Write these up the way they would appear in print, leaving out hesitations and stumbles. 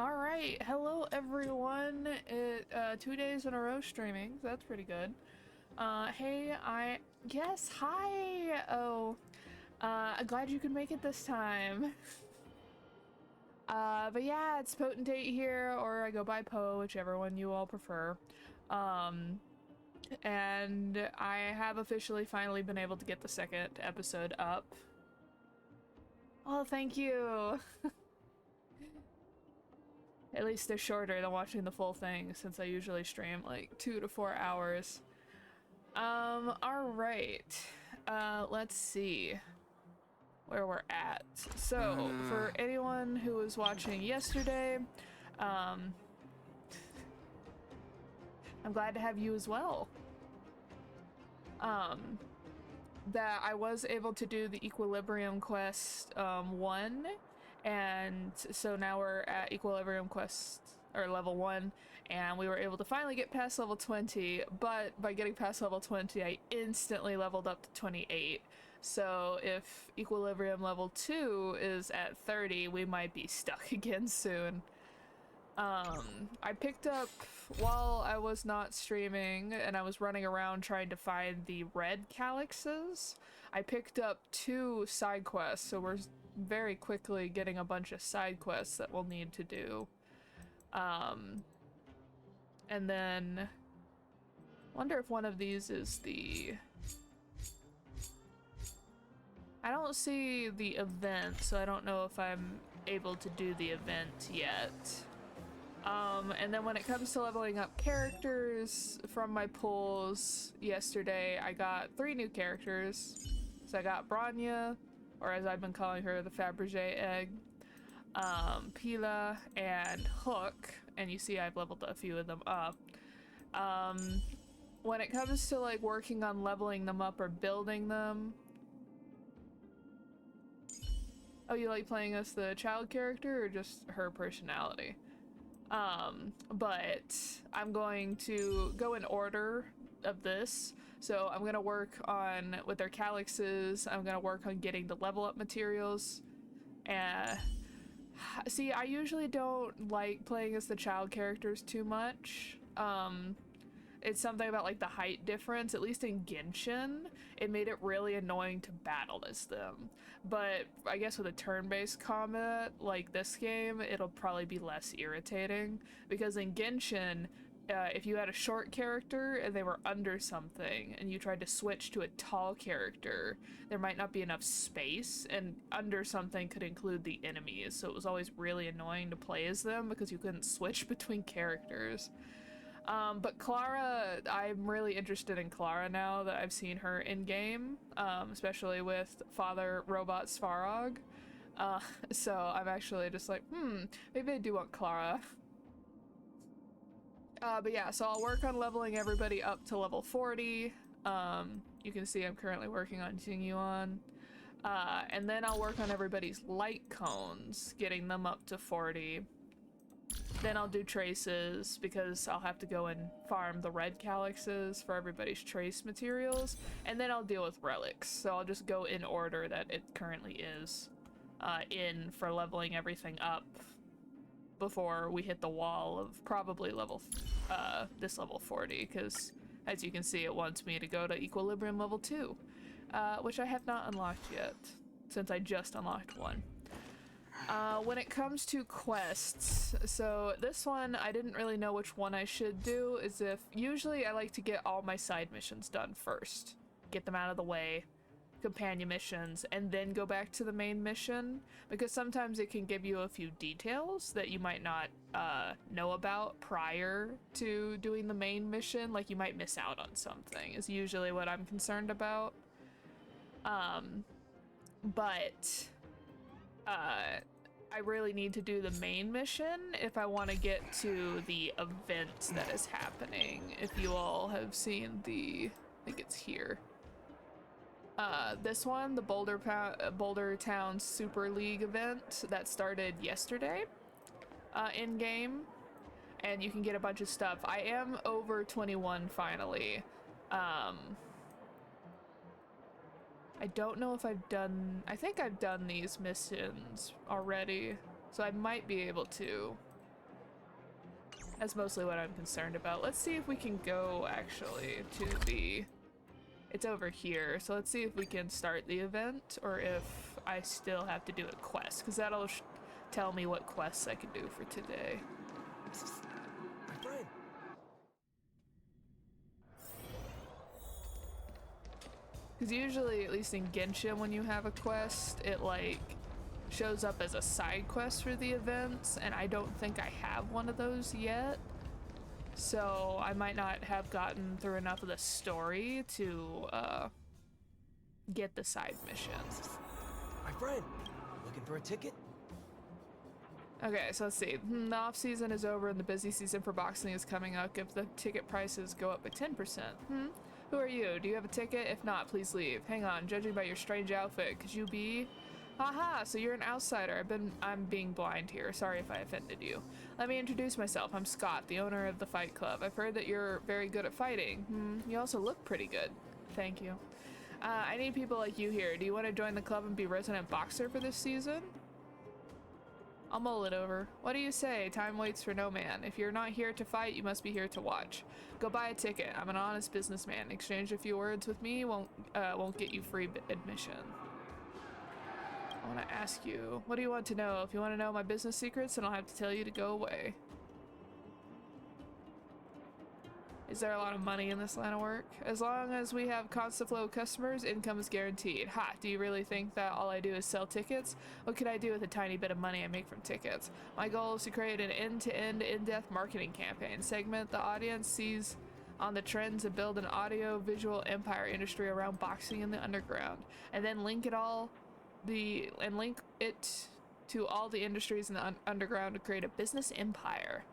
All right, hello everyone. 2 days in a row streaming, so that's pretty good. Hey, yes, hi. Oh, I'm glad you could make it this time. But yeah, it's Potentate here, or I go by Poe, whichever one you all prefer. Um, and I have officially finally been able to get the second episode up. Oh, thank you. At least they're shorter than watching the full thing, since I usually stream like 2 to 4 hours. Alright. Let's see where we're at. So, for anyone who was watching yesterday, I'm glad to have you as well. That I was able to do the Equilibrium Quest 1, and so now we're at Equilibrium Quest, or level 1, and we were able to finally get past level 20, but by getting past level 20, I instantly leveled up to 28. So if Equilibrium level 2 is at 30, we might be stuck again soon. I picked up, while I was not streaming and I was running around trying to find the red calyxes, I picked up 2 side quests, so we're very quickly getting a bunch of side quests that we'll need to do. And then wonder if one of these is the... I don't see the event, so I don't know if I'm able to do the event yet. And then when it comes to leveling up characters from my pulls yesterday, I got 3 new characters. So I got Branya, or as I've been calling her, the Fabergé egg, Pila, and Hook, and you see I've leveled a few of them up. When it comes to like working on leveling them up or building them... Oh, you like playing as the child character or just her personality? But I'm going to go in order of this. So I'm gonna work on with their calyxes, I'm gonna work on getting the level up materials. And see, I usually don't like playing as the child characters too much. It's something about like the height difference, at least in Genshin, it made it really annoying to battle as them. But I guess with a turn-based combat like this game, it'll probably be less irritating, because in Genshin, if you had a short character and they were under something and you tried to switch to a tall character, there might not be enough space, and under something could include the enemies, so it was always really annoying to play as them because you couldn't switch between characters. But Clara, I'm really interested in Clara now that I've seen her in-game, especially with Father Robot Svarog. So I'm actually just like, maybe I do want Clara. But yeah, so I'll work on leveling everybody up to level 40. You can see I'm currently working on Jingyuan. And then I'll work on everybody's light cones, getting them up to 40. Then I'll do traces, because I'll have to go and farm the red calyxes for everybody's trace materials, and then I'll deal with relics. So I'll just go in order that it currently is in for leveling everything up before we hit the wall of probably this level 40, because as you can see it wants me to go to Equilibrium level 2, which I have not unlocked yet, since I just unlocked one. When it comes to quests, so this one, I didn't really know which one I should do, usually I like to get all my side missions done first. Get them out of the way, companion missions, and then go back to the main mission, because sometimes it can give you a few details that you might not know about prior to doing the main mission, like you might miss out on something, is usually what I'm concerned about. But I really need to do the main mission if I want to get to the event that is happening. If you all have seen I think it's here. This one, the Boulder Town Super League event that started yesterday, in-game, and you can get a bunch of stuff. I am over 21 finally. I don't know if I think I've done these missions already, so I might be able to. That's mostly what I'm concerned about. Let's see if we can go actually to the... It's over here, so let's see if we can start the event or if I still have to do a quest, because that'll tell me what quests I can do for today. My friend. Because usually, at least in Genshin, when you have a quest, it like shows up as a side quest for the events, and I don't think I have one of those yet. So I might not have gotten through enough of the story to get the side missions. My friend. Looking for a ticket? Okay, so let's see. The off season is over and the busy season for boxing is coming up. If the ticket prices go up by 10%. Who are you? Do you have a ticket? If not, please leave. Hang on, judging by your strange outfit, could you be... Haha, so you're an outsider. I'm being blind here. Sorry if I offended you. Let me introduce myself. I'm Scott, the owner of the Fight Club. I've heard that you're very good at fighting. You also look pretty good. Thank you. I need people like you here. Do you want to join the club and be resident boxer for this season? I'll mull it over. What do you say? Time waits for no man. If you're not here to fight, you must be here to watch. Go buy a ticket. I'm an honest businessman. Exchange a few words with me won't get you free admission. I want to ask you, what do you want to know? If you want to know my business secrets, then I'll have to tell you to go away. Is there a lot of money in this line of work? As long as we have constant flow of customers, income is guaranteed. Ha, do you really think that all I do is sell tickets? What could I do with a tiny bit of money I make from tickets? My goal is to create an end-to-end, in-depth marketing campaign. Segment the audience, seize on the trends, and build an audio-visual empire industry around boxing in the underground. And then link it to all the industries in the underground to create a business empire.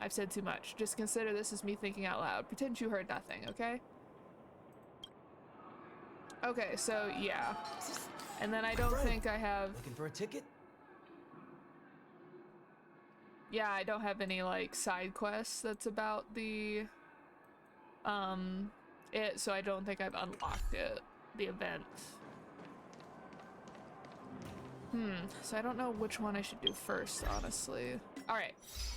I've said too much. Just consider this as me thinking out loud. Pretend you heard nothing, okay? Okay, so yeah. And then I don't think I have... Looking for a ticket? Yeah, I don't have any like side quests that's about the so I don't think I've unlocked it, the event. So I don't know which one I should do first, honestly. Alright,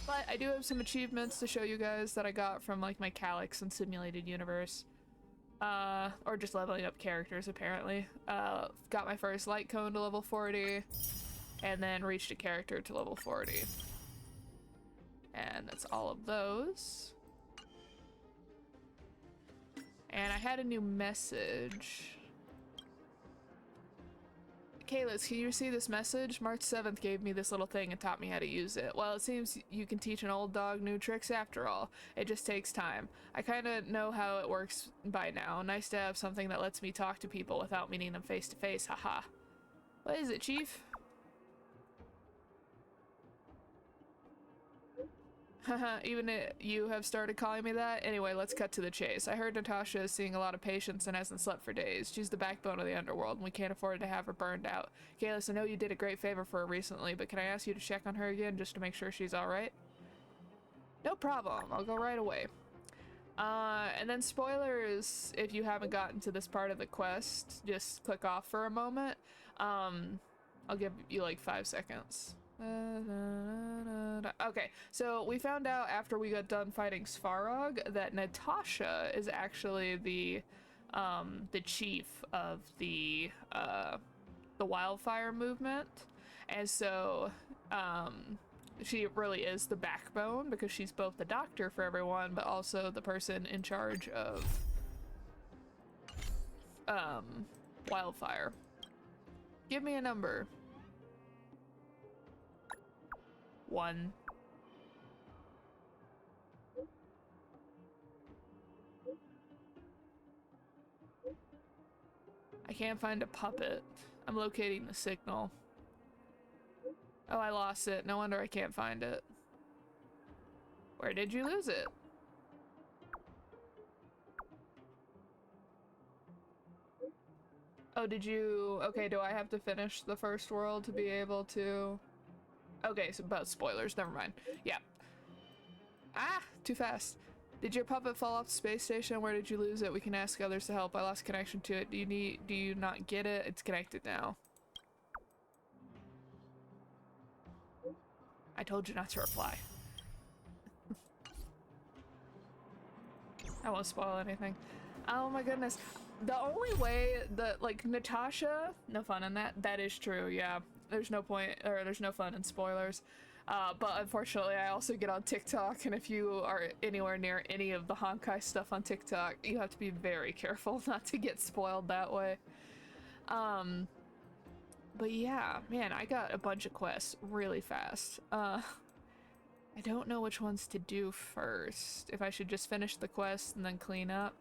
but I do have some achievements to show you guys that I got from like my Calyx and Simulated Universe. Or just leveling up characters, apparently. Got my first light cone to level 40, and then reached a character to level 40. And that's all of those. And I had a new message. Kaylis, can you see this message? March 7th gave me this little thing and taught me how to use it. Well, it seems you can teach an old dog new tricks after all. It just takes time. I kinda know how it works by now. Nice to have something that lets me talk to people without meeting them face to face, haha. What is it, Chief? Haha, even you have started calling me that? Anyway, let's cut to the chase. I heard Natasha is seeing a lot of patients and hasn't slept for days. She's the backbone of the underworld, and we can't afford to have her burned out. Kalis, I know you did a great favor for her recently, but can I ask you to check on her again just to make sure she's alright? No problem. I'll go right away. And then spoilers, if you haven't gotten to this part of the quest, just click off for a moment. I'll give you like 5 seconds. Okay, so we found out after we got done fighting Svarog that Natasha is actually the chief of the wildfire movement, and so she really is the backbone because she's both the doctor for everyone, but also the person in charge of wildfire. Give me a number. 1. I can't find a puppet. I'm locating the signal. Oh, I lost it. No wonder I can't find it. Where did you lose it? Oh, did you... Okay, do I have to finish the first world to be able to... Okay, so about spoilers, never mind. Yeah. Ah, too fast. Did your puppet fall off the space station? Where did you lose it? We can ask others to help. I lost connection to it. Do you not get it? It's connected now. I told you not to reply. I won't spoil anything. Oh my goodness. The only way that, like, Natasha, no fun in that. That is true, yeah. There's no point, or there's no fun in spoilers. But unfortunately, I also get on TikTok, and if you are anywhere near any of the Honkai stuff on TikTok, you have to be very careful not to get spoiled that way. But yeah, man, I got a bunch of quests really fast. I don't know which ones to do first. If I should just finish the quest and then clean up.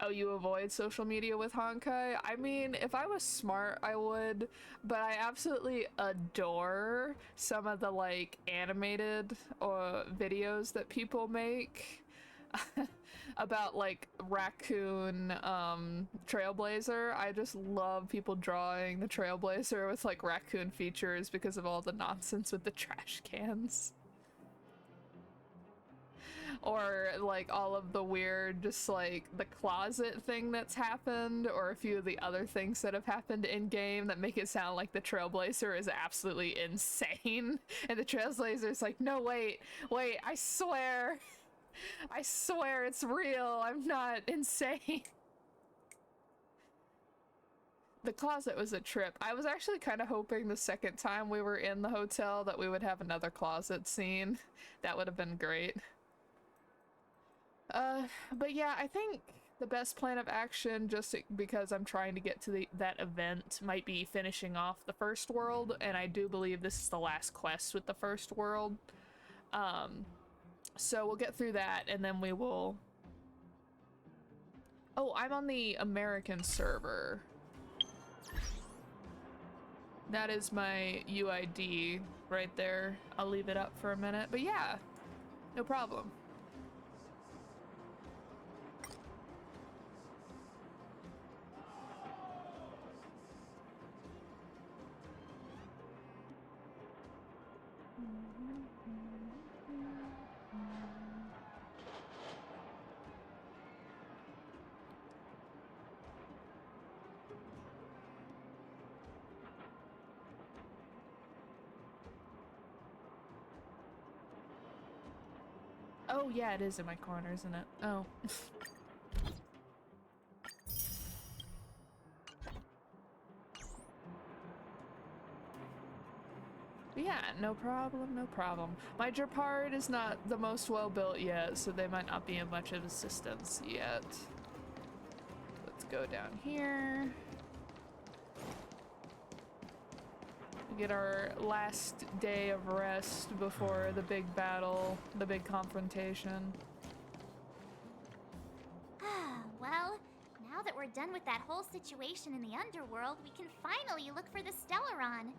Oh, you avoid social media with Honkai? I mean, if I was smart, I would, but I absolutely adore some of the, like, animated videos that people make about, like, Raccoon Trailblazer. I just love people drawing the Trailblazer with, like, raccoon features because of all the nonsense with the trash cans. Or like all of the weird, just like the closet thing that's happened, or a few of the other things that have happened in game that make it sound like the Trailblazer is absolutely insane. And the Trailblazer is like, no, wait, I swear it's real. I'm not insane. The closet was a trip. I was actually kind of hoping the second time we were in the hotel that we would have another closet scene. That would have been great. But yeah, I think the best plan of action, just because I'm trying to get to that event, might be finishing off the first world, and I do believe this is the last quest with the first world. So we'll get through that, and then we will... Oh, I'm on the American server. That is my UID right there. I'll leave it up for a minute, but yeah, no problem. Oh yeah, it is in my corner, isn't it? Oh. Yeah, no problem, no problem. My Japard is not the most well built yet, so they might not be of much of assistance yet. Let's go down here. Get our last day of rest before the big battle, the big confrontation. Well, now that we're done with that whole situation in the underworld, we can finally look for the Stellaron.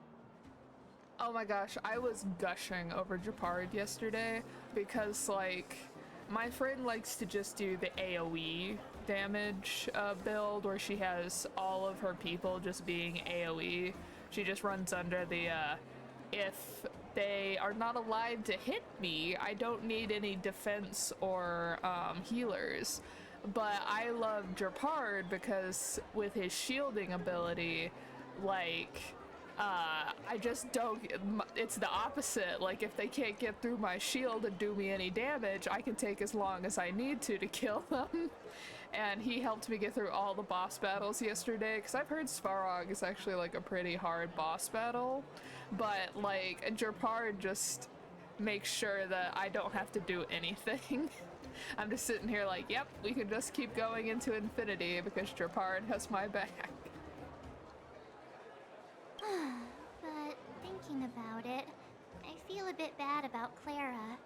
Oh my gosh, I was gushing over Japard yesterday because, like, my friend likes to just do the AoE damage build where she has all of her people just being AoE. She just runs under the, if they are not alive to hit me, I don't need any defense or healers. But I love Japard because with his shielding ability, like, I just don't, it's the opposite. Like, if they can't get through my shield and do me any damage, I can take as long as I need to kill them. And he helped me get through all the boss battles yesterday, because I've heard Svarog is actually like a pretty hard boss battle, but like Japard just makes sure that I don't have to do anything. I'm just sitting here like, yep, we can just keep going into infinity because Japard has my back. But thinking about it, I feel a bit bad about Clara.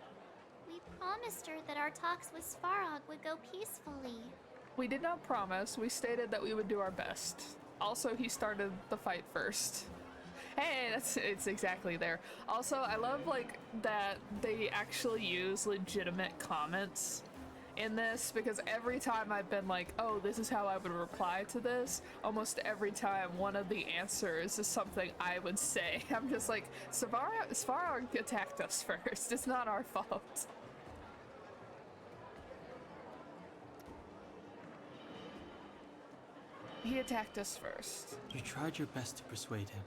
We promised her that our talks with Svarog would go peacefully. We did not promise, we stated that we would do our best. Also, he started the fight first. Hey, it's exactly there. Also, I love, like, that they actually use legitimate comments in this, because every time I've been like, oh, this is how I would reply to this, almost every time one of the answers is something I would say. I'm just like, Svarog attacked us first, it's not our fault. He attacked us first. You tried your best to persuade him.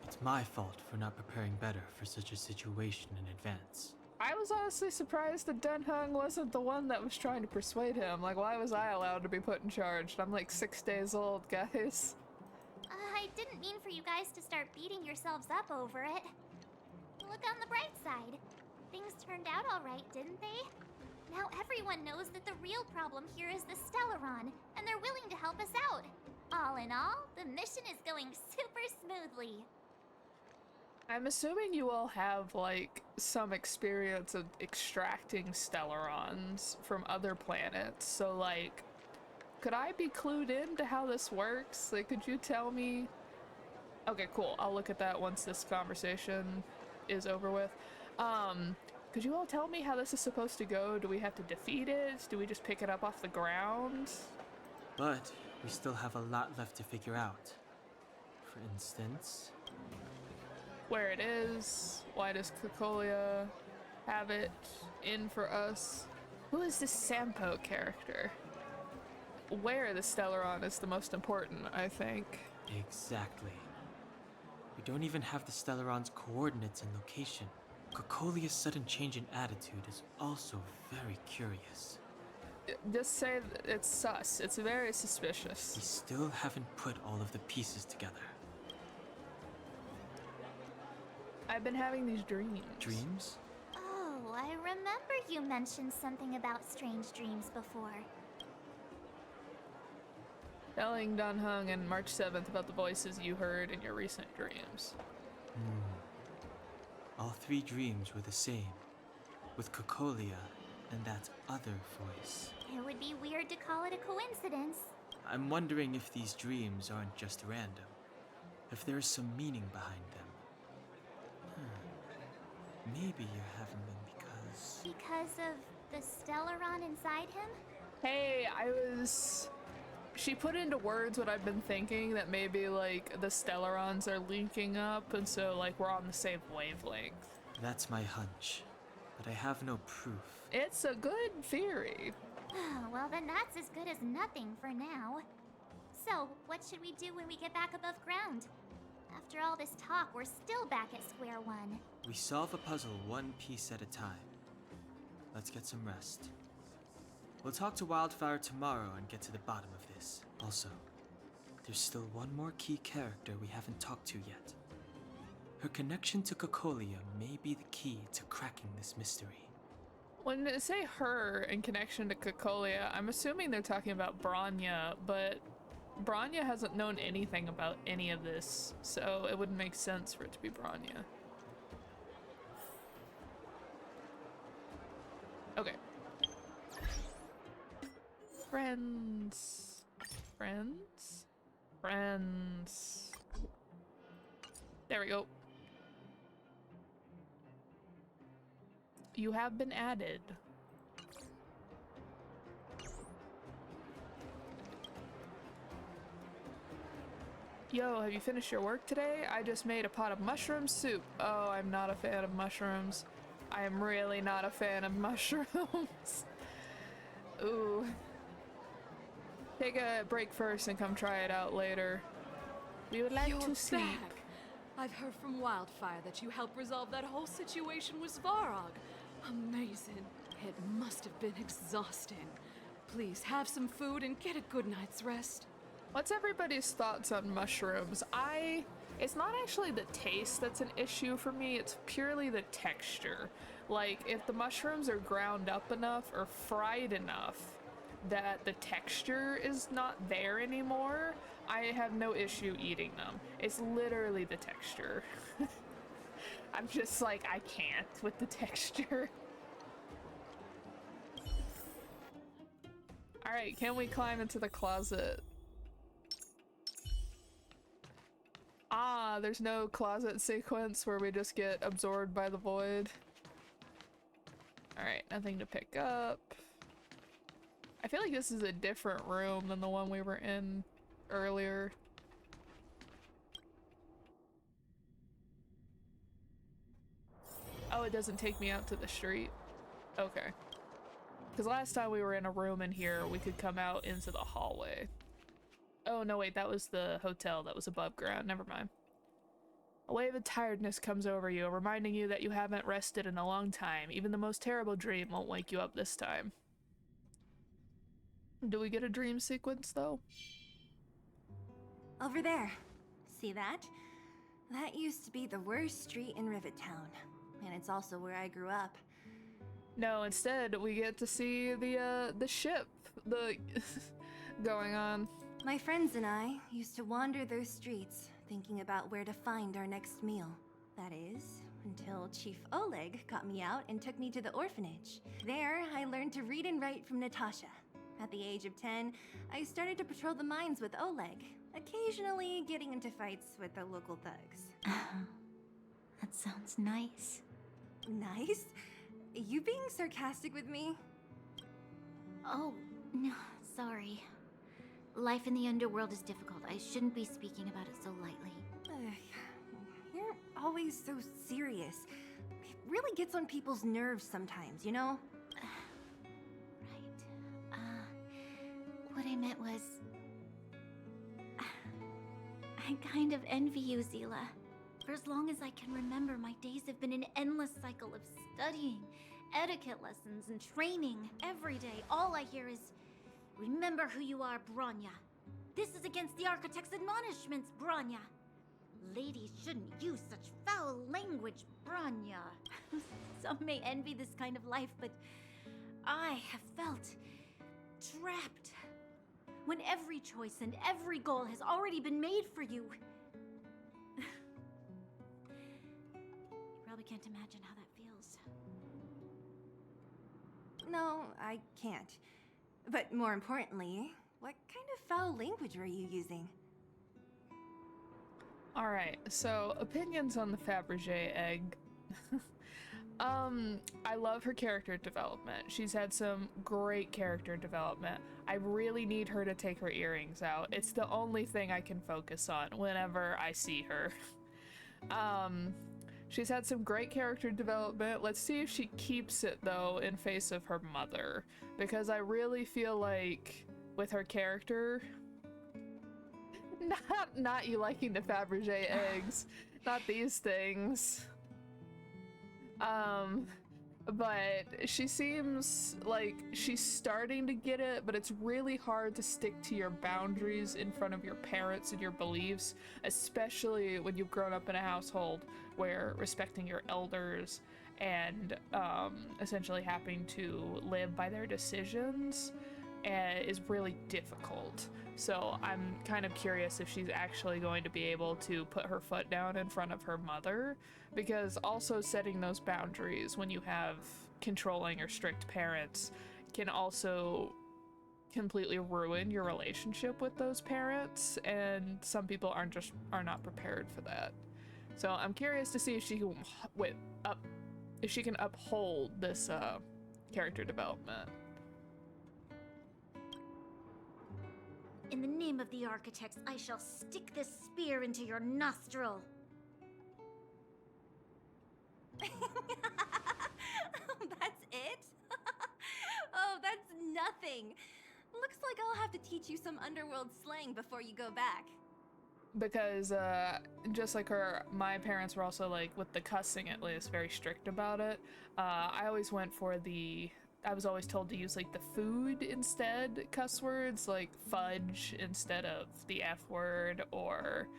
It's my fault for not preparing better for such a situation in advance. I was honestly surprised that Dunhung wasn't the one that was trying to persuade him. Like, why was I allowed to be put in charge? I'm like 6 days old, guys. I didn't mean for you guys to start beating yourselves up over it. Look on the bright side. Things turned out all right, didn't they? Now everyone knows that the real problem here is the Stellaron, and they're willing to help us out. All in all, the mission is going super smoothly. I'm assuming you all have, like, some experience of extracting Stellarons from other planets, so, like, could I be clued in to how this works? Like, could you tell me? Okay, cool. I'll look at that once this conversation is over with. Could you all tell me how this is supposed to go? Do we have to defeat it? Do we just pick it up off the ground? But we still have a lot left to figure out. For instance, Where it is? Why does Cocolia have it in for us? Who is this Sampo character? Where the Stellaron is the most important, I think. exactly. We don't even have the Stellaron's coordinates and location. Cocolia's sudden change in attitude is also very curious. Just say that it's sus. It's very We suspicious. still haven't put all of the pieces together. I've been having these dreams. Dreams? Oh, I remember you mentioned something about strange dreams before. Telling Dunhung and March 7th about the voices you heard in your recent dreams. All 3 dreams were the same, with Cocolia and that other voice. It would be weird to call it a coincidence. I'm wondering if these dreams aren't just random, if there is some meaning behind them. Maybe you're having them because... Because of the Stellaron inside him? Hey, she put into words what I've been thinking, that maybe, like, the Stellarons are linking up, and so, like, we're on the same wavelength. That's my hunch, but I have no proof. It's a good theory. Well, then that's as good as nothing for now. So, what should we do when we get back above ground? After all this talk, we're still back at square one. We solve a puzzle one piece at a time. Let's get some rest. We'll talk to Wildfire tomorrow and get to the bottom of this. Also, there's still one more key character we haven't talked to yet. Her connection to Cocolia may be the key to cracking this mystery. When they say her in connection to Cocolia, I'm assuming they're talking about Branya, but Branya hasn't known anything about any of this, so it wouldn't make sense for it to be Branya. Okay. Friends. Friends? Friends. There we go. You have been added. Yo, have you finished your work today? I just made a pot of mushroom soup. Oh, I'm not a fan of mushrooms. I am really not a fan of mushrooms. Ooh. Take a break first and come try it out later. We would like You're to sleep. back. I've heard from Wildfire that you helped resolve that whole situation with Svarog. Amazing. It must have been exhausting. Please have some food and get a good night's rest. What's everybody's thoughts on mushrooms? It's not actually the taste that's an issue for me, it's purely the texture. Like, if the mushrooms are ground up enough or fried enough that the texture is not there anymore, I have no issue eating them. It's literally the texture. I'm just like, I can't with the texture. Alright, can we climb into the closet? Ah, there's no closet sequence where we just get absorbed by the void. Alright, nothing to pick up. I feel like this is a different room than the one we were in earlier. Oh, it doesn't take me out to the street? Okay. Because last time we were in a room in here, we could come out into the hallway. Oh, no, wait, that was the hotel that was above ground. Never mind. A wave of tiredness comes over you, reminding you that you haven't rested in a long time. Even the most terrible dream won't wake you up this time. Do we get a dream sequence, though? Over there. See that? That used to be the worst street in Rivettown. And it's also where I grew up. No, instead we get to see the ship, going on. My friends and I used to wander those streets, thinking about where to find our next meal. That is, until Chief Oleg got me out and took me to the orphanage. There, I learned to read and write from Natasha. At the age of 10, I started to patrol the mines with Oleg, occasionally getting into fights with the local thugs. That sounds nice. Nice? You being sarcastic with me? Oh, no, sorry. Life in the underworld is difficult. I shouldn't be speaking about it so lightly. You're always so serious. It really gets on people's nerves sometimes, you know? Right. What I meant was... I kind of envy you, Zila. For as long as I can remember, my days have been an endless cycle of studying, etiquette lessons, and training. Every day, all I hear is, remember who you are, Bronya. This is against the Architect's admonishments, Bronya. Ladies shouldn't use such foul language, Bronya. Some may envy this kind of life, but I have felt trapped. When every choice and every goal has already been made for you. You probably can't imagine how that feels. No, I can't. But more importantly, what kind of foul language were you using? Alright, so opinions on the Fabergé egg. I love her character development. She's had some great character development. I really need her to take her earrings out. It's the only thing I can focus on whenever I see her. She's had some great character development. Let's see if she keeps it, though, in face of her mother. Because I really feel like, with her character... Not you liking the Fabergé eggs. Not these things. But she seems like she's starting to get it, but it's really hard to stick to your boundaries in front of your parents and your beliefs, especially when you've grown up in a household where respecting your elders and essentially having to live by their decisions is really difficult. So I'm kind of curious if she's actually going to be able to put her foot down in front of her mother, because also setting those boundaries when you have controlling or strict parents can also completely ruin your relationship with those parents, and some people are not prepared for that. So I'm curious to see if she can uphold this character development. In the name of the Architects, I shall stick this spear into your nostril. That's it? Oh, that's nothing. Looks like I'll have to teach you some underworld slang before you go back. Because just like her, my parents were also, like, with the cussing at least, very strict about it. I always went for I was always told to use, like, the food instead cuss words, like fudge instead of the F word, or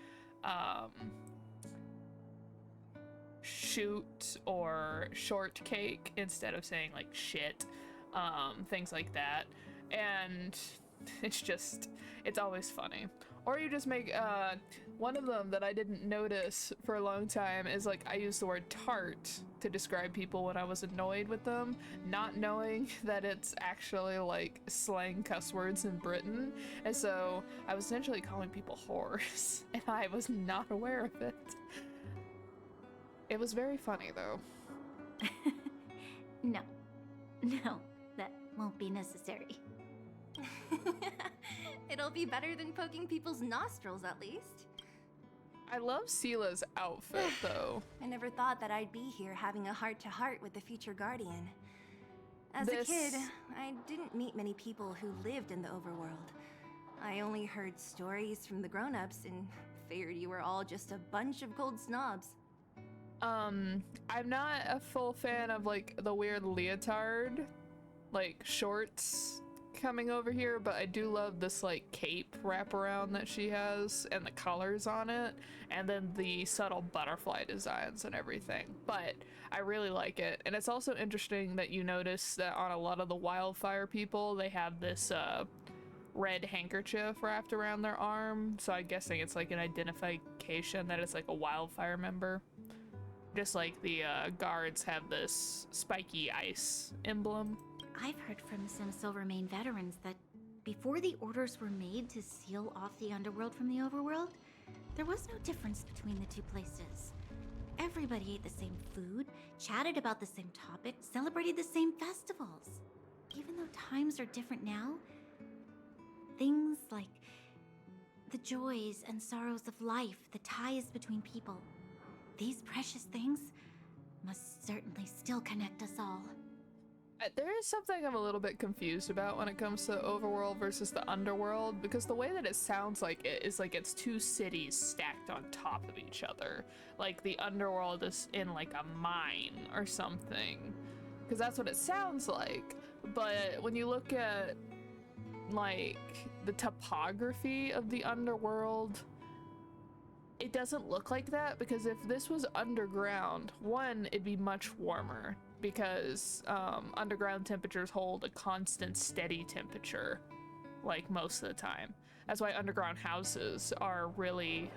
shoot or shortcake instead of saying, like, shit, things like that. And it's always funny. Or you just make, one of them that I didn't notice for a long time is, like, I use the word tart to describe people when I was annoyed with them, not knowing that it's actually, like, slang cuss words in Britain. And so I was essentially calling people whores, and I was not aware of it. It was very funny, though. No, that won't be necessary. It'll be better than poking people's nostrils, at least. I love Sela's outfit, though. I never thought that I'd be here having a heart-to-heart with the future Guardian. As a kid, I didn't meet many people who lived in the overworld. I only heard stories from the grown-ups and Figured you were all just a bunch of cold snobs. I'm not a full fan of like the weird leotard, like shorts coming over here, but I do love this like cape wraparound that she has and the colors on it, and then the subtle butterfly designs and everything. But I really like it, and it's also interesting that you notice that on a lot of the wildfire people, they have this red handkerchief wrapped around their arm, so I'm guessing it's like an identification that it's like a wildfire member. Just like the guards have this spiky ice emblem. I've heard from some Silvermane veterans that before the orders were made to seal off the underworld from the overworld, there was no difference between the two places. Everybody ate the same food, chatted about the same topics, celebrated the same festivals. Even though times are different now, things like the joys and sorrows of life, the ties between people, these precious things must certainly still connect us all. There is something I'm a little bit confused about when it comes to overworld versus the underworld, because the way that it sounds like it is like it's two cities stacked on top of each other. Like the underworld is in like a mine or something, because that's what it sounds like. But when you look at like the topography of the underworld, it doesn't look like that, because if this was underground, one, it'd be much warmer, because underground temperatures hold a constant steady temperature like most of the time. That's why underground houses are really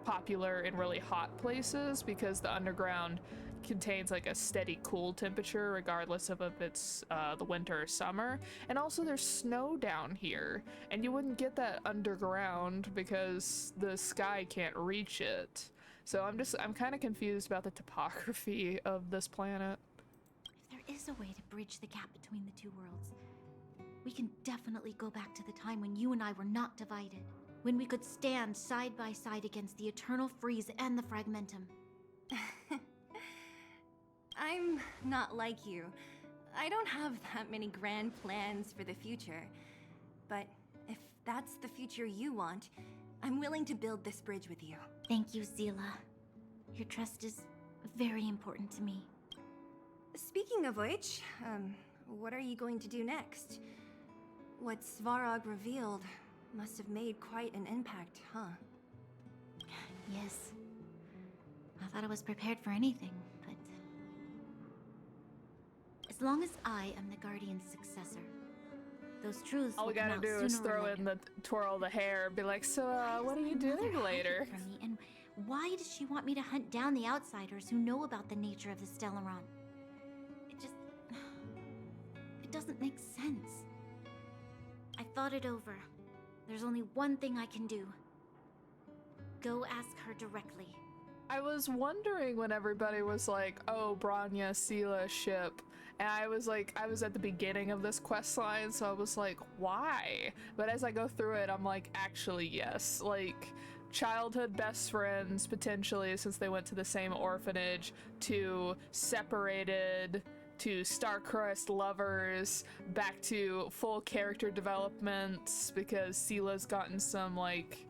popular in really hot places, because the underground contains like a steady cool temperature regardless of if it's the winter or summer. And also there's snow down here, and you wouldn't get that underground because the sky can't reach it. So I'm kind of confused about the topography of this planet. If there is a way to bridge the gap between the two worlds, we can definitely go back to the time when you and I were not divided, when we could stand side by side against the eternal freeze and the fragmentum. I'm not like you. I don't have that many grand plans for the future. But if that's the future you want, I'm willing to build this bridge with you. Thank you, Zila. Your trust is very important to me. Speaking of which, what are you going to do next? What Svarog revealed must have made quite an impact, huh? Yes. I thought I was prepared for anything, but... as long as I am the Guardian's successor, those truths All will we gotta come out do is sooner or throw in later. the twirl the hair, be like, so what are you Mother doing hide later? it from me, and why does she want me to hunt down the outsiders who know about the nature of the Stellaron? It doesn't make sense. I thought it over. There's only one thing I can do. Go ask her directly. I was wondering when everybody was like, oh, Branya, Sela ship. And I was at the beginning of this quest line, so I was like, why? But as I go through it, I'm like, actually, yes. Like, childhood best friends, potentially, since they went to the same orphanage, to separated, to star-crossed lovers, back to full character developments, because Sela's gotten some, like,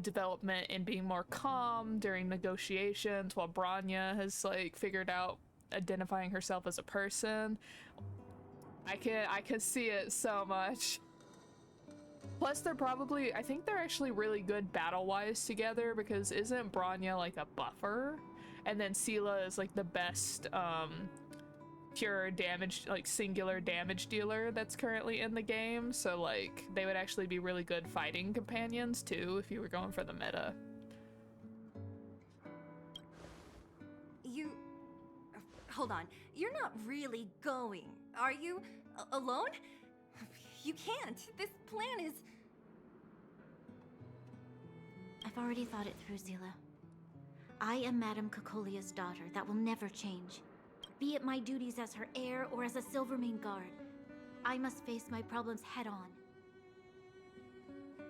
development in being more calm during negotiations, while Branya has like figured out identifying herself as a person. I can see it so much. Plus I think they're actually really good battle-wise together, because isn't Branya like a buffer? And then Sela is like the best pure damage, like singular damage dealer that's currently in the game, so like they would actually be really good fighting companions too if you were going for the meta. Hold on, you're not really going, are you? Alone? You can't. This plan is... I've already thought it through, Zila. I am Madame Cocolia's daughter. That will never change. Be it my duties as her heir or as a Silvermane guard, I must face my problems head on.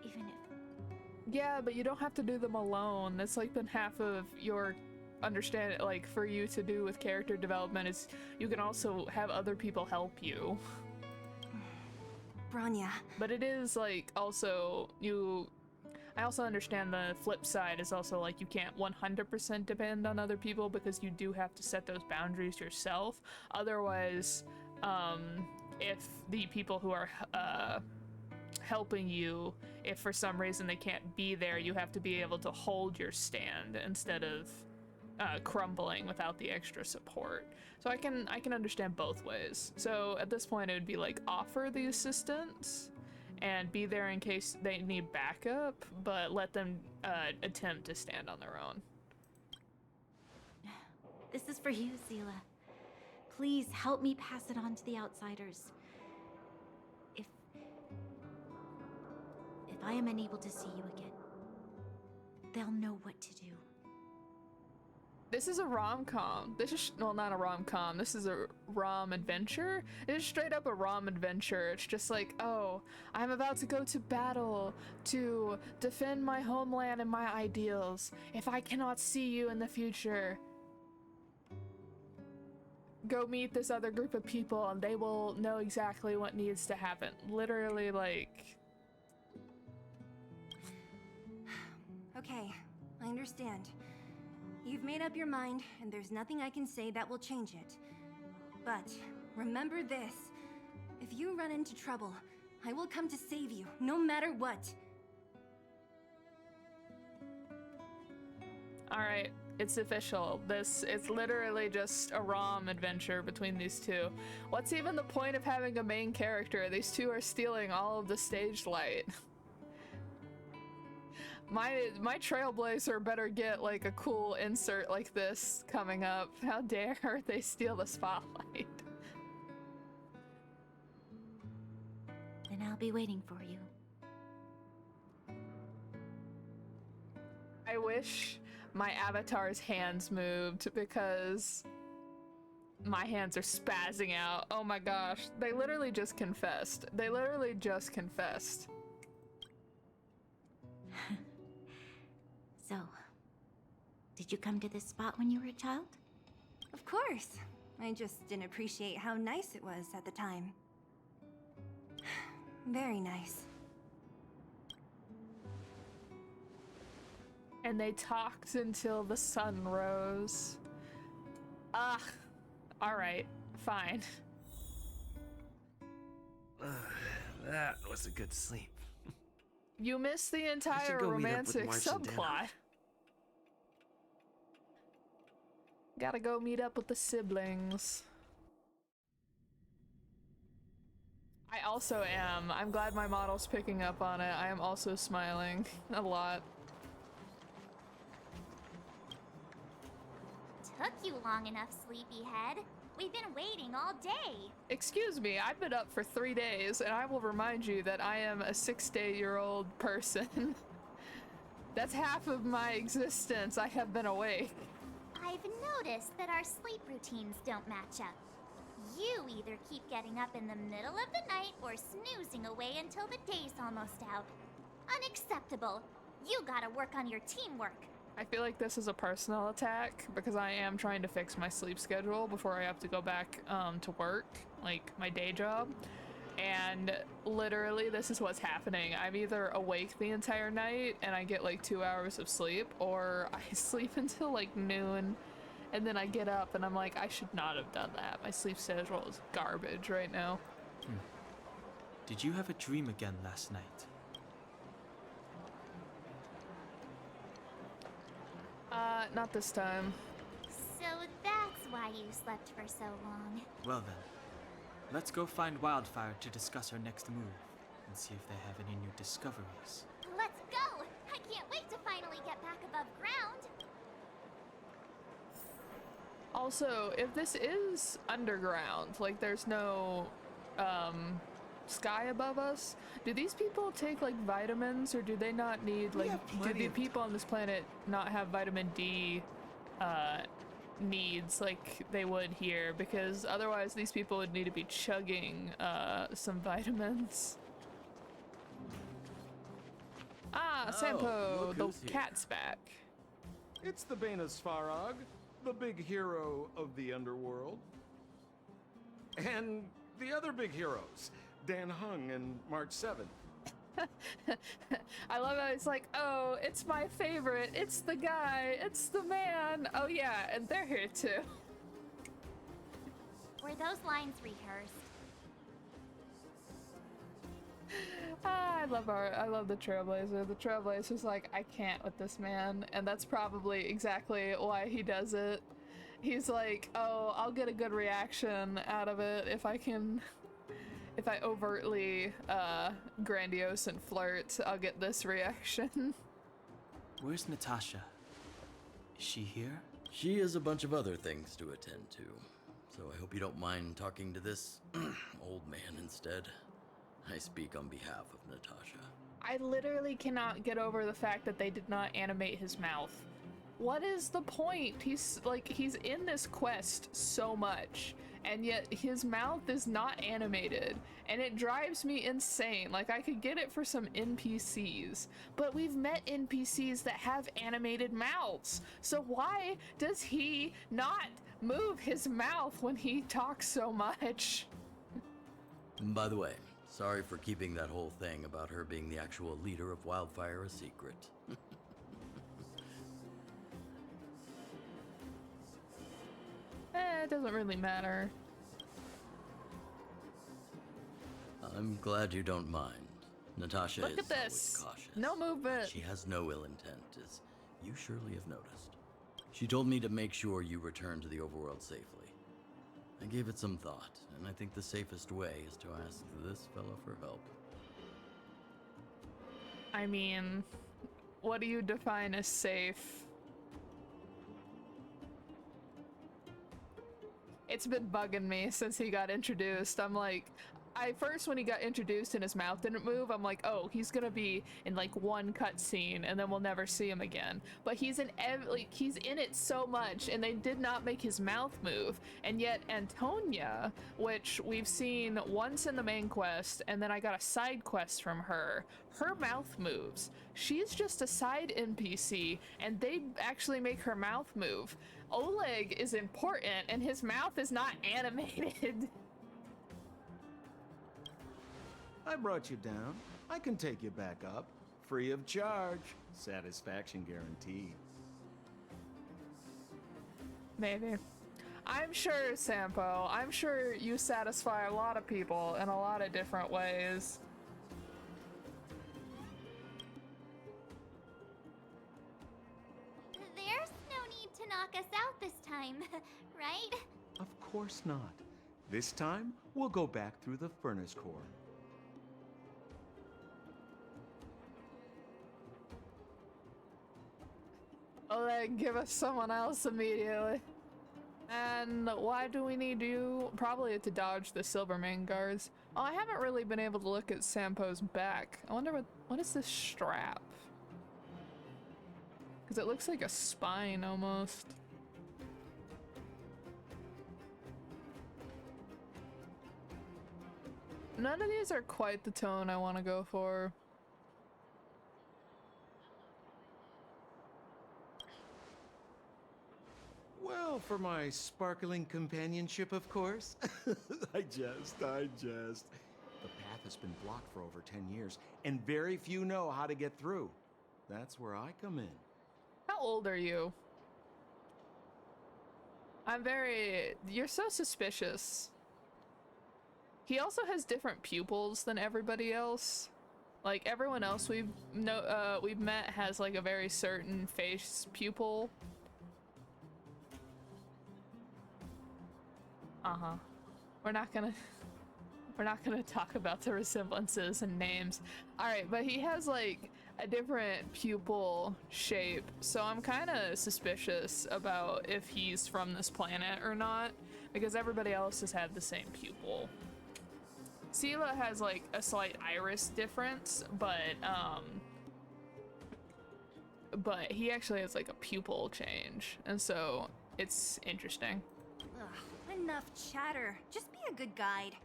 Even if... Yeah, but you don't have to do them alone. That's like been half of your understanding, like for you to do with character development, is you can also have other people help you. Branya. But it is like also I also understand the flip side is also like you can't 100% depend on other people because you do have to set those boundaries yourself. Otherwise, if the people who are helping you, if for some reason they can't be there, you have to be able to hold your stand instead of crumbling without the extra support. So I can understand both ways. So at this point it would be like offer the assistance and be there in case they need backup, but let them attempt to stand on their own. This is for you, Zila. Please help me pass it on to the outsiders. If I am unable to see you again, they'll know what to do. This is a rom-com. This is, well, not a rom-com. This is a rom adventure. It is straight up a rom adventure. It's just like, oh, I'm about to go to battle to defend my homeland and my ideals. If I cannot see you in the future, go meet this other group of people and they will know exactly what needs to happen. Literally, like... Okay, I understand. You've made up your mind, and there's nothing I can say that will change it. But remember this. If you run into trouble, I will come to save you, no matter what. Alright, it's official. It's literally just a ROM adventure between these two. What's even the point of having a main character? These two are stealing all of the stage light. My Trailblazer better get like a cool insert like this coming up. How dare they steal the spotlight? Then I'll be waiting for you. I wish my avatar's hands moved because my hands are spazzing out. Oh my gosh, they literally just confessed. They literally just confessed. So, did you come to this spot when you were a child? Of course. I just didn't appreciate how nice it was at the time. Very nice. And they talked until the sun rose. Ah, alright, fine. That was a good sleep. You missed the entire go meet up with romantic March and Dana. subplot. Gotta go meet up with the siblings. I also am. I'm glad my model's picking up on it. I am also smiling a lot. Took you long enough, sleepyhead. We've been waiting all day. Excuse me, I've been up for 3 days, and I will remind you that I am a 6-day-old person. That's half of my existence. I have been awake. I've noticed that our sleep routines don't match up. You either keep getting up in the middle of the night or snoozing away until the day's almost out. Unacceptable. You gotta work on your teamwork. I feel like this is a personal attack because I am trying to fix my sleep schedule before I have to go back to work, like my day job. And literally this is what's happening. I'm either awake the entire night and I get like 2 hours of sleep, or I sleep until like noon and then I get up and I'm like, I should not have done that. My sleep schedule is garbage right now. Did you have a dream again last night? Not this time. So that's why you slept for so long. Well then, let's go find Wildfire to discuss our next move and see if they have any new discoveries. Let's go! I can't wait to finally get back above ground. Also, if this is underground, like there's no sky above us, do these people take like vitamins, or do they not need like, do the people on this planet not have vitamin D needs like they would here? Because otherwise these people would need to be chugging some vitamins. Ah, Sampo, look the who's here. cat's back. It's the Banus Farag, the big hero of the underworld. And the other big heroes, Dan Hung and March 7. I love how it's like, oh, it's my favorite, it's the guy, it's the man. Oh yeah, and they're here too. Were those lines rehearsed? I love the Trailblazer. The Trailblazer's like, I can't with this man, and that's probably exactly why he does it. He's like, oh, I'll get a good reaction out of it if I overtly grandiose and flirt, I'll get this reaction. Where's Natasha? Is she here? She has a bunch of other things to attend to, so I hope you don't mind talking to this old man instead. I speak on behalf of Natasha. I literally cannot get over the fact that they did not animate his mouth. What is the point? He's in this quest so much, and yet his mouth is not animated, and it drives me insane. Like, I could get it for some NPCs, but we've met NPCs that have animated mouths, so why does he not move his mouth when he talks so much? By the way, sorry for keeping that whole thing about her being the actual leader of Wildfire a secret. It doesn't really matter. I'm glad you don't mind. Natasha Look is at this! always cautious. No movement! She has no ill intent, as you surely have noticed. She told me to make sure you return to the overworld safely. I gave it some thought, and I think the safest way is to ask this fellow for help. I mean, what do you define as safe? It's been bugging me since he got introduced. I'm like, first when he got introduced and his mouth didn't move, I'm like, oh, he's gonna be in like one cutscene and then we'll never see him again. But he's in he's in it so much, and they did not make his mouth move. And yet Antonia, which we've seen once in the main quest, and then I got a side quest from her mouth moves. She's just a side NPC, and they actually make her mouth move. Oleg is important, and his mouth is not animated. I brought you down. I can take you back up. Free of charge. Satisfaction guaranteed. Maybe. I'm sure, Sampo, I'm sure you satisfy a lot of people in a lot of different ways. There's no need to knock us out this time, right? Of course not. This time, we'll go back through the furnace core. Oleg, give us someone else immediately. And why do we need you? Probably to dodge the Silvermane guards. Oh, I haven't really been able to look at Sampo's back. I wonder what is this strap? Because it looks like a spine almost. None of these are quite the tone I want to go for. Well, for my sparkling companionship, of course. I jest. The path has been blocked for over 10 years, and very few know how to get through. That's where I come in. How old are you? You're so suspicious. He also has different pupils than everybody else. Like, everyone else we've met has like a very certain face pupil. We're not gonna talk about the resemblances and names. Alright, but he has like a different pupil shape, so I'm kind of suspicious about if he's from this planet or not, because everybody else has had the same pupil. Sela has like a slight iris difference, but he actually has like a pupil change, and so it's interesting. Ugh, enough chatter. Just be a good guide.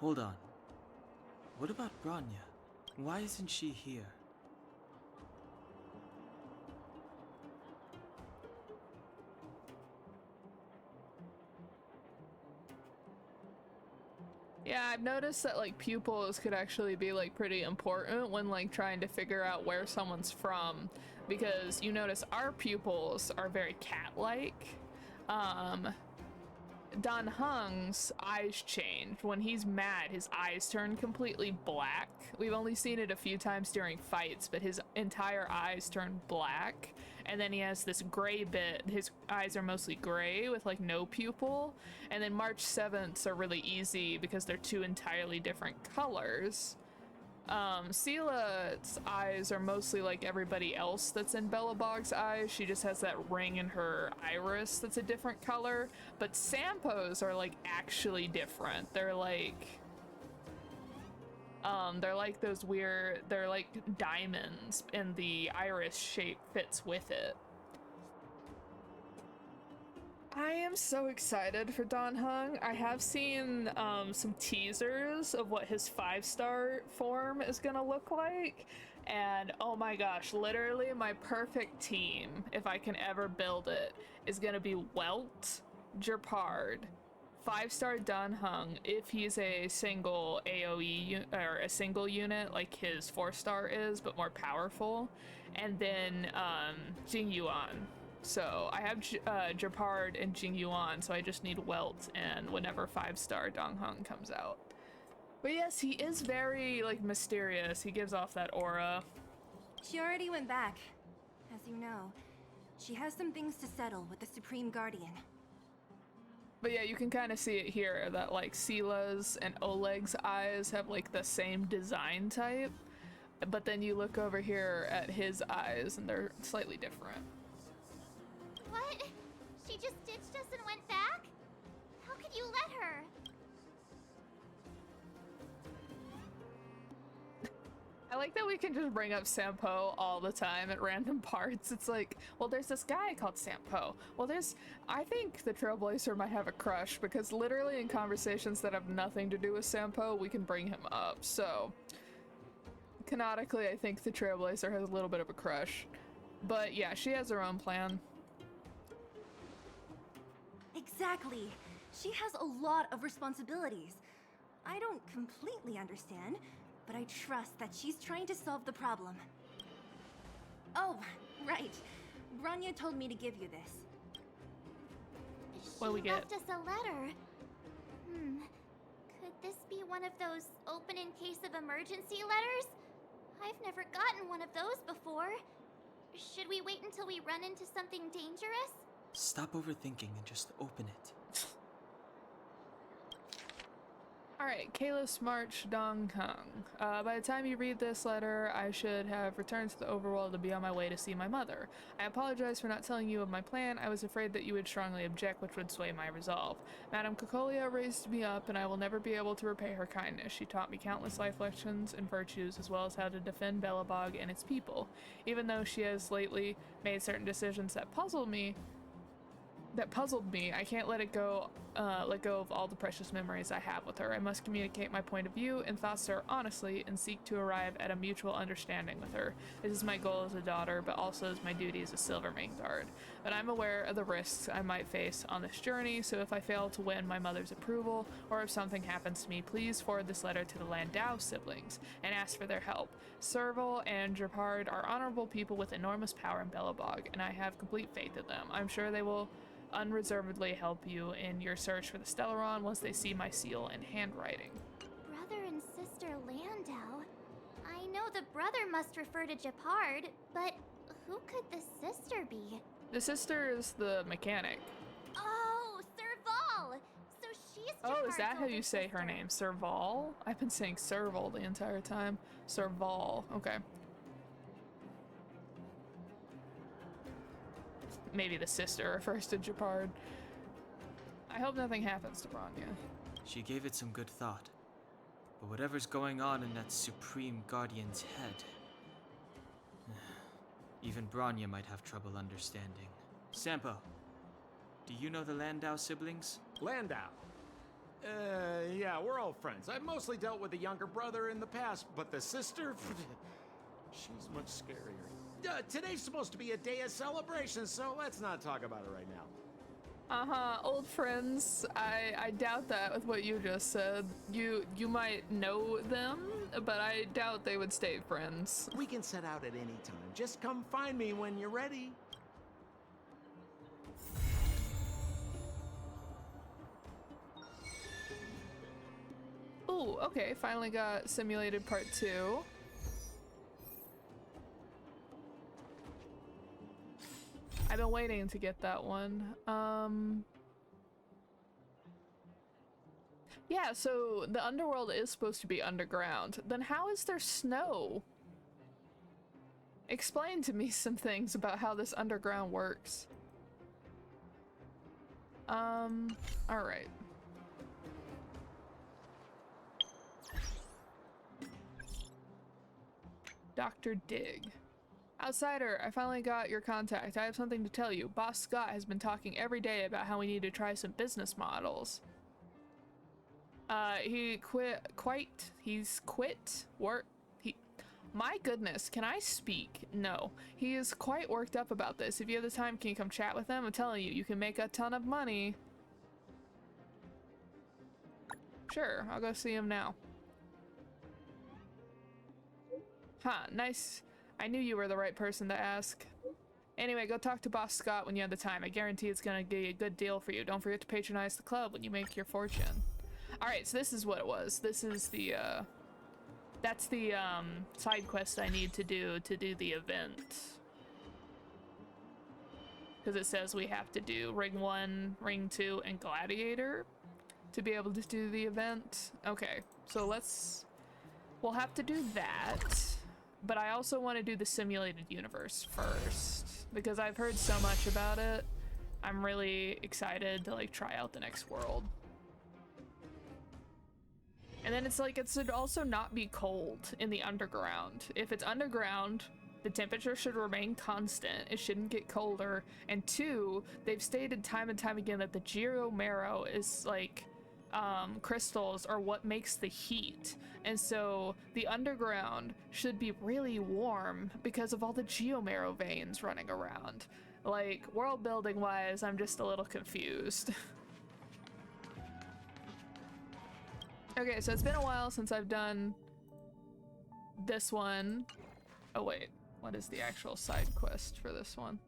Hold on. What about Branya? Why isn't she here? Yeah, I've noticed that like pupils could actually be like pretty important when like trying to figure out where someone's from, because you notice our pupils are very cat-like. Dan Heng's eyes change. When he's mad, his eyes turn completely black. We've only seen it a few times during fights, but his entire eyes turn black. And then he has this gray bit. His eyes are mostly gray with like no pupil. And then March 7ths are really easy because they're two entirely different colors. Sela's eyes are mostly like everybody else that's in Belobog's eyes. She just has that ring in her iris that's a different color. But Sampo's are like actually different. They're like those weird, they're like diamonds and the iris shape fits with it. I am so excited for Dan Heng. I have seen some teasers of what his 5-star form is gonna look like, and oh my gosh, literally my perfect team, if I can ever build it, is gonna be Welt, Jerpard, 5-star Dan Heng if he's a single AoE or a single unit like his 4-star is, but more powerful, and then Jing Yuan. So I have Jerpard and Jing Yuan, so I just need Welt and whenever 5-star Dan Heng comes out. But yes, he is very like mysterious. He gives off that aura. She already went back. As you know, she has some things to settle with the Supreme Guardian. But yeah, you can kind of see it here that like Sela's and Oleg's eyes have like the same design type, but then you look over here at his eyes and they're slightly different. What? She just ditched us and went back? How could you let her? I like that we can just bring up Sampo all the time at random parts. It's like, well, there's this guy called Sampo. Well, I think the Trailblazer might have a crush because literally in conversations that have nothing to do with Sampo, we can bring him up. So, canonically, I think the Trailblazer has a little bit of a crush. But yeah, she has her own plan. Exactly. She has a lot of responsibilities. I don't completely understand, but I trust that she's trying to solve the problem. Oh, right. Grania told me to give you this. What do we She get? left us a letter. Could this be one of those open in case of emergency letters? I've never gotten one of those before. Should we wait until we run into something dangerous? Stop overthinking and just open it. Alright, Kalis March Dong Heng. By the time you read this letter, I should have returned to the overworld to be on my way to see my mother. I apologize for not telling you of my plan. I was afraid that you would strongly object, which would sway my resolve. Madame Cocolia raised me up, and I will never be able to repay her kindness. She taught me countless life lessons and virtues, as well as how to defend Belobog and its people. Even though she has lately made certain decisions that puzzled me, I can't let go of all the precious memories I have with her. I must communicate my point of view and thoughts to her honestly and seek to arrive at a mutual understanding with her. This is my goal as a daughter, but also as my duty as a Silvermane guard. But I'm aware of the risks I might face on this journey, so if I fail to win my mother's approval, or if something happens to me, please forward this letter to the Landau siblings and ask for their help. Serval and Jerpard are honorable people with enormous power in Belobog, and I have complete faith in them. I'm sure they will unreservedly help you in your search for the Stellaron once they see my seal and handwriting. Brother and sister Landau. I know the brother must refer to Japard, but who could the sister be? The sister is the mechanic. Oh, Serval! So she's Oh, is Japard's that how you older say her sister. name? Serval? I've been saying Serval the entire time. Serval. Okay. Maybe the sister refers to Japard. I hope nothing happens to Branya. She gave it some good thought. But whatever's going on in that Supreme Guardian's head, even Branya might have trouble understanding. Sampo, do you know the Landau siblings? Landau. Yeah, we're old friends. I've mostly dealt with the younger brother in the past, but the sister, she's much scarier. Today's supposed to be a day of celebration, so let's not talk about it right now. Old friends. I doubt that with what you just said. You might know them, but I doubt they would stay friends. We can set out at any time. Just come find me when you're ready. Ooh, okay, finally got simulated part 2. I've been waiting to get that one. Yeah, so the underworld is supposed to be underground. Then how is there snow? Explain to me some things about how this underground works. Alright. Dr. Dig. Outsider, I finally got your contact. I have something to tell you. Boss Scott has been talking every day about how we need to try some business models. He's quit work. My goodness, can I speak? No. He is quite worked up about this. If you have the time, can you come chat with him? I'm telling you, you can make a ton of money. Sure, I'll go see him now. Huh, nice. I knew you were the right person to ask. Anyway, go talk to Boss Scott when you have the time. I guarantee it's gonna be a good deal for you. Don't forget to patronize the club when you make your fortune. Alright, so this is what it was. This is the, that's the, side quest I need to do the event. Because it says we have to do Ring 1, Ring 2, and Gladiator to be able to do the event. Okay, so we'll have to do that. But I also want to do the simulated universe first, because I've heard so much about it. I'm really excited to like try out the next world. And then it's like, it should also not be cold in the underground. If it's underground, the temperature should remain constant. It shouldn't get colder. And 2, they've stated time and time again that the geomarrow is like, crystals are what makes the heat. And so the underground should be really warm because of all the geomarrow veins running around. Like, world building wise, I'm just a little confused. Okay, so it's been a while since I've done this one. Oh wait, what is the actual side quest for this one?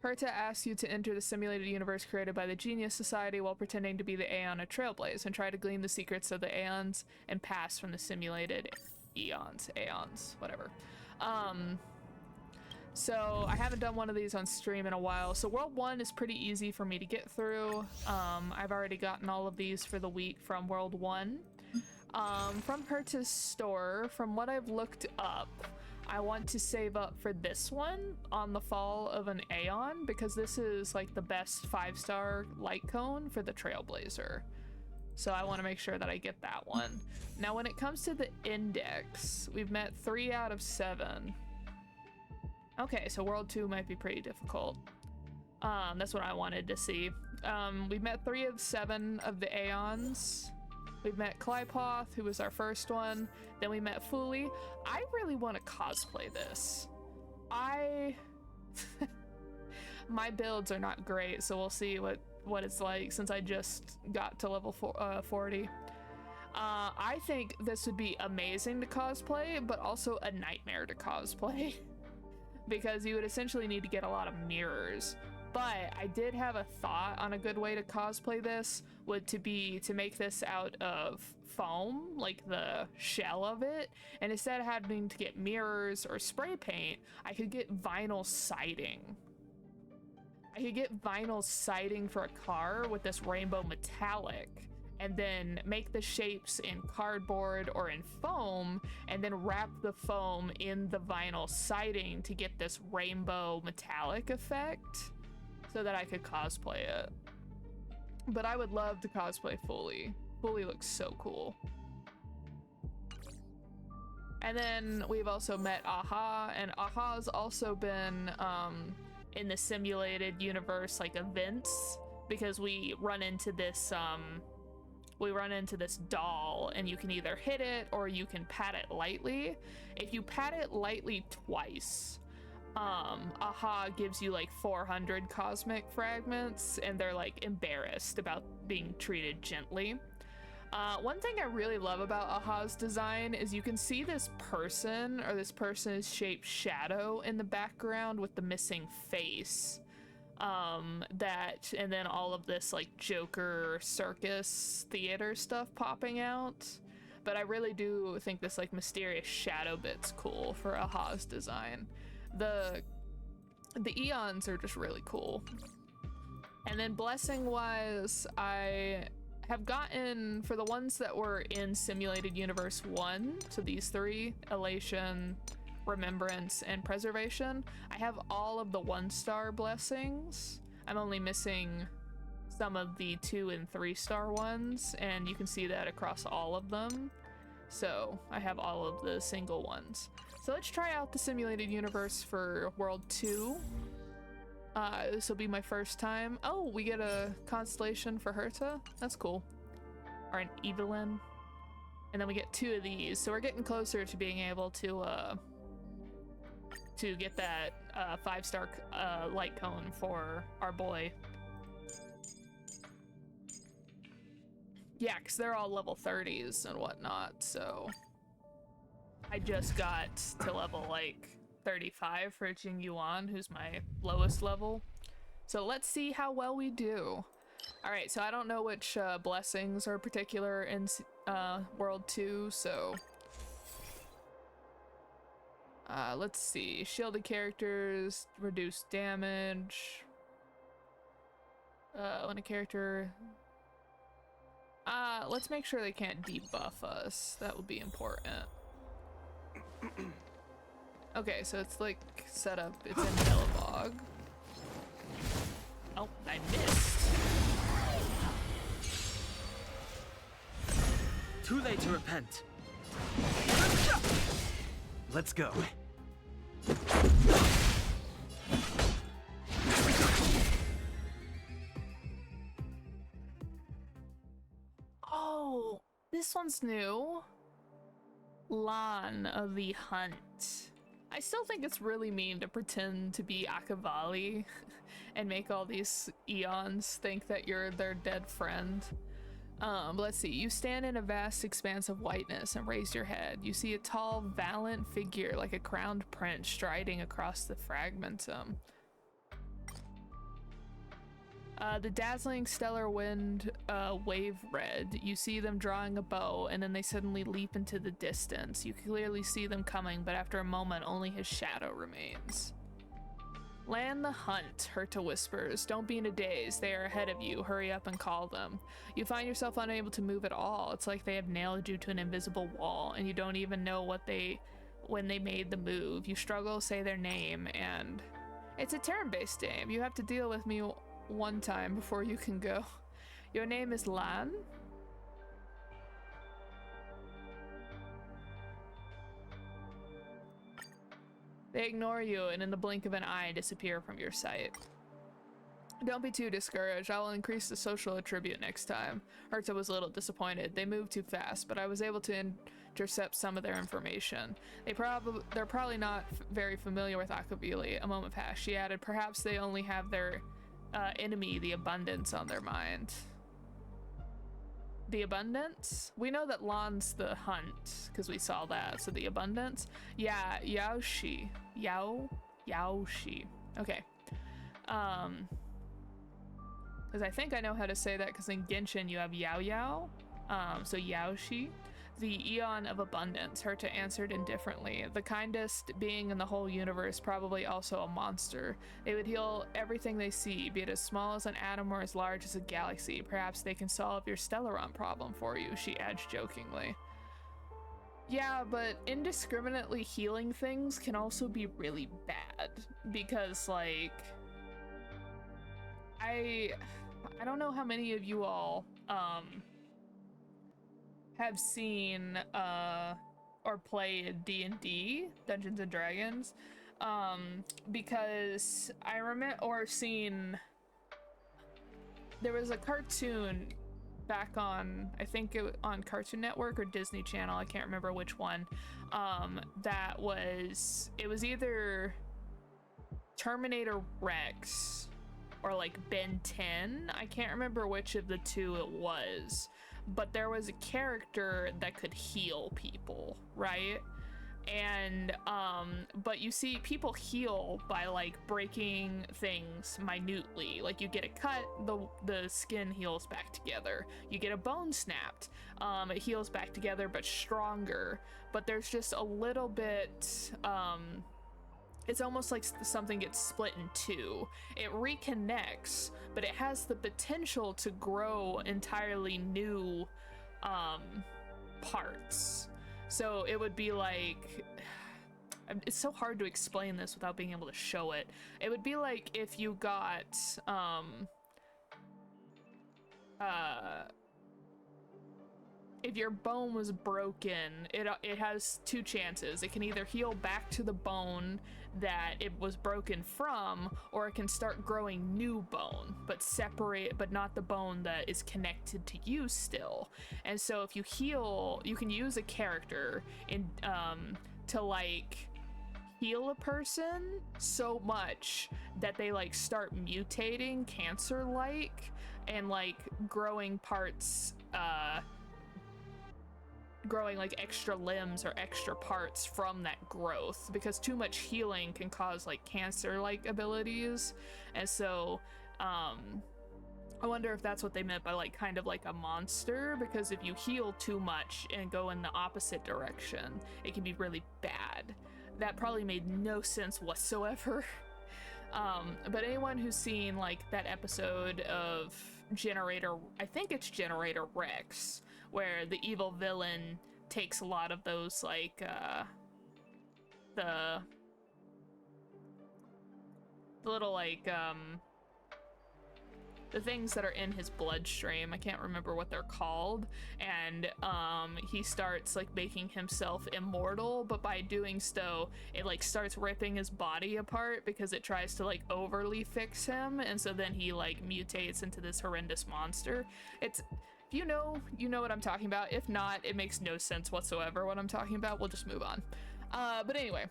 Herta asks you to enter the simulated universe created by the Genius Society while pretending to be the Aeon of Trailblaze and try to glean the secrets of the Aeons and pass from the simulated Aeons, whatever. So I haven't done one of these on stream in a while. So World 1 is pretty easy for me to get through. I've already gotten all of these for the week from World 1. From Herta's store, from what I've looked up, I want to save up for this one on the fall of an Aeon, because this is like the best 5-star light cone for the Trailblazer. So I want to make sure that I get that one. Now when it comes to the index, we've met 3 out of 7. Okay, so World 2 might be pretty difficult. That's what I wanted to see. We've met 3 of 7 of the Aeons. We've met Clypoth, who was our first one. Then we met Fuli. I really want to cosplay this. My builds are not great, so we'll see what it's like since I just got to level 40. I think this would be amazing to cosplay, but also a nightmare to cosplay. Because you would essentially need to get a lot of mirrors. But I did have a thought on a good way to cosplay this would to make this out of foam, like the shell of it, and instead of having to get mirrors or spray paint, I could get vinyl siding. I could get vinyl siding for a car with this rainbow metallic, and then make the shapes in cardboard or in foam, and then wrap the foam in the vinyl siding to get this rainbow metallic effect so that I could cosplay it. But I would love to cosplay Fuli. Fuli looks so cool. And then we've also met Aha, and Aha's also been in the simulated universe like events, because we run into this doll, and you can either hit it or you can pat it lightly. If you pat it lightly twice, Aha gives you like 400 cosmic fragments, and they're like embarrassed about being treated gently. One thing I really love about Aha's design is you can see this person, or this person's shaped shadow in the background with the missing face. And then all of this like Joker circus theater stuff popping out. But I really do think this like mysterious shadow bit's cool for Aha's design. The eons are just really cool. And then blessing wise, I have gotten, for the ones that were in Simulated Universe 1, so these three, Elation, Remembrance, and Preservation, I have all of the 1-star blessings. I'm only missing some of the 2 and 3-star ones, and you can see that across all of them. So I have all of the single ones. So let's try out the Simulated Universe for World 2. This will be my first time. Oh, we get a constellation for Herta. That's cool. Or an Evelyn. And then we get 2 of these. So we're getting closer to being able to get that 5-star light cone for our boy. Yeah, because they're all level 30s and whatnot, so I just got to level like 35 for Jing Yuan, who's my lowest level. So let's see how well we do. Alright, so I don't know which blessings are particular in World 2, so let's see. Shielded characters, reduce damage. When a character... let's make sure they can't debuff us. That would be important. Okay, so it's like set up. It's in Belobog. Oh, I missed. Too late to repent. Let's go. Oh, this one's new. Lan of the Hunt. I still think it's really mean to pretend to be Akavali and make all these eons think that you're their dead friend. Let's see. You stand in a vast expanse of whiteness and raise your head. You see a tall, valiant figure like a crowned prince striding across the fragmentum. The dazzling stellar wind wave red. You see them drawing a bow, and then they suddenly leap into the distance. You clearly see them coming, but after a moment, only his shadow remains. Land the hunt, Herta whispers. Don't be in a daze. They are ahead of you. Hurry up and call them. You find yourself unable to move at all. It's like they have nailed you to an invisible wall, and you don't even know when they made the move. You struggle to say their name, and it's a turn-based game. You have to deal with me one time before you can go. Your name is Lan? They ignore you and in the blink of an eye disappear from your sight. Don't be too discouraged. I will increase the social attribute next time. Herta was a little disappointed. They moved too fast, but I was able to intercept some of their information. They're probably not very familiar with Akavili. A moment passed. She added, perhaps they only have their enemy, the Abundance, on their mind. The Abundance? We know that Lan's the hunt, because we saw that. So the Abundance? Yeah, Yaoshi. Yaoshi. Okay. Because I think I know how to say that, because in Genshin you have Yao Yao. So Yaoshi. The Eon of Abundance, Herta answered indifferently. The kindest being in the whole universe, probably also a monster. They would heal everything they see, be it as small as an atom or as large as a galaxy. Perhaps they can solve your Stellaron problem for you, she edged jokingly. Yeah, but indiscriminately healing things can also be really bad, because, like, I don't know how many of you all, have seen or played D&D, Dungeons and Dragons, because I remember, or seen, there was a cartoon back on, I think on Cartoon Network or Disney Channel, I can't remember which one, that was, it was either Terminator Rex or like Ben 10. I can't remember which of the two it was, but there was a character that could heal people, right? And but you see, people heal by like breaking things minutely. Like you get a cut, the skin heals back together. You get a bone snapped, it heals back together but stronger. But there's just a little bit, it's almost like something gets split in two. It reconnects, but it has the potential to grow entirely new parts. So it would be like, it's so hard to explain this without being able to show it. It would be like if you got, if your bone was broken, it has two chances. It can either heal back to the bone that it was broken from, or it can start growing new bone, but separate, but not the bone that is connected to you still. And so if you heal, you can use a character in to like heal a person so much that they like start mutating cancer-like and like growing parts, growing like extra limbs or extra parts from that growth, because too much healing can cause like cancer-like abilities. And so I wonder if that's what they meant by like kind of like a monster, because if you heal too much and go in the opposite direction, it can be really bad. That probably made no sense whatsoever. But anyone who's seen like that episode of Generator, I think it's Generator Rex, where the evil villain takes a lot of those like the little like the things that are in his bloodstream, I can't remember what they're called, and he starts like making himself immortal, but by doing so it like starts ripping his body apart because it tries to like overly fix him, and so then he like mutates into this horrendous monster. It's, you know what I'm talking about. If not, it makes no sense whatsoever what I'm talking about. We'll just move on. But anyway,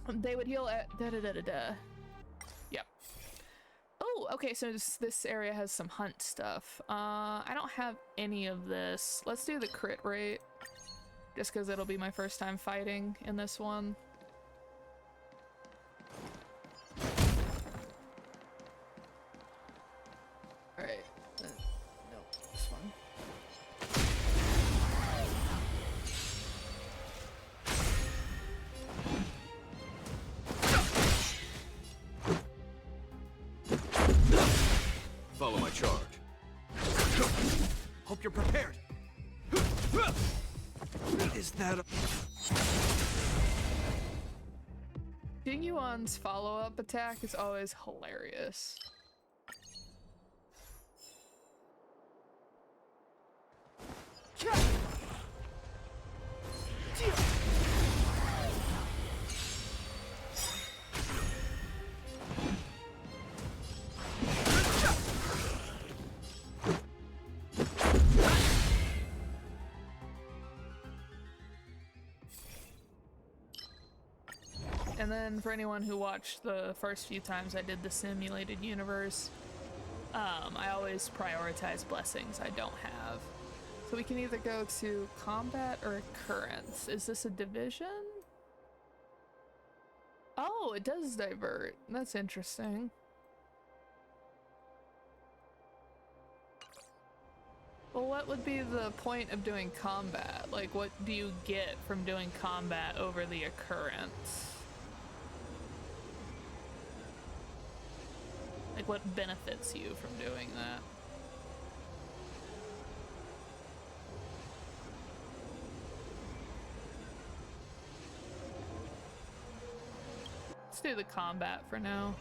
they would heal at Yep. Oh, okay, so this area has some hunt stuff. I don't have any of this. Let's do the crit rate, just because it'll be my first time fighting in this one. Alright. No, this one. Follow my charge. Hope you're prepared. Is that a... Jingyuan's follow-up attack is always hilarious. And then for anyone who watched the first few times I did the simulated universe, I always prioritize blessings I don't have. So we can either go to combat or occurrence. Is this a division? Oh, it does divert. That's interesting. Well, what would be the point of doing combat? Like, what do you get from doing combat over the occurrence? Like, what benefits you from doing that? Let's do the combat for now.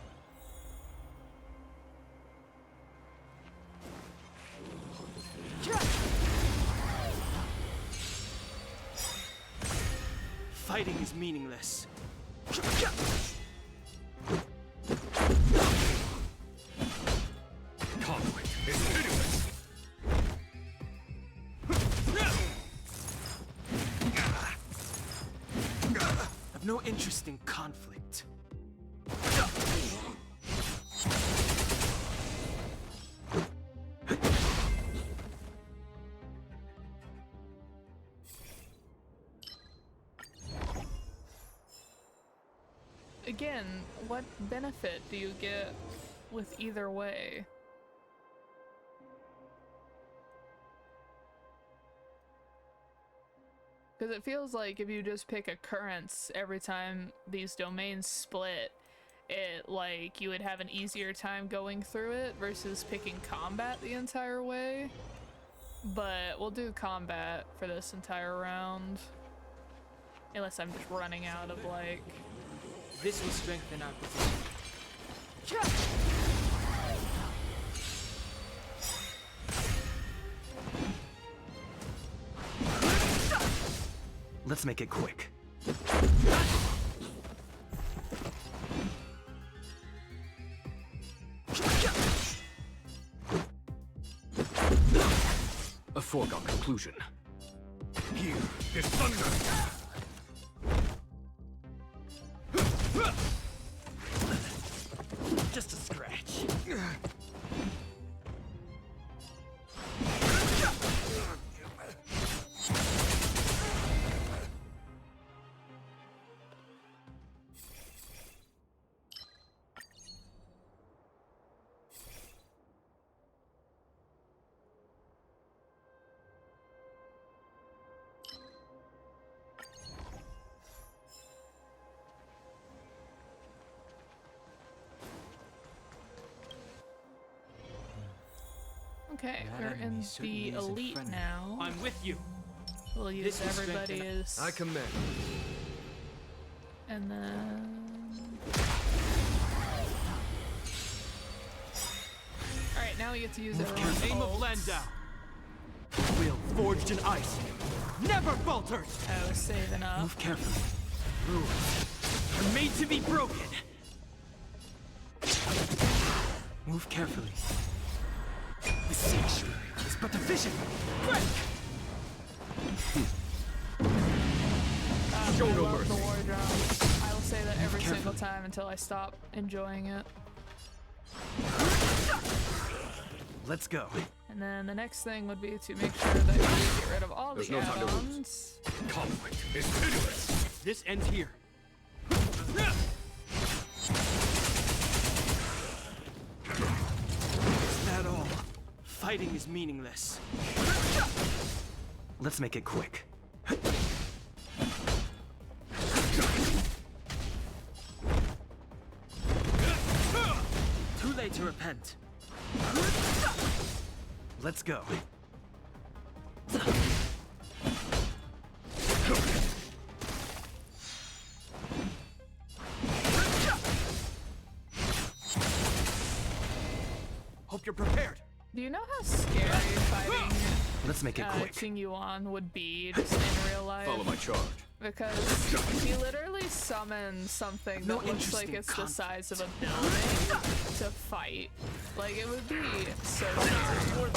Fighting is meaningless. Conflict is meaningless. I've no interest in conflict. again, what benefit do you get with either way? Because it feels like if you just pick occurrence every time these domains split, it like you would have an easier time going through it versus picking combat the entire way. But we'll do combat for this entire round. Unless I'm just running out of like... This will strengthen our position. Let's make it quick. A foregone conclusion. Here is thunder! Just a scratch. Okay, That we're enemy in certainly the isn't elite friendly. now. I'm with you. We'll use This will everybody strengthen- as... I commend. And then... Alright, now we get to use everyone's Aim of ults. Landau. Will forged in ice. Never falters. I was saving up. Move carefully. Rules are made to be broken. Move carefully. The sanctuary is but a vision. Break! Show I no love the mercy. war drum. I will say that every single carefully. time until I stop enjoying it. Let's go. And then the next thing would be to make sure that you get rid of all There's the no time to lose. add-ons. Conflict is pitiless. This ends here. Is that all? Fighting is meaningless. Let's make it quick. Too late to repent. Let's go. Hope you're prepared. Do you know how scary fighting Let's make it quick. Qing Yuan would be just in real life? Follow my charge. Because he literally summons something No that looks like interesting it's the conflict. size of a building to fight. Like, it would be so scary.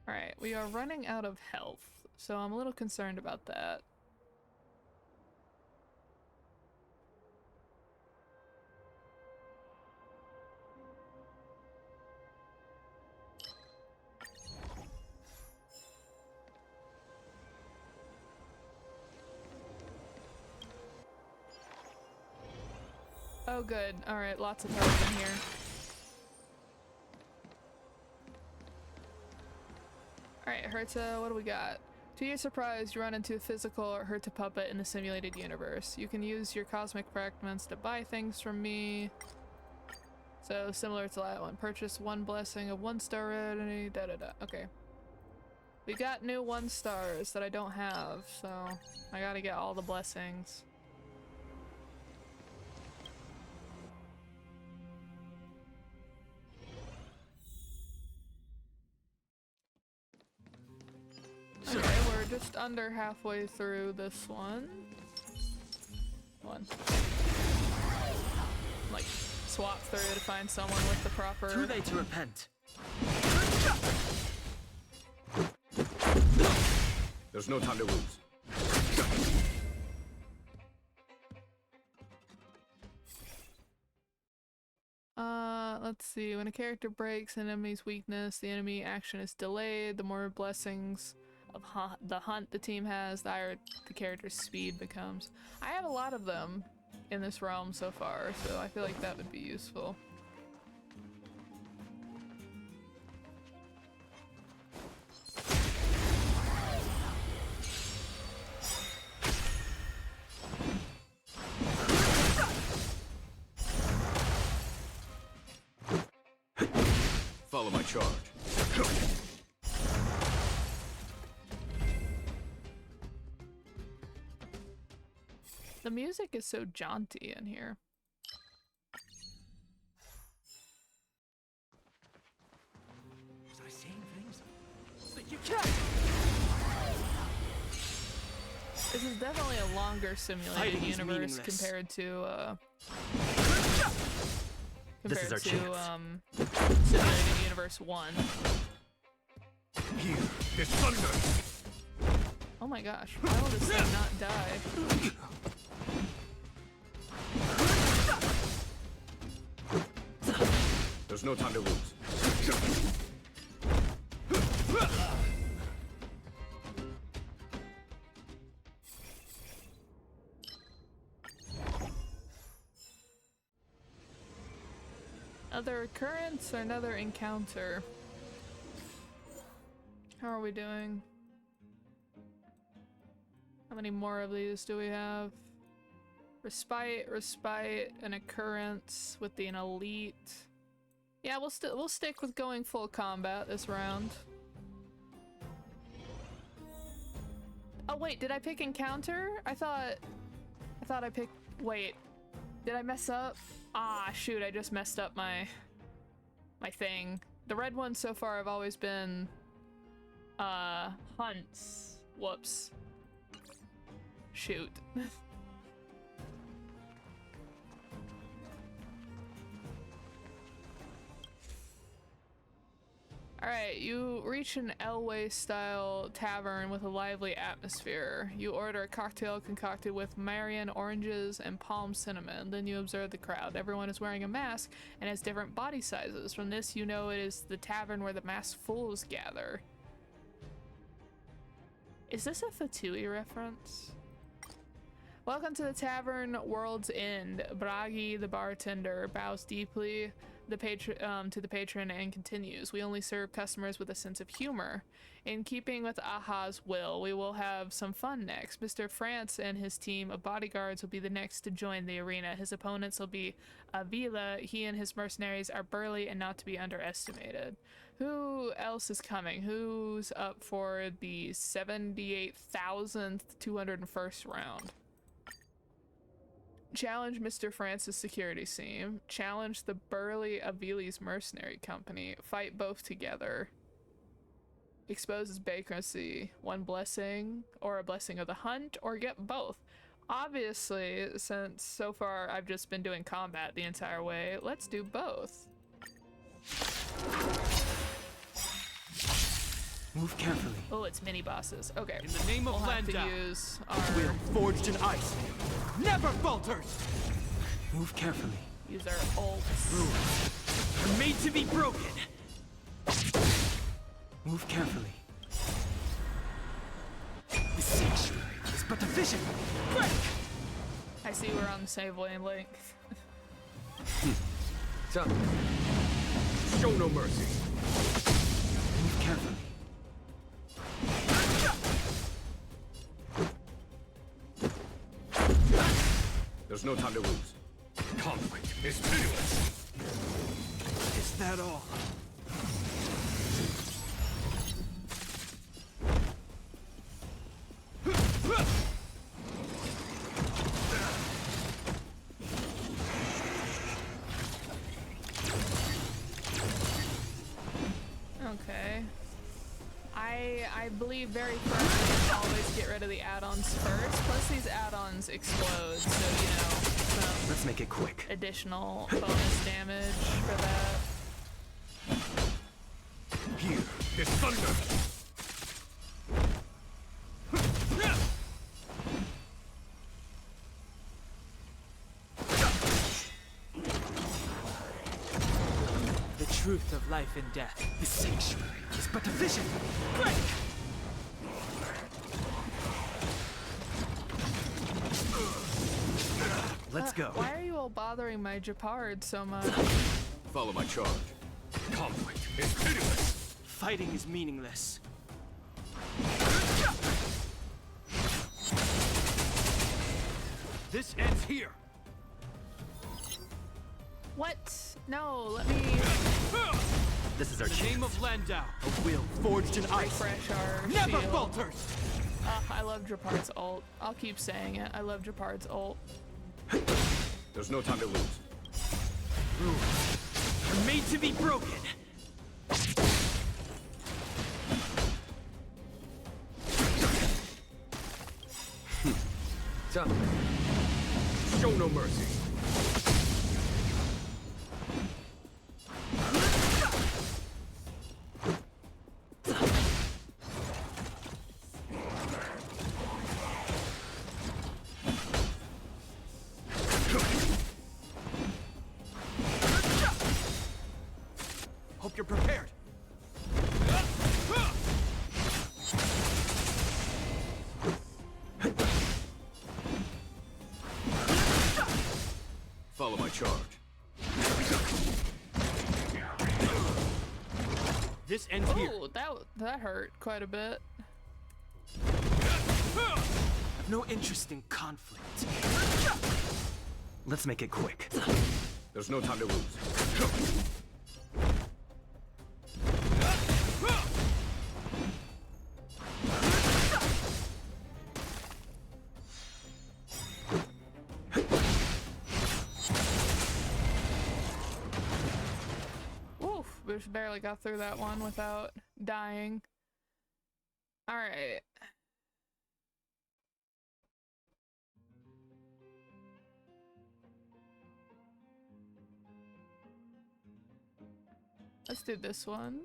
Alright, we are running out of health, so I'm a little concerned about that. Oh good, alright, lots of health in here. Alright, Herta, what do we got? To your surprise, you run into a physical or Herta puppet in the simulated universe. You can use your cosmic fragments to buy things from me. So, similar to that one. Purchase one blessing of 1-star rating, da-da-da. Okay. We got new 1-stars that I don't have, so I gotta get all the blessings. Okay, we're just under halfway through this one. Like, swap through to find someone with the proper... Too late to repent. There's no time to lose. let's see. When a character breaks an enemy's weakness, the enemy action is delayed. The more blessings of the hunt the team has, the higher the character's speed becomes. I have a lot of them in this realm so far, so I feel like that would be useful. Follow my charge. The music is so jaunty in here. Was I saying things that you This is definitely a longer simulated Fighting is universe meaningless. compared to This is our chance. Simulated Universe 1. Here is thunder. Oh my gosh, why will this thing not die? There's no time to lose. Another occurrence or another encounter? How are we doing? How many more of these do we have? Respite, an occurrence with an elite. Yeah, we'll stick with going full combat this round. Oh wait, did I pick encounter? I thought I picked. Wait, did I mess up? Ah, shoot! I just messed up my thing. The red ones so far have always been hunts. Whoops. Shoot. Alright, you reach an Elway style tavern with a lively atmosphere. You order a cocktail concocted with Marion oranges and palm cinnamon. Then you observe the crowd. Everyone is wearing a mask and has different body sizes. From this you know it is the tavern where the masked fools gather. Is this a Fatui reference? Welcome to the tavern World's End. Bragi, the bartender, bows deeply to the patron and continues. We only serve customers with a sense of humor. In keeping with Aha's will, we will have some fun next. Mr. France and his team of bodyguards will be the next to join the arena. His opponents will be Avila. He and his mercenaries are burly and not to be underestimated. Who else is coming? Who's up for the 78,201st round? Challenge Mr. France's security team. Challenge the burly Avili's mercenary company. Fight both together. Exposes bankruptcy. One blessing, or a blessing of the hunt, or get both. Obviously, since so far I've just been doing combat the entire way, let's do both. Move carefully. Oh, it's mini bosses. Okay. In the name of we'll have to Landau, use our we're forged in ice. Never falters. Move carefully. use our ults. Rules are made to be broken. Move carefully. The sanctuary is but a vision. Break! I see we're on the same wavelength. Time. Show no mercy. Move carefully. There's no time to lose. Conflict is pitiless. Is that all? Okay. I believe very firmly to always get rid of the add-ons first. Plus these add-ons explode, so you know, some Let's make it quick. additional bonus damage for that. Here is thunder. truth of life and death. The sanctuary is but a vision. Break! Let's go. Why are you all bothering my Japard so much? Follow my charge. Conflict is pitiless. Fighting is meaningless. This ends here. What? No, let me This is our name of Landau, a will forged in ice. refresh our Never shield. falters. I love Japard's ult. I'll keep saying it. I love Japard's ult. There's no time to lose. Rules are made to be broken. Time. Show no mercy. Hope you're prepared. Follow my charge. This ends here. Oh, that hurt quite a bit. I've no interest in conflict. Let's make it quick. There's no time to lose. Oof, we just barely got through that one without dying. Alright. Let's do this one.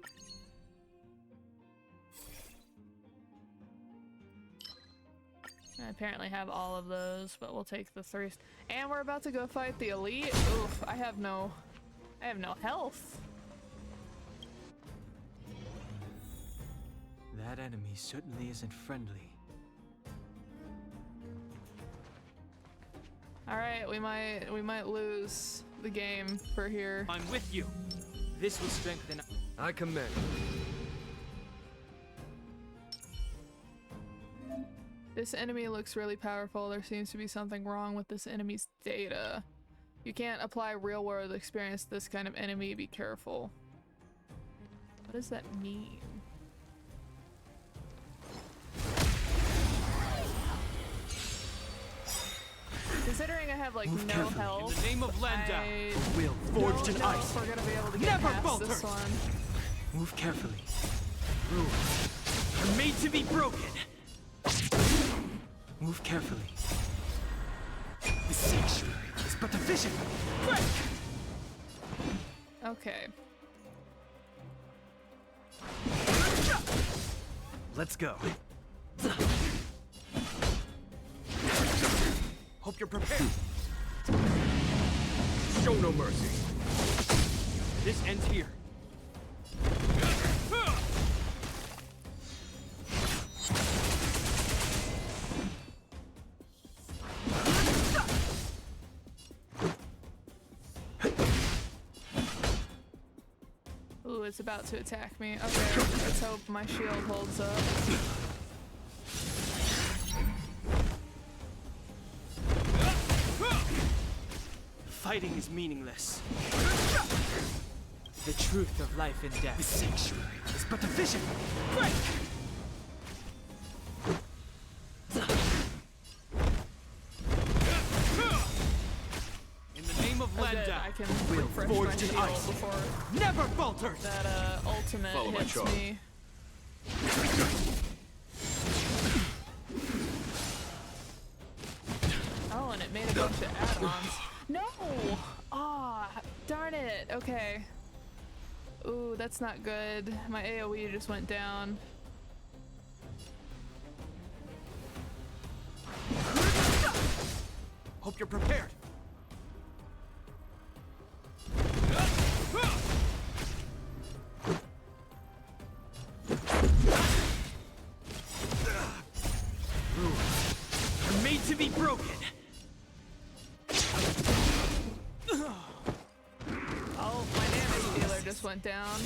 I apparently have all of those, but we'll take the 3. And we're about to go fight the elite. Oof, I have no health. That enemy certainly isn't friendly. Alright, we might lose the game for here. I'm with you. This will strengthen. I commend. This enemy looks really powerful. There seems to be something wrong with this enemy's data. You can't apply real-world experience to this kind of enemy. Be careful. What does that mean? Considering I have like Move no carefully. health, In the name of Landau, I will forged don't in know ice. if we're gonna be able to get Never past falters. this one. Move carefully. Rules are made to be broken. Move carefully. The sanctuary is but a vision. Break! Okay. Let's go. Hope you're prepared. Show no mercy. This ends here. Ooh, it's about to attack me. Okay, let's hope my shield holds up. Fighting is meaningless. The truth of life and death. The sanctuary is but a vision. Break! In the name of Oh, good. Landau, I can will refresh my forged in shield ice. before Never falters. that ultimate Follow my hits charge. me. Oh, and it made a bunch of add-ons. No! Ah, darn it. Okay. Ooh, that's not good. My AoE just went down. Hope you're prepared. went down.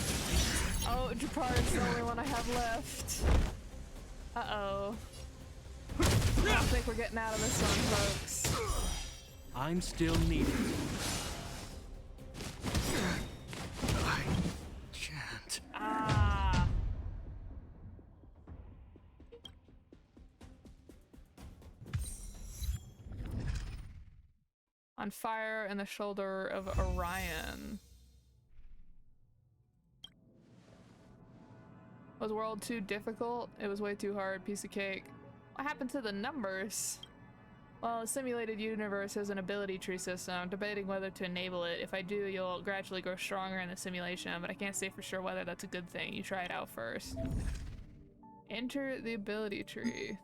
Oh, Japar's the only one I have left. Uh-oh. I don't think we're getting out of this one, folks. I'm still needed. I can't. Ah. On fire in the shoulder of Orion. Was World 2 difficult? It was way too hard, piece of cake. What happened to the numbers? Well, the simulated universe has an ability tree system. I'm debating whether to enable it. If I do, you'll gradually grow stronger in the simulation, but I can't say for sure whether that's a good thing. You try it out first. Enter the ability tree.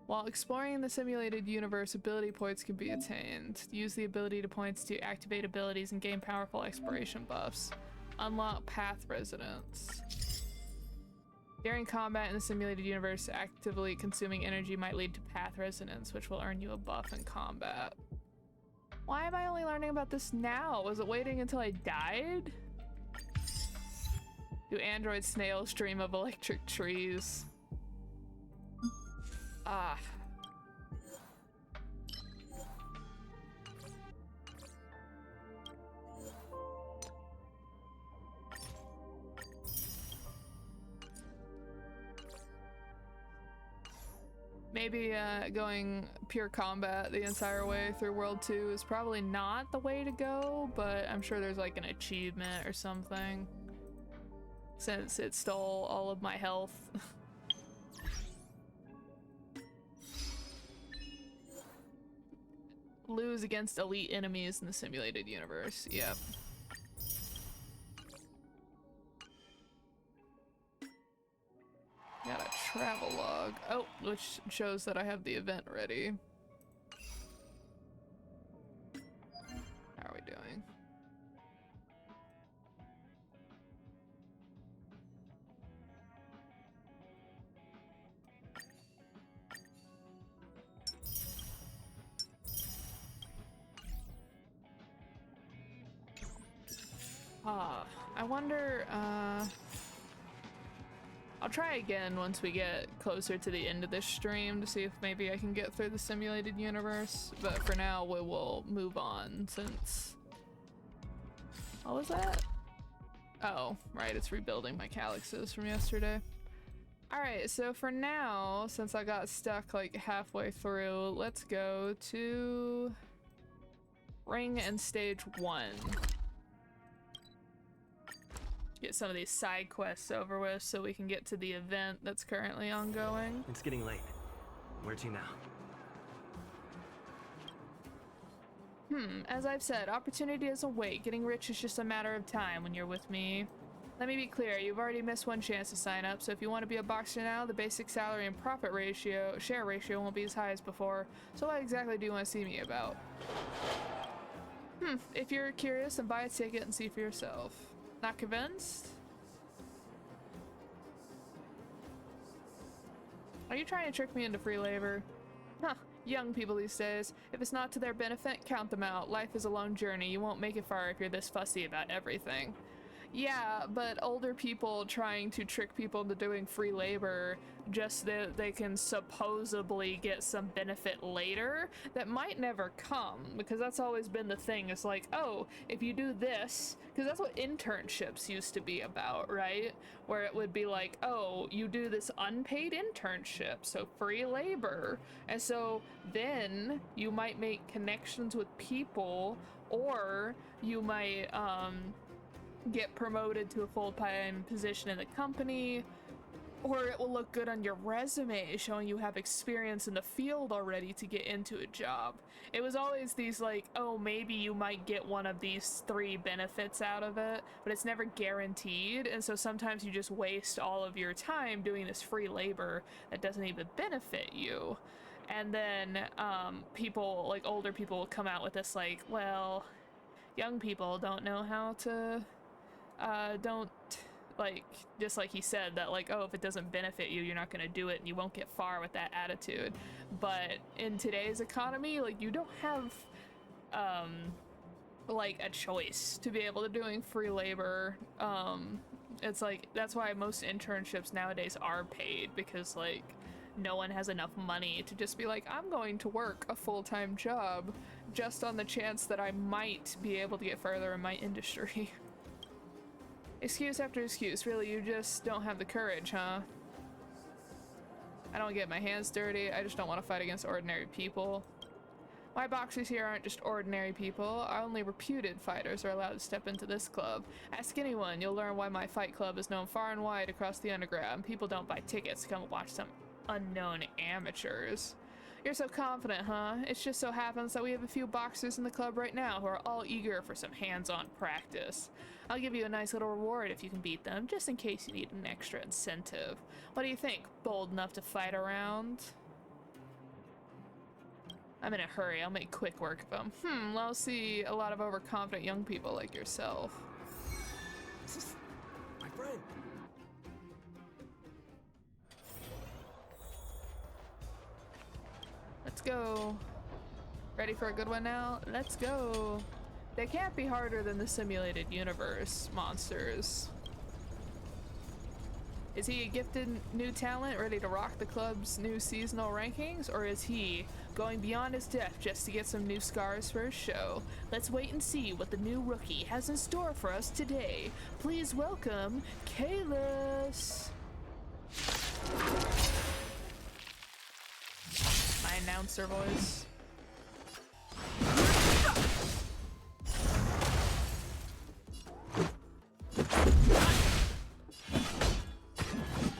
While exploring the simulated universe, ability points can be attained. Use the ability points to activate abilities and gain powerful exploration buffs. Unlock path resonance. During combat in the simulated universe, actively consuming energy might lead to path resonance, which will earn you a buff in combat. Why am I only learning about this now? Was it waiting until I died? Do android snails dream of electric trees? Ah. Maybe going pure combat the entire way through World 2 is probably not the way to go, but I'm sure there's like an achievement or something. Since it stole all of my health. Lose against elite enemies in the simulated universe. Yep. Got a travel log. Oh, which shows that I have the event ready. How are we doing? I wonder, I'll try again once we get closer to the end of this stream to see if maybe I can get through the simulated universe, but for now we will move on since... What was that? Oh, right, it's rebuilding my calyxes from yesterday. Alright, so for now, since I got stuck like halfway through, let's go to Ring and Stage 1. Get some of these side quests over with so we can get to the event that's currently ongoing. It's getting late. Where to now? As I've said, opportunity doesn't wait. Getting rich is just a matter of time when you're with me. Let me be clear, you've already missed one chance to sign up, so if you want to be a boxer now, the basic salary and profit ratio, share ratio won't be as high as before. So what exactly do you want to see me about? If you're curious, then buy a ticket and see for yourself. Not convinced? Are you trying to trick me into free labor? Huh, young people these days. If it's not to their benefit, count them out. Life is a long journey. You won't make it far if you're this fussy about everything. Yeah, but older people trying to trick people into doing free labor just that they can supposedly get some benefit later that might never come, because that's always been the thing. It's like, oh, if you do this, because that's what internships used to be about, right? Where it would be like, oh, you do this unpaid internship, so free labor, and so then you might make connections with people, or you might get promoted to a full-time position in the company, or it will look good on your resume showing you have experience in the field already to get into a job. It was always these like, oh, maybe you might get one of these 3 benefits out of it, but it's never guaranteed, and so sometimes you just waste all of your time doing this free labor that doesn't even benefit you. And then people, like older people, will come out with this like, well, young people don't know how to don't, like, just like he said, that like, oh, if it doesn't benefit you, you're not gonna do it and you won't get far with that attitude. But in today's economy, like, you don't have like a choice to be able to doing free labor. It's like that's why most internships nowadays are paid, because like no one has enough money to just be like, I'm going to work a full-time job just on the chance that I might be able to get further in my industry. Excuse after excuse, really, you just don't have the courage, huh? I don't get my hands dirty, I just don't want to fight against ordinary people. My boxers here aren't just ordinary people. Only reputed fighters are allowed to step into this club. Ask anyone, you'll learn why my fight club is known far and wide across the underground. People don't buy tickets to come watch some unknown amateurs. You're so confident, huh? It just so happens that we have a few boxers in the club right now who are all eager for some hands-on practice. I'll give you a nice little reward if you can beat them, just in case you need an extra incentive. What do you think? Bold enough to fight around? I'm in a hurry, I'll make quick work of them. I'll see a lot of overconfident young people like yourself. My friend. Let's go. Ready for a good one now? Let's go. They can't be harder than the simulated universe monsters. Is he a gifted new talent ready to rock the club's new seasonal rankings? Or is he going beyond his depth just to get some new scars for his show? Let's wait and see what the new rookie has in store for us today. Please welcome Kalis. My announcer voice.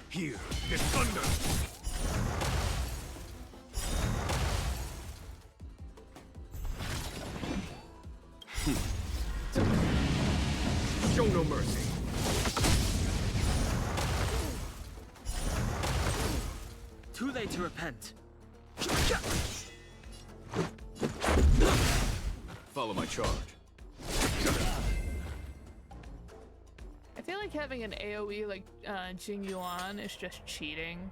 Here is thunder! Show no mercy. Too late to repent. Follow my charge. I feel like having an AoE like Jing Yuan is just cheating.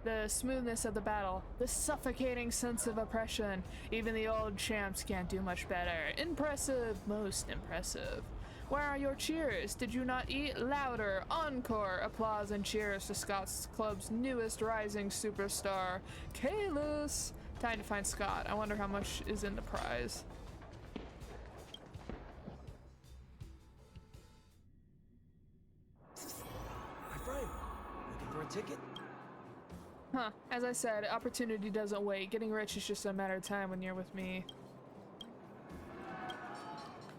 The smoothness of the battle, the suffocating sense of oppression. Even the old champs can't do much better. Impressive, most impressive. Where are your cheers? Did you not eat? Louder, encore, applause and cheers to Scott's club's newest rising superstar, Kalis. Time to find Scott. I wonder how much is in the prize. My friend, looking for a ticket? Huh, as I said, opportunity doesn't wait. Getting rich is just a matter of time when you're with me.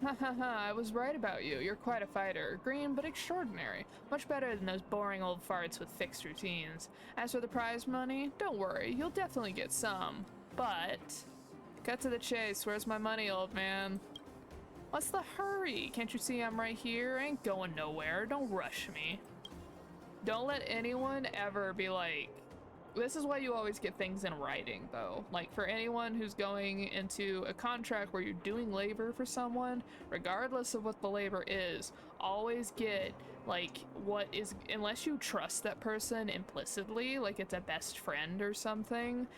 Ha ha ha, I was right about you. You're quite a fighter. Green, but extraordinary. Much better than those boring old farts with fixed routines. As for the prize money, don't worry, you'll definitely get some. But, cut to the chase. Where's my money, old man? What's the hurry? Can't you see I'm right here? I ain't going nowhere. Don't rush me. Don't let anyone ever be like, this is why you always get things in writing, though. Like, for anyone who's going into a contract where you're doing labor for someone, regardless of what the labor is, always get, like, what is, unless you trust that person implicitly, like it's a best friend or something,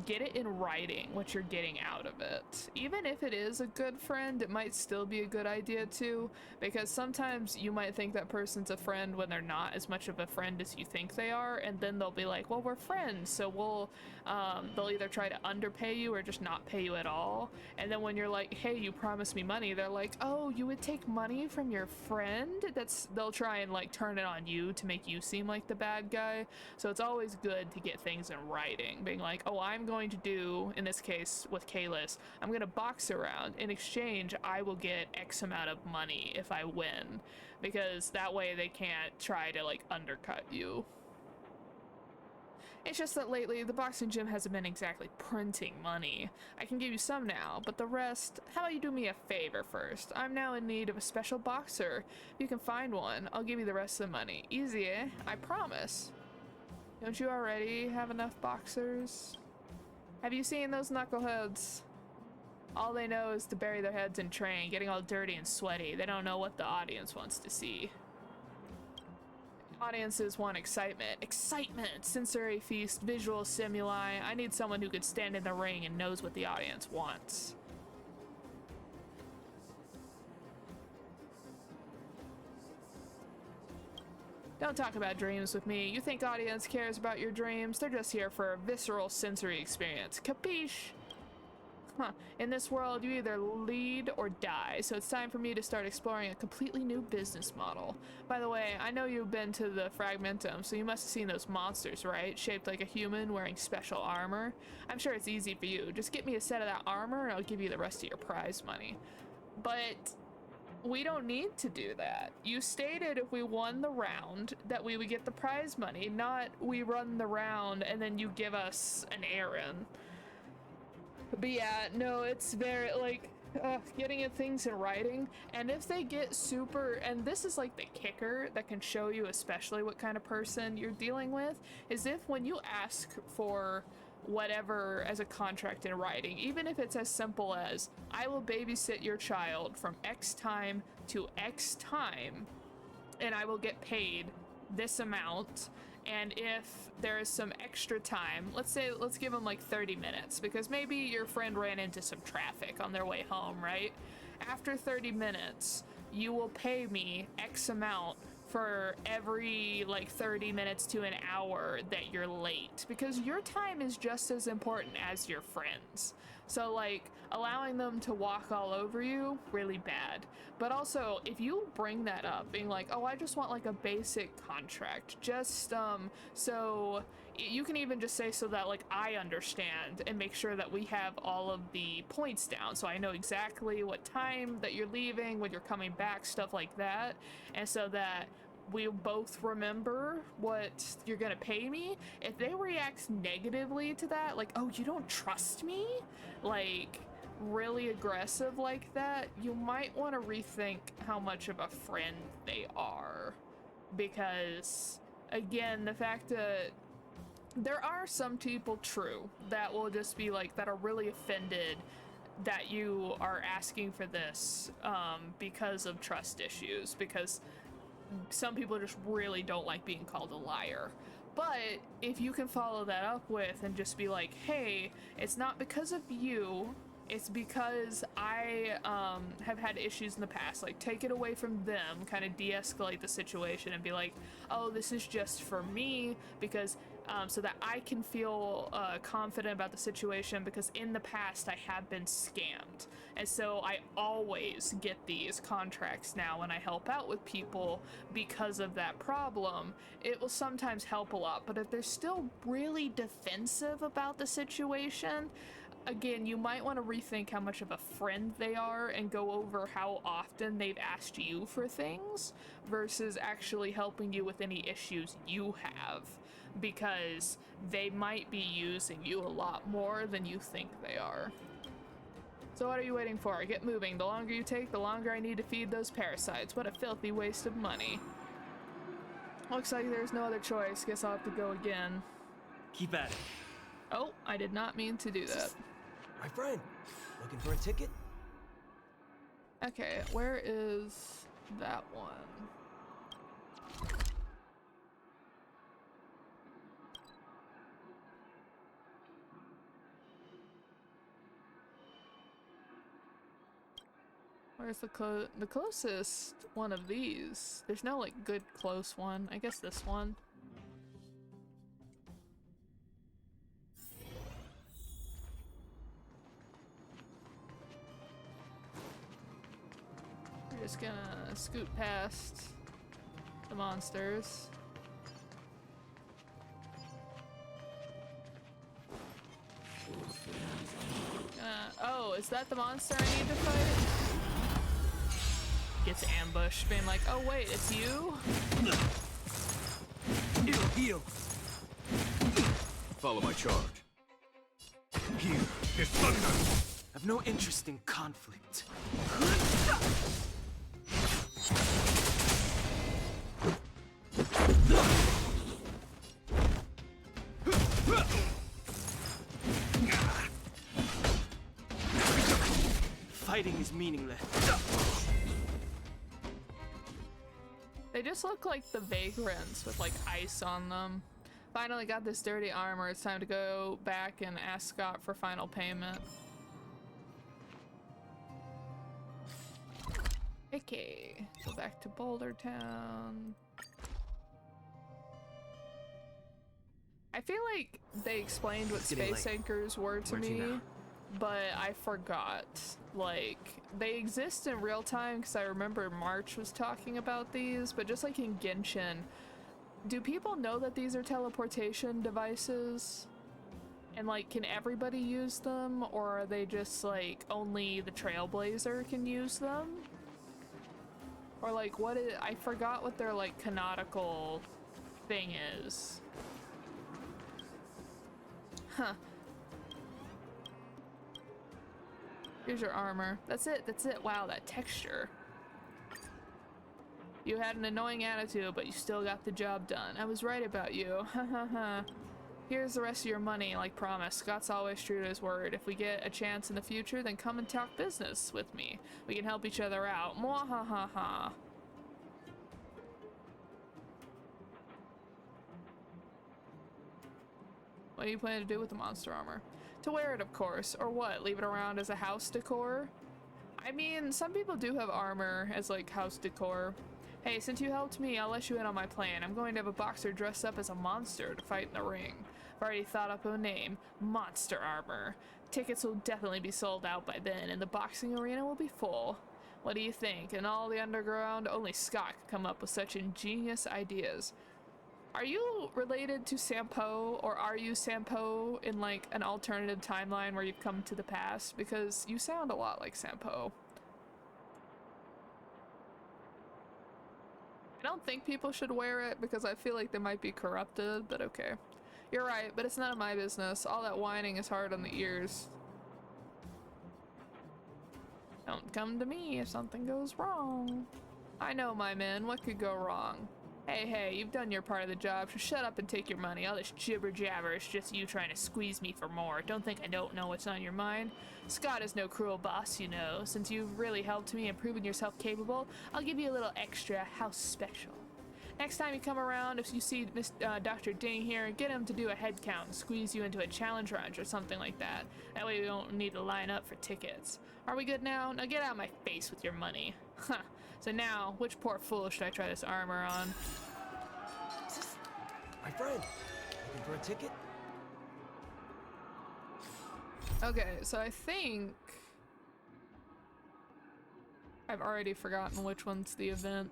get it in writing what you're getting out of it. Even if it is a good friend, it might still be a good idea too, because sometimes you might think that person's a friend when they're not as much of a friend as you think they are, and then they'll be like, well, we're friends, so we'll they'll either try to underpay you or just not pay you at all. And then when you're like, hey, you promised me money, they're like, oh, you would take money from your friend? They'll try and like turn it on you to make you seem like the bad guy. So it's always good to get things in writing, being like, oh, I'm going to do, in this case with Kalis, I'm gonna box around. In exchange, I will get X amount of money if I win, because that way they can't try to like undercut you. It's just that lately the boxing gym hasn't been exactly printing money. I can give you some now, but the rest, how about you do me a favor first? I'm now in need of a special boxer. If you can find one, I'll give you the rest of the money. Easy, eh? I promise. Don't you already have enough boxers? Have you seen those knuckleheads? All they know is to bury their heads in train, getting all dirty and sweaty. They don't know what the audience wants to see. Audiences want excitement. Excitement! Sensory feast, visual stimuli. I need someone who could stand in the ring and knows what the audience wants. Don't talk about dreams with me. You think audience cares about your dreams? They're just here for a visceral sensory experience. Capiche? Huh. In this world, you either lead or die, so it's time for me to start exploring a completely new business model. By the way, I know you've been to the Fragmentum, so you must have seen those monsters, right? Shaped like a human, wearing special armor. I'm sure it's easy for you. Just get me a set of that armor, and I'll give you the rest of your prize money. But we don't need to do that. You stated if we won the round that we would get the prize money, not we run the round and then you give us an errand. But yeah, no, it's very, like, getting things in writing, and if they get super, and this is like the kicker that can show you especially what kind of person you're dealing with, is if when you ask for whatever as a contract in writing, even if it's as simple as, I will babysit your child from X time to X time, and I will get paid this amount, and if there is some extra time, let's give them like 30 minutes, because maybe your friend ran into some traffic on their way home, right? After 30 minutes, you will pay me X amount for every like 30 minutes to an hour that you're late, because your time is just as important as your friends. So like allowing them to walk all over you, really bad. But also if you bring that up being like, oh, I just want like a basic contract, just so you can even just say so that like I understand and make sure that we have all of the points down, so I know exactly what time that you're leaving, when you're coming back, stuff like that, and so that we both remember what you're gonna pay me. If they react negatively to that, like, oh, you don't trust me, like really aggressive like that, you might want to rethink how much of a friend they are, because again, the fact that there are some people, true, that will just be like, that are really offended that you are asking for this because of trust issues, because some people just really don't like being called a liar. But if you can follow that up with and just be like, hey, it's not because of you, it's because I have had issues in the past, like take it away from them, kind of de-escalate the situation and be like, oh, this is just for me, because so that I can feel confident about the situation, because in the past I have been scammed, and so I always get these contracts now when I help out with people because of that problem. It will sometimes help a lot, but if they're still really defensive about the situation, again, you might want to rethink how much of a friend they are and go over how often they've asked you for things versus actually helping you with any issues you have, because they might be using you a lot more than you think they are. So what are you waiting for? Get moving. The longer you take, the longer I need to feed those parasites. What a filthy waste of money. Looks like there's no other choice. Guess I'll have to go again. Keep at it. Oh, I did not mean to do that. My friend, looking for a ticket? Okay, where is that one? Where's the closest one of these? There's no like good close one. I guess this one. We're just gonna scoot past the monsters. Oh, is that the monster I need to fight? Gets ambushed, being like, oh wait, it's you? Heal. Follow my charge. Here is thunder. I've no interest in conflict. Fighting is meaningless. They just look like the vagrants with like ice on them. Finally got this dirty armor. It's time to go back and ask Scott for final payment. Okay, go back to Boulder Town. feel like they explained what getting space late. anchors were to Where'd you me, know? but I forgot. Like, they exist in real time because I remember March was talking about these, but just like in Genshin, do people know that these are teleportation devices? And like, can everybody use them, or are they just like only the Trailblazer can use them? Or like, what is, I forgot what their like canonical thing is. Huh. Here's your armor. That's it, that's it. Wow, that texture. You had an annoying attitude, but you still got the job done. I was right about you. Ha ha ha. Here's the rest of your money, like promised. Scott's always true to his word. If we get a chance in the future, then come and talk business with me. We can help each other out. Mwahaha. What do you plan to do with the monster armor? To wear it, of course. Or what? Leave it around as a house decor? I mean, some people do have armor as like house decor. Hey, since you helped me, I'll let you in on my plan. I'm going to have a boxer dressed up as a monster to fight in the ring. I've already thought up a name. Monster Armor. Tickets will definitely be sold out by then, and the boxing arena will be full. What do you think? In all the underground, only Scott could come up with such ingenious ideas. Are you related to Sampo, or are you Sampo in like an alternative timeline where you've come to the past? Because you sound a lot like Sampo. I don't think people should wear it because I feel like they might be corrupted, but okay. You're right, but it's none of my business. All that whining is hard on the ears. Don't come to me if something goes wrong. I know, my man, what could go wrong? Hey, you've done your part of the job, so shut up and take your money. All this jibber jabber is just you trying to squeeze me for more. Don't think I don't know what's on your mind. Scott is no cruel boss, you know. Since you've really helped me and proven yourself capable, I'll give you a little extra house special. Next time you come around, if you see Dr. Ding here, get him to do a head count and squeeze you into a challenge ranch or something like that. That way we don't need to line up for tickets. Are we good now? Now get out of my face with your money. Huh. So now, which poor fool should I try this armor on? My friend, looking for a ticket? Okay, so I think I've already forgotten which one's the event.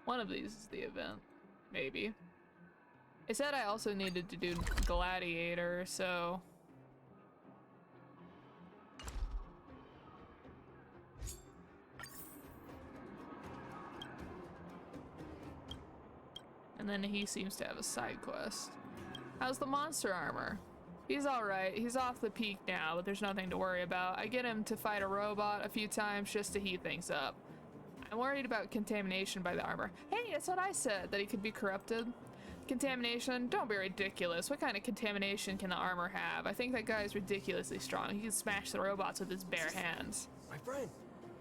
One of these is the event, maybe. It said I also needed to do Gladiator, so... And then he seems to have a side quest. How's the monster armor? He's alright. He's off the peak now, but there's nothing to worry about. I get him to fight a robot a few times just to heat things up. I'm worried about contamination by the armor. Hey, that's what I said, that he could be corrupted. Contamination? Don't be ridiculous. What kind of contamination can the armor have? I think that guy is ridiculously strong. He can smash the robots with his bare hands. My friend,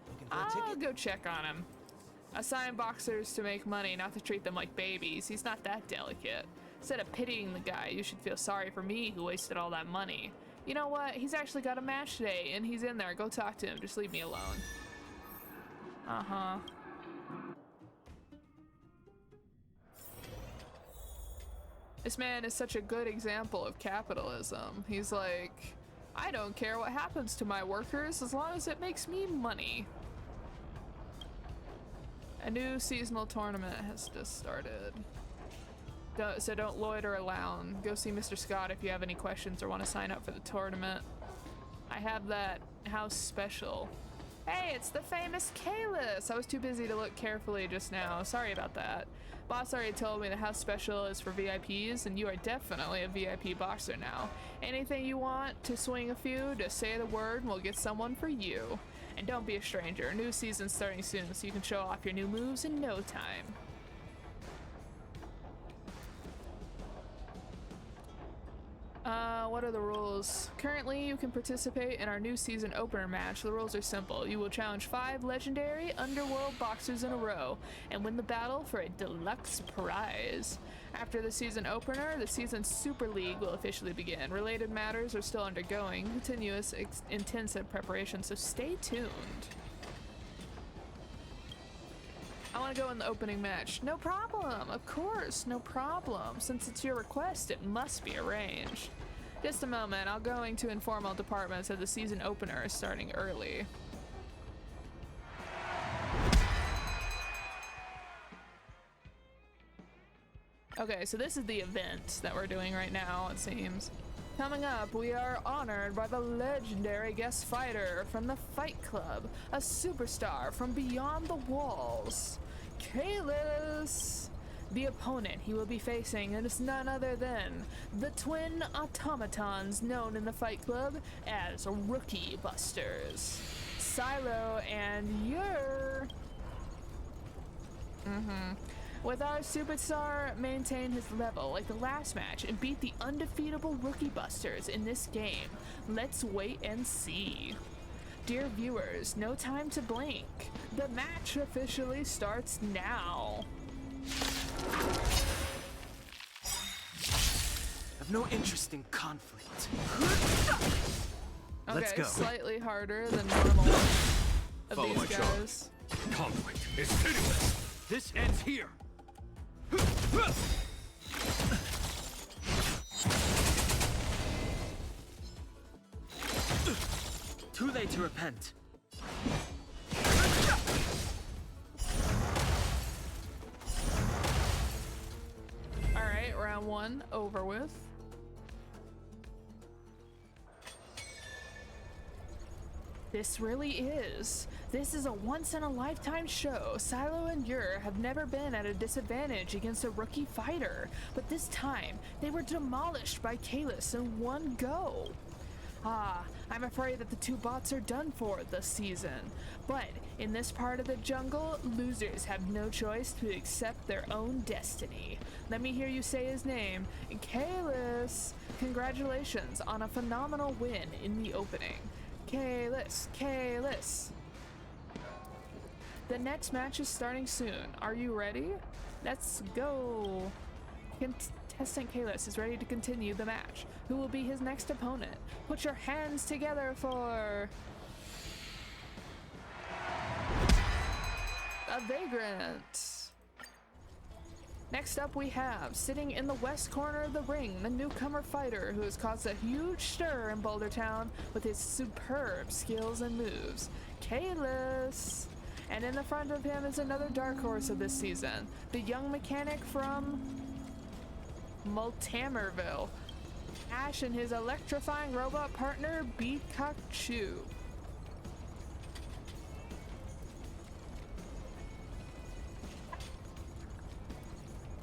looking for a I'll ticket? go check on him. Assign boxers to make money, not to treat them like babies. He's not that delicate. Instead of pitying the guy, you should feel sorry for me who wasted all that money. You know what? He's actually got a match today, and he's in there. Go talk to him. Just leave me alone. Uh-huh. This man is such a good example of capitalism. He's like, I don't care what happens to my workers as long as it makes me money. A new seasonal tournament has just started. So don't loiter around. Go see Mr. Scott if you have any questions or want to sign up for the tournament. I have that house special. Hey, it's the famous Kalis! I was too busy to look carefully just now. Sorry about that. Boss already told me the house special is for VIPs, and you are definitely a VIP boxer now. Anything you want to swing a few, just say the word and we'll get someone for you. And don't be a stranger. New season's starting soon, so you can show off your new moves in no time. What are the rules? Currently, you can participate in our new season opener match. The rules are simple. You will challenge 5 legendary underworld boxers in a row and win the battle for a deluxe prize. After the season opener, the season Super League will officially begin. Related matters are still undergoing continuous, intensive preparation, so stay tuned. I want to go in the opening match. No problem, of course, no problem. Since it's your request, it must be arranged. Just a moment, I'll going to inform all departments that the season opener is starting early. Okay, so this is the event that we're doing right now, it seems. Coming up, we are honored by the legendary guest fighter from the Fight Club, a superstar from beyond the walls, Kalis. The opponent he will be facing is none other than the twin automatons known in the Fight Club as Rookie Busters, Silo and Yer. With our superstar maintain his level like the last match and beat the undefeatable Rookie Busters in this game. Let's wait and see. Dear viewers, no time to blink. The match officially starts now. I've no interest in conflict. Okay, Let's go. slightly harder than normal of Follow these my charge. guys. Conflict is pitiless. This ends here. Too late to repent. Alright, round one over with. This really is. This is a once-in-a-lifetime show. Silo and Yer have never been at a disadvantage against a rookie fighter, but this time they were demolished by Kalis in one go. I'm afraid that the two bots are done for this season. But in this part of the jungle, losers have no choice to accept their own destiny. Let me hear you say his name. Kalis! Congratulations on a phenomenal win in the opening. Kalis! Kalis! The next match is starting soon. Are you ready? Let's go! Contestant Kalis is ready to continue the match. Who will be his next opponent? Put your hands together for... a Vagrant! Next up we have, sitting in the west corner of the ring, the newcomer fighter who has caused a huge stir in Boulder Town with his superb skills and moves, Kalis. And in the front of him is another dark horse of this season, the young mechanic from Multamerville, Ash and his electrifying robot partner, Beatcock Chu.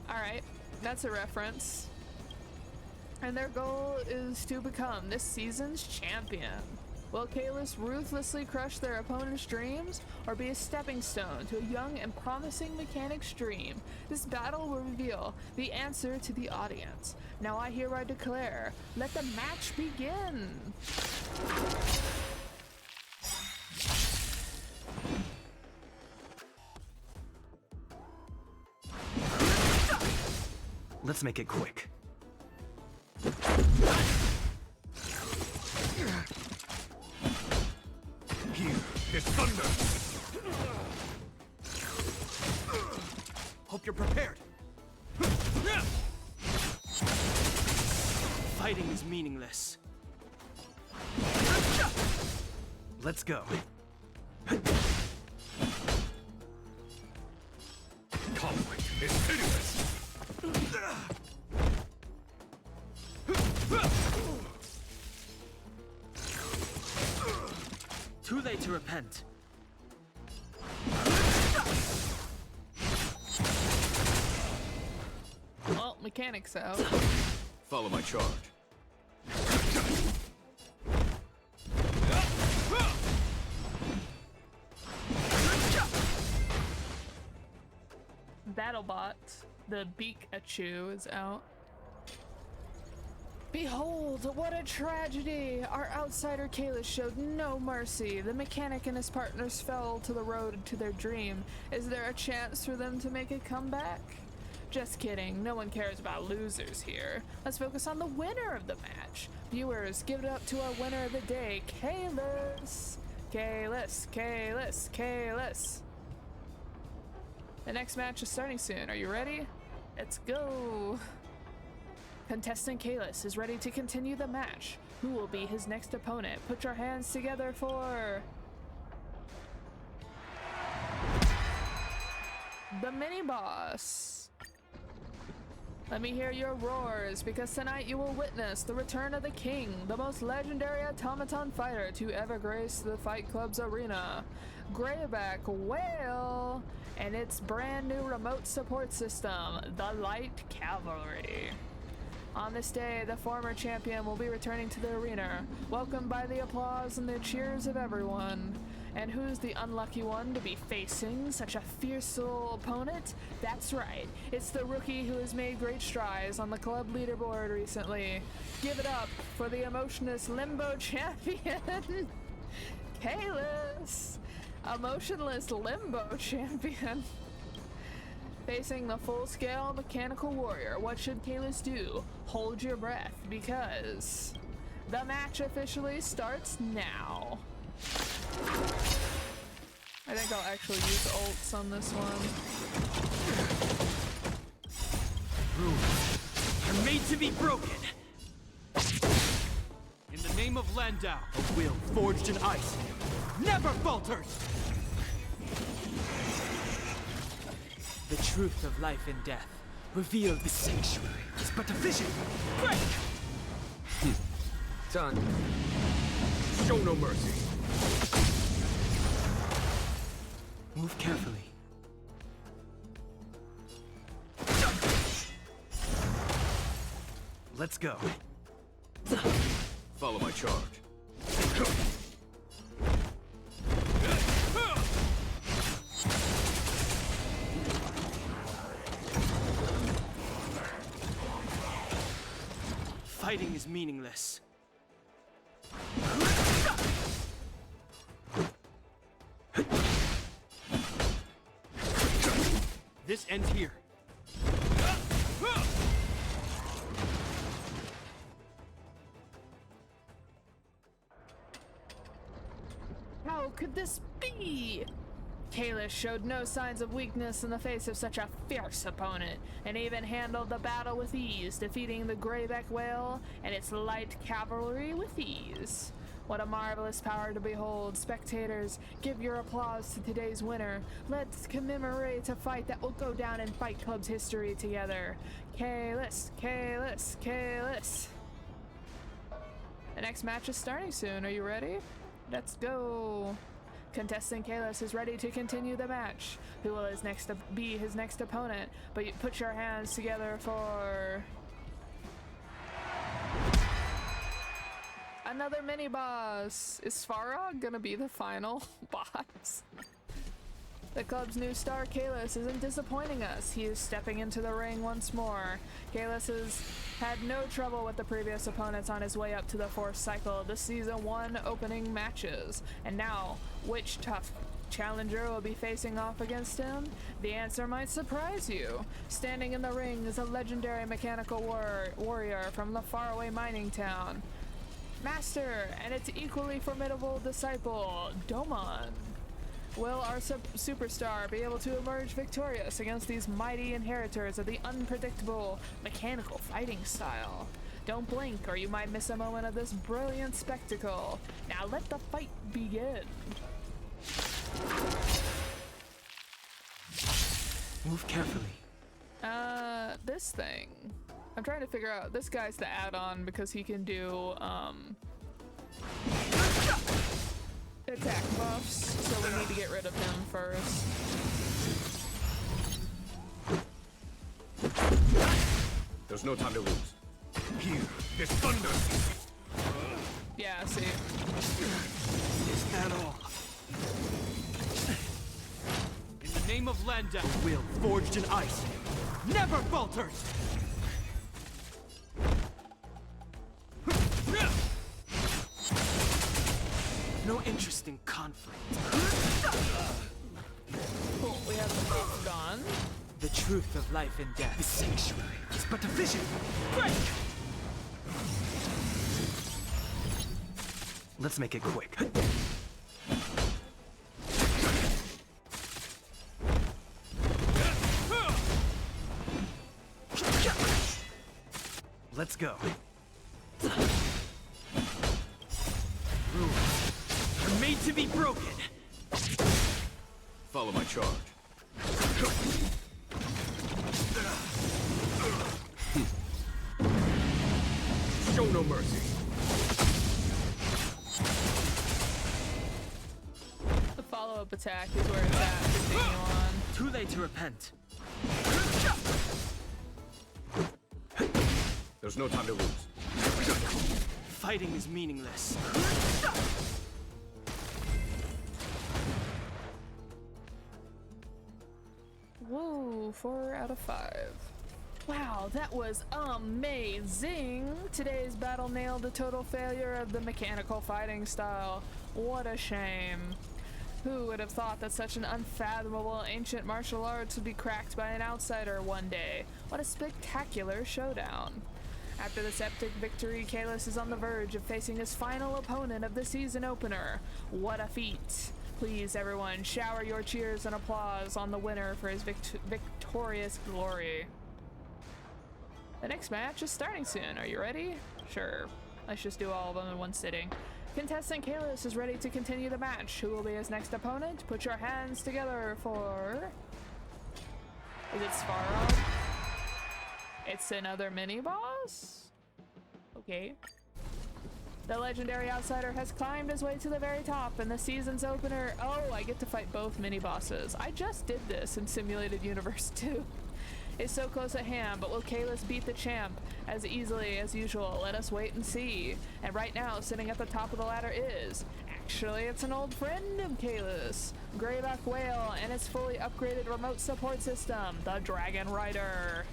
Alright, that's a reference. And their goal is to become this season's champion. Will Kalis ruthlessly crush their opponent's dreams, or be a stepping stone to a young and promising mechanic's dream? This battle will reveal the answer to the audience. Now I hereby declare, let the match begin! Let's make it quick. Here is thunder. Hope you're prepared. Fighting is meaningless. Let's go. Conflict is pitiless. Too late to repent. Well, mechanic's out. Follow my charge. BattleBot, the Beak-a-Chew, is out. Behold, what a tragedy! Our outsider Kalis showed no mercy. The mechanic and his partners fell to the road to their dream. Is there a chance for them to make a comeback? Just kidding, no one cares about losers here. Let's focus on the winner of the match. Viewers, give it up to our winner of the day, Kalis! Kalis, Kalis, Kalis! The next match is starting soon. Are you ready? Let's go. Contestant Kalis is ready to continue the match. Who will be his next opponent? Put your hands together for the mini boss. Let me hear your roars, because tonight you will witness the return of the king, the most legendary automaton fighter to ever grace the Fight Club's arena, Greyback Whale, and its brand new remote support system, the Light Cavalry. On this day, the former champion will be returning to the arena, welcomed by the applause and the cheers of everyone. And who's the unlucky one to be facing such a fierce opponent? That's right, it's the rookie who has made great strides on the club leaderboard recently. Give it up for the emotionless limbo champion, Kalis! Emotionless limbo champion. Facing the full-scale mechanical warrior, what should Kalis do? Hold your breath, because the match officially starts now. I think I'll actually use ults on this one. Rules are made to be broken. In the name of Landau, a will forged in ice never falters. The truth of life and death, revealed the sanctuary, is but a vision. Break! Done. Show no mercy. Move carefully. Let's go. Follow my charge. Fighting is meaningless. This ends here. How could this be? Kalis showed no signs of weakness in the face of such a fierce opponent, and even handled the battle with ease, defeating the Greyback Whale and its light cavalry with ease. What a marvelous power to behold. Spectators, give your applause to today's winner. Let's commemorate a fight that will go down in Fight Club's history together. Kalis, Kalis, Kalis. The next match is starting soon. Are you ready? Let's go. Contestant Kalis is ready to continue the match. Who will be his next opponent? But you put your hands together for another mini boss. Is Farah gonna be the final boss? The club's new star, Kalis, isn't disappointing us. He is stepping into the ring once more. Kalis has had no trouble with the previous opponents on his way up to the fourth cycle, the Season 1 opening matches. And now, which tough challenger will be facing off against him? The answer might surprise you. Standing in the ring is a legendary mechanical warrior from the faraway mining town, Master, and its equally formidable disciple, Domon. Will our superstar be able to emerge victorious against these mighty inheritors of the unpredictable mechanical fighting style? Don't blink or you might miss a moment of this brilliant spectacle. Now let the fight begin. Move carefully. This thing. I'm trying to figure out, this guy's the add-on because he can do, attack buffs, so we need to get rid of him first. There's no time to lose. Here, this thunder! Yeah, see. Is that all? In the name of Landau, a will forged in ice never falters! No interest in conflict. Cool, we have the buff gone. The truth of life and death, the sanctuary, is but a vision. Break! Let's make it quick. go. Rules are made to be broken. Follow my charge. Show no mercy. The follow-up attack is where it's at. Continue on. Too late to repent. There's no time to lose. Fighting is meaningless. Whoa, 4 out of 5. Wow, that was amazing! Today's battle nailed a total failure of the mechanical fighting style. What a shame. Who would have thought that such an unfathomable ancient martial arts would be cracked by an outsider one day? What a spectacular showdown. After this epic victory, Kalis is on the verge of facing his final opponent of the season opener. What a feat. Please, everyone, shower your cheers and applause on the winner for his victorious glory. The next match is starting soon. Are you ready? Sure. Let's just do all of them in one sitting. Contestant Kalis is ready to continue the match. Who will be his next opponent? Put your hands together for... Is it Svarog? It's another mini-boss? Okay. The legendary outsider has climbed his way to the very top, and the season's opener... Oh, I get to fight both mini-bosses. I just did this in Simulated Universe 2. It's so close at hand, but will Kalis beat the champ as easily as usual? Let us wait and see. And right now, sitting at the top of the ladder is... Actually, it's an old friend of Kalis, Greyback Whale, and its fully upgraded remote support system, the Dragon Rider.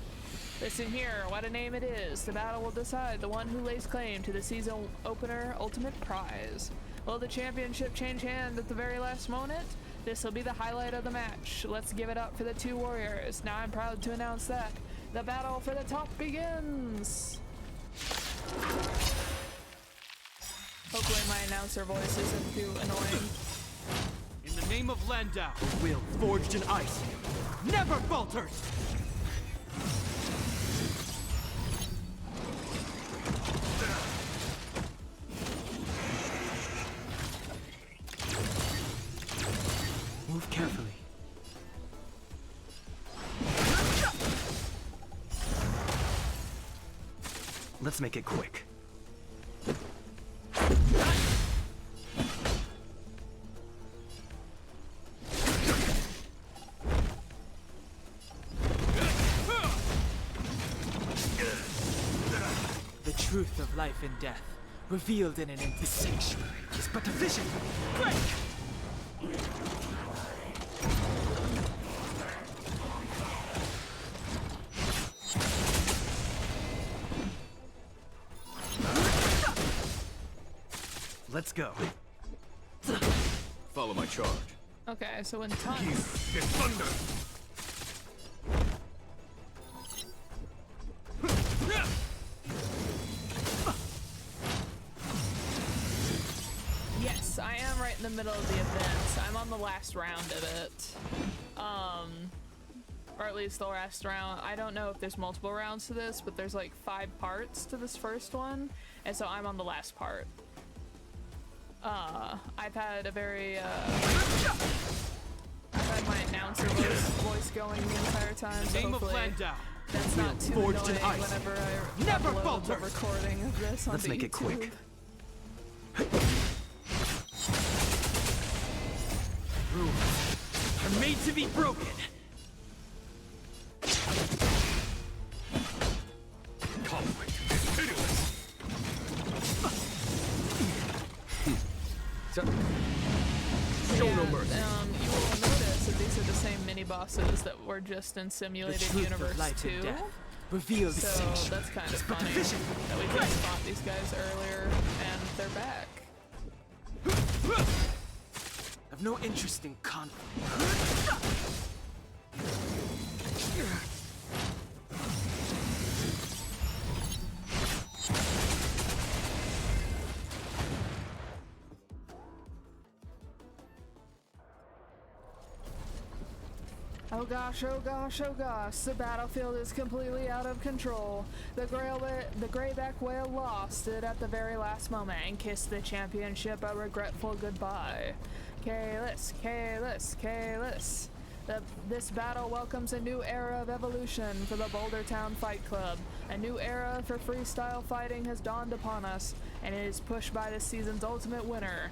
Listen here, what a name it is. The battle will decide the one who lays claim to the season opener ultimate prize. Will the championship change hand at the very last moment? This will be the highlight of the match. Let's give it up for the two warriors. Now I'm proud to announce that the battle for the top begins. Hopefully my announcer voice isn't too annoying. In the name of Landau, will forged in ice never falters! Move carefully. Let's make it quick. The truth of life and death, revealed in an empty sanctuary, is but a vision. Break! Let's go. Follow my charge. Okay, so in tons. Here is thunder! Yes, I am right in the middle of the event. I'm on the last round of it. Or at least the last round. I don't know if there's multiple rounds to this, but there's like 5 parts to this first one, and so I'm on the last part. I've had a very, I've had my announcer voice going the entire time, so hopefully that's not too annoying whenever I never upload the recording of this onto Let's make YouTube. it quick. Rules are made to be broken. Conflict is pitiless! Show no mercy. You will notice that these are the same mini bosses that were just in Simulated Universe 2. Revealed So that's kind of funny that we just fought these guys earlier and they're back. I've no interest in conflict. Oh gosh, oh gosh, oh gosh, the battlefield is completely out of control. The grayback whale lost it at the very last moment and kissed the championship a regretful goodbye. Kalis, Kalis, Kalis. This battle welcomes a new era of evolution for the Boulder Town Fight Club. A new era for freestyle fighting has dawned upon us, and it is pushed by this season's ultimate winner,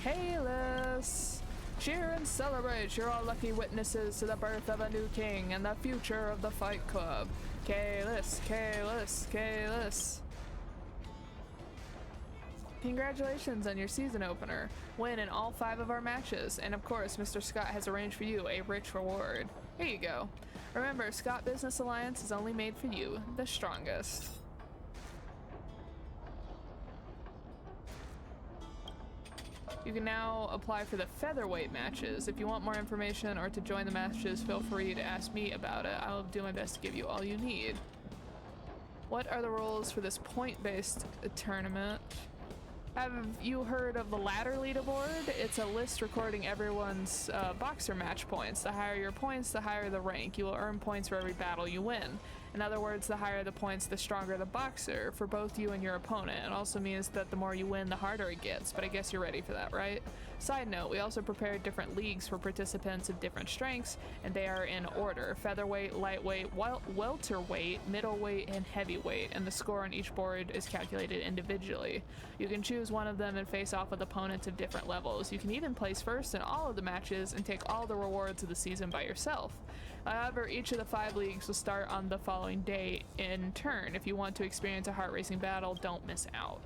Kalis. Cheer and celebrate, you're all lucky witnesses to the birth of a new king and the future of the Fight Club. Kalis, Kalis, Kalis. Congratulations on your season opener. Win in all 5 of our matches, and of course, Mr. Scott has arranged for you a rich reward. Here you go. Remember, Scott Business Alliance is only made for you, the strongest. You can now apply for the featherweight matches. If you want more information or to join the matches, feel free to ask me about it. I'll do my best to give you all you need. What are the rules for this point-based tournament? Have you heard of the ladder leaderboard? It's a list recording everyone's boxer match points. The higher your points, the higher the rank. You will earn points for every battle you win. In other words, the higher the points, the stronger the boxer for both you and your opponent. It also means that the more you win, the harder it gets, but I guess you're ready for that, right? Side note, we also prepared different leagues for participants of different strengths, and they are in order: featherweight, lightweight, welterweight, middleweight, and heavyweight, and the score on each board is calculated individually. You can choose one of them and face off with opponents of different levels. You can even place first in all of the matches and take all the rewards of the season by yourself. However, each of the 5 leagues will start on the following day in turn. If you want to experience a heart-racing battle, don't miss out.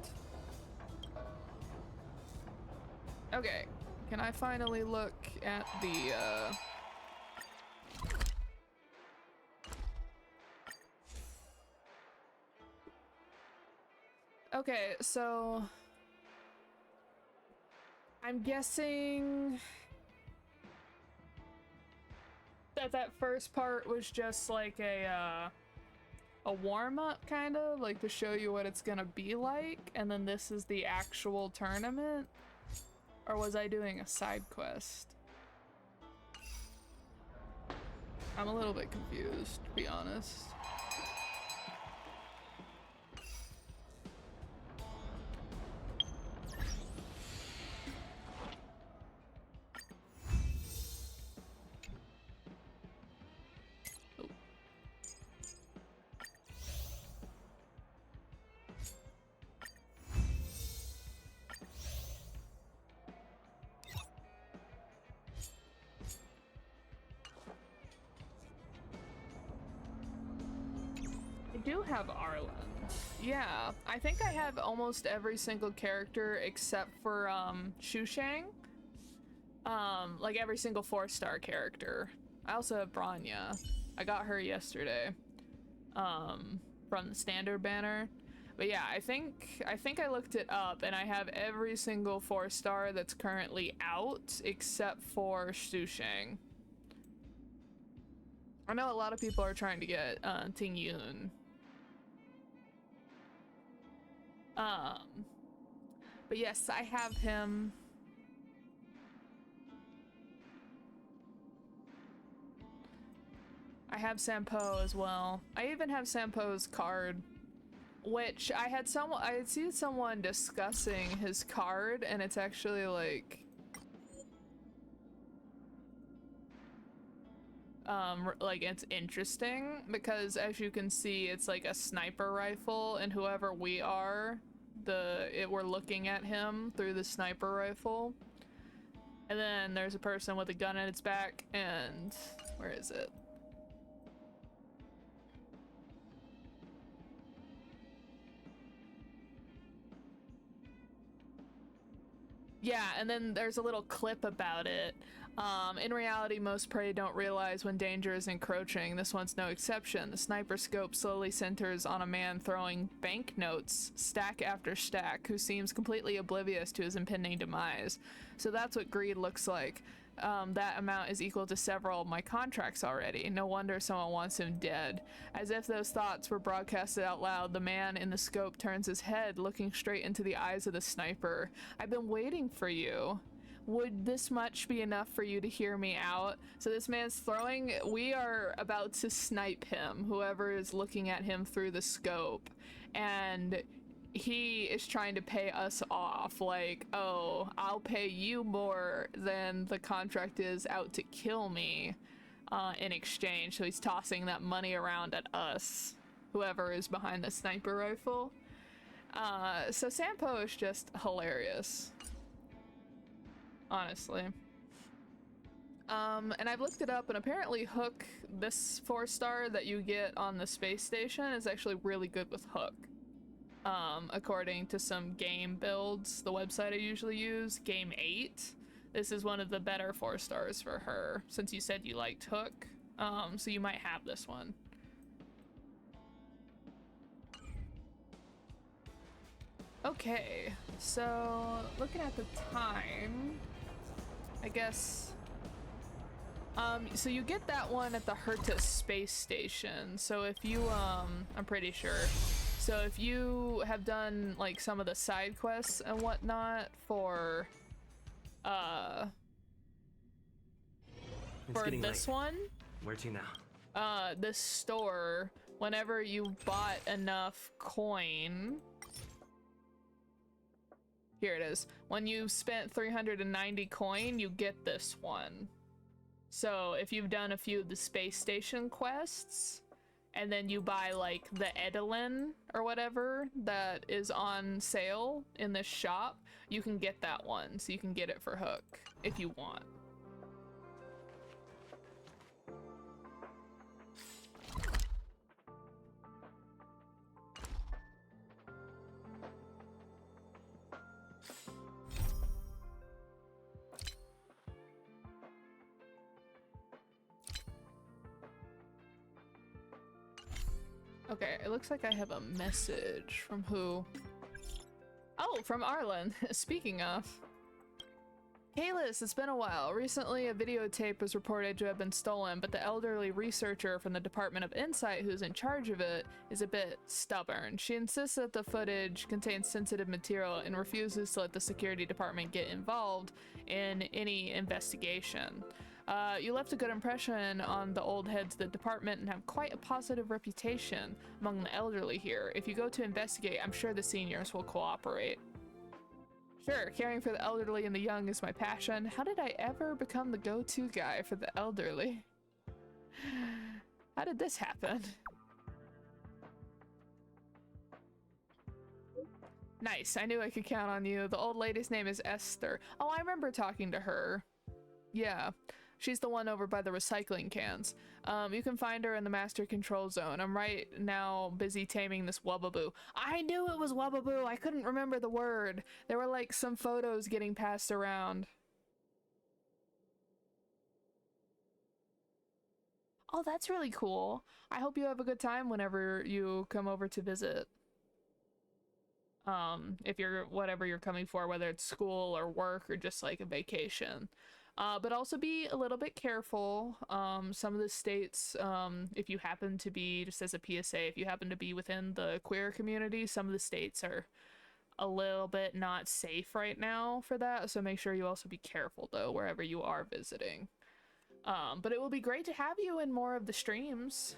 Okay, can I finally look at the, Okay, so I'm guessing that first part was just like a warm-up, kind of like to show you what it's gonna be like, and then this is the actual tournament. Or was I doing a side quest? I'm a little bit confused, to be honest. Do have Arlen. Yeah, I think I have almost every single character except for Shushang. Like every single 4-star character. I also have Branya. I got her yesterday. From the standard banner. But yeah, I think I looked it up and I have every single 4-star that's currently out except for Shushang. I know a lot of people are trying to get Ting Yun. But yes, I have him. I have Sampo as well. I even have Sampo's card, which I had seen someone discussing his card, and it's actually like it's interesting because as you can see, it's like a sniper rifle, and whoever we are, we're looking at him through the sniper rifle. And then there's a person with a gun in its back, and where is it? Yeah, and then there's a little clip about it. In reality, most prey don't realize when danger is encroaching. This one's no exception. The sniper scope slowly centers on a man throwing banknotes, stack after stack, who seems completely oblivious to his impending demise. So that's what greed looks like. That amount is equal to several of my contracts already. No wonder someone wants him dead. As if those thoughts were broadcasted out loud, the man in the scope turns his head, looking straight into the eyes of the sniper. I've been waiting for you. would this much be enough for you to hear me out? So this man's throwing, we are about to snipe him, whoever is looking at him through the scope, and he is trying to pay us off, like, oh, I'll pay you more than the contract is out to kill me in exchange. So he's tossing that money around at us, whoever is behind the sniper rifle. So Sampo is just hilarious, honestly. And I've looked it up, and apparently Hook, this 4-star that you get on the space station, is actually really good with Hook. According to some game builds, the website I usually use, Game 8, this is one of the better 4-stars for her, since you said you liked Hook. So you might have this one. Okay, so looking at the time, I guess, so you get that one at the Herta space station. So if you, I'm pretty sure. So if you have done like some of the side quests and whatnot for this one, Where to now? this store, whenever you bought enough coin, here it is. When you spent 390 coin, you get this one. So if you've done a few of the space station quests, and then you buy like the Edelin or whatever that is on sale in this shop, you can get that one. So you can get it for Hook if you want. Okay, it looks like I have a message from who? Oh, from Arlen. Speaking of. Kalis, it's been a while. Recently, a videotape was reported to have been stolen, but the elderly researcher from the Department of Insight who's in charge of it is a bit stubborn. She insists that the footage contains sensitive material and refuses to let the security department get involved in any investigation. You left a good impression on the old heads of the department and have quite a positive reputation among the elderly here. If you go to investigate, I'm sure the seniors will cooperate. Sure, caring for the elderly and the young is my passion. How did I ever become the go-to guy for the elderly? How did this happen? Nice, I knew I could count on you. The old lady's name is Esther. Oh, I remember talking to her. Yeah. She's the one over by the recycling cans. You can find her in the master control zone. I'm right now busy taming this Wubbaboo. I knew it was Wubbaboo! I couldn't remember the word. There were like some photos getting passed around. Oh, that's really cool. I hope you have a good time whenever you come over to visit. If you're, whatever you're coming for, whether it's school or work or just like a vacation. But also be a little bit careful. Some of the states, if you happen to be, just as a PSA, if you happen to be within the queer community, some of the states are a little bit not safe right now for that. So make sure you also be careful though, wherever you are visiting. But it will be great to have you in more of the streams.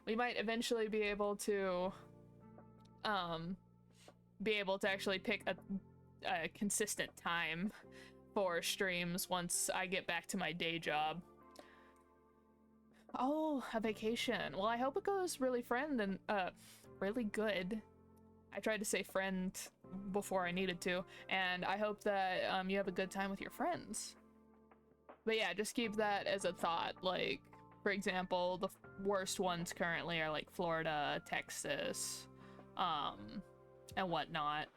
We might eventually be able to actually pick a consistent time for streams once I get back to my day job. Oh, a vacation. Well, I hope it goes really really good. I tried to say friend before I needed to, and I hope that you have a good time with your friends. But yeah, just keep that as a thought. Like, for example, the worst ones currently are like Florida, Texas, and whatnot.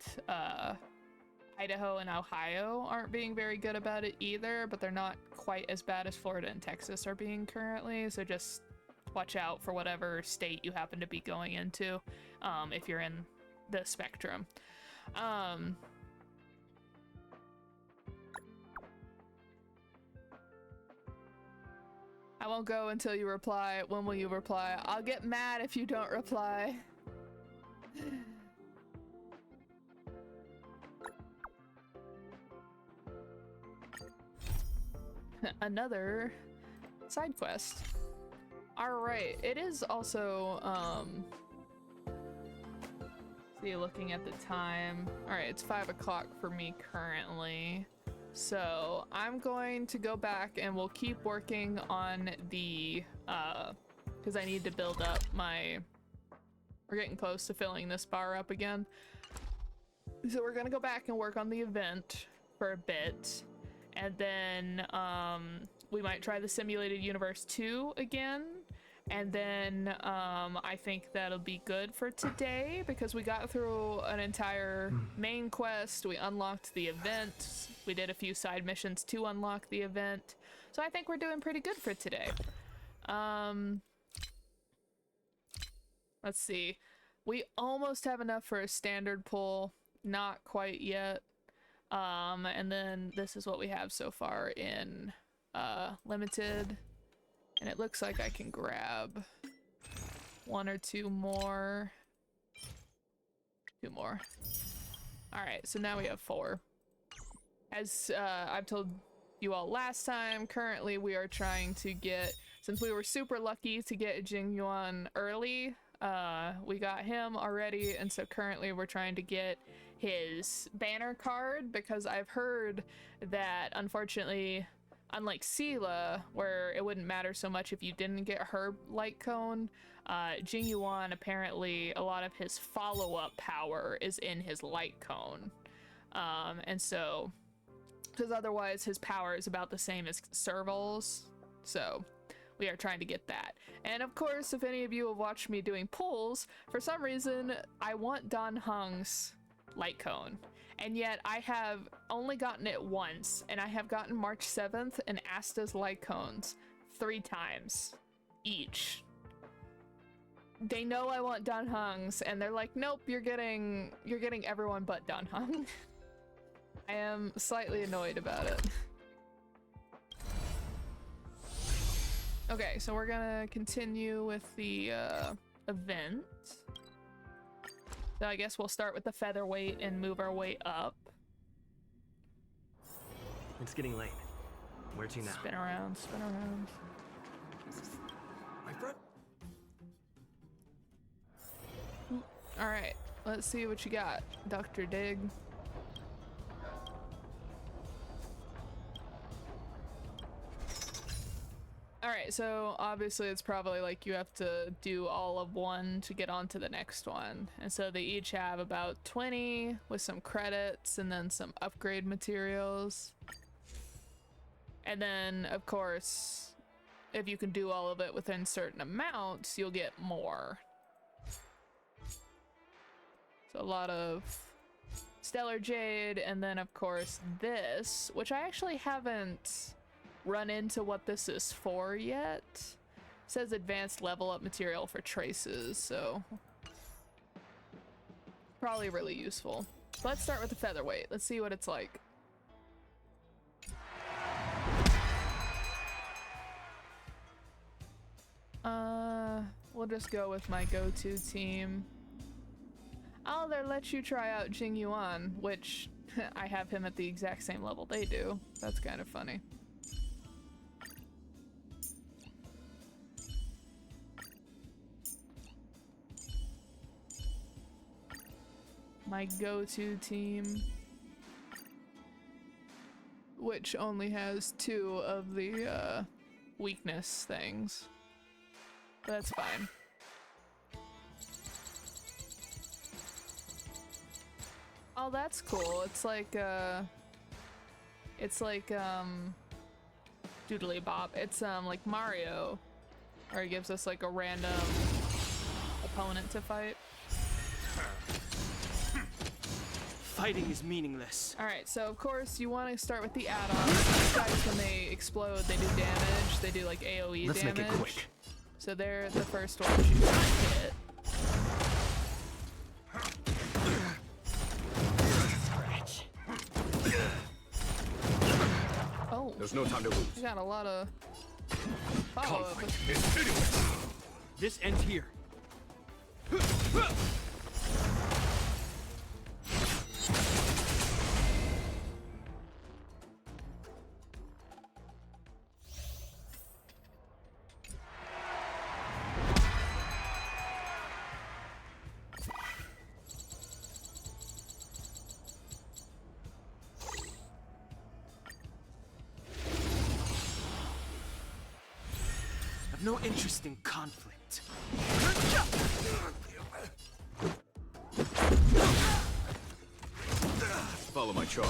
Idaho and Ohio aren't being very good about it either, but they're not quite as bad as Florida and Texas are being currently, so just watch out for whatever state you happen to be going into, if you're in the spectrum. I won't go until you reply. When will you reply? I'll get mad if you don't reply. another side quest. Alright, it is also, see, looking at the time. Alright, it's 5 o'clock for me currently. So I'm going to go back and we'll keep working on the, because I need to build up my, we're getting close to filling this bar up again. So we're gonna go back and work on the event for a bit. And then, we might try the Simulated Universe 2 again. And then I think that'll be good for today because we got through an entire main quest, we unlocked the event, we did a few side missions to unlock the event. So I think we're doing pretty good for today. Let's see. We almost have enough for a standard pull, not quite yet. And then this is what we have so far in limited. And it looks like I can grab 1 or 2 more. 2 more. Alright, so now we have 4. As I've told you all last time, currently we are trying to get, since we were super lucky to get Jingyuan early, we got him already, and so currently we're trying to get his banner card, because I've heard that, unfortunately, unlike Sela, where it wouldn't matter so much if you didn't get her light cone, Jingyuan, apparently a lot of his follow-up power is in his light cone. And so, because otherwise his power is about the same as Serval's, so we are trying to get that. And of course, if any of you have watched me doing pulls, for some reason, I want Dan Heng's light cone. And yet I have only gotten it once, and I have gotten March 7th and Asta's light cones 3 times each. They know I want Dan Heng's, and they're like, nope, you're getting everyone but Dan Heng. I am slightly annoyed about it. Okay, so we're gonna continue with the event. So I guess we'll start with the featherweight and move our way up. It's getting late. Where to now? Spin around, spin around. My friend. Alright, let's see what you got, Dr. Dig. Alright, so obviously it's probably like you have to do all of one to get on to the next one. And so they each have about 20 with some credits and then some upgrade materials. And then, of course, if you can do all of it within certain amounts, you'll get more. So a lot of Stellar Jade, and then of course this, which I actually haven't run into what this is for yet. It says advanced level up material for traces, so probably really useful. So let's start with the featherweight. Let's see what it's like. We'll just go with my go-to team. I'll either let you try out Jingyuan, which I have him at the exact same level they do. That's kind of funny. My go-to team, which only has 2 of the weakness things. But that's fine. Oh, that's cool. It's like Doodly Bop. It's like Mario, where it gives us like a random opponent to fight. Fighting is meaningless. Alright, so of course you want to start with the add-ons. These guys, when they explode, they do damage. They do like AoE Let's damage. make it quick. So they're the first ones you can hit. Oh. There's no time to lose. You got a lot of follow-up. Conflict is pitiless. This ends here. no interest in conflict. Follow my charge.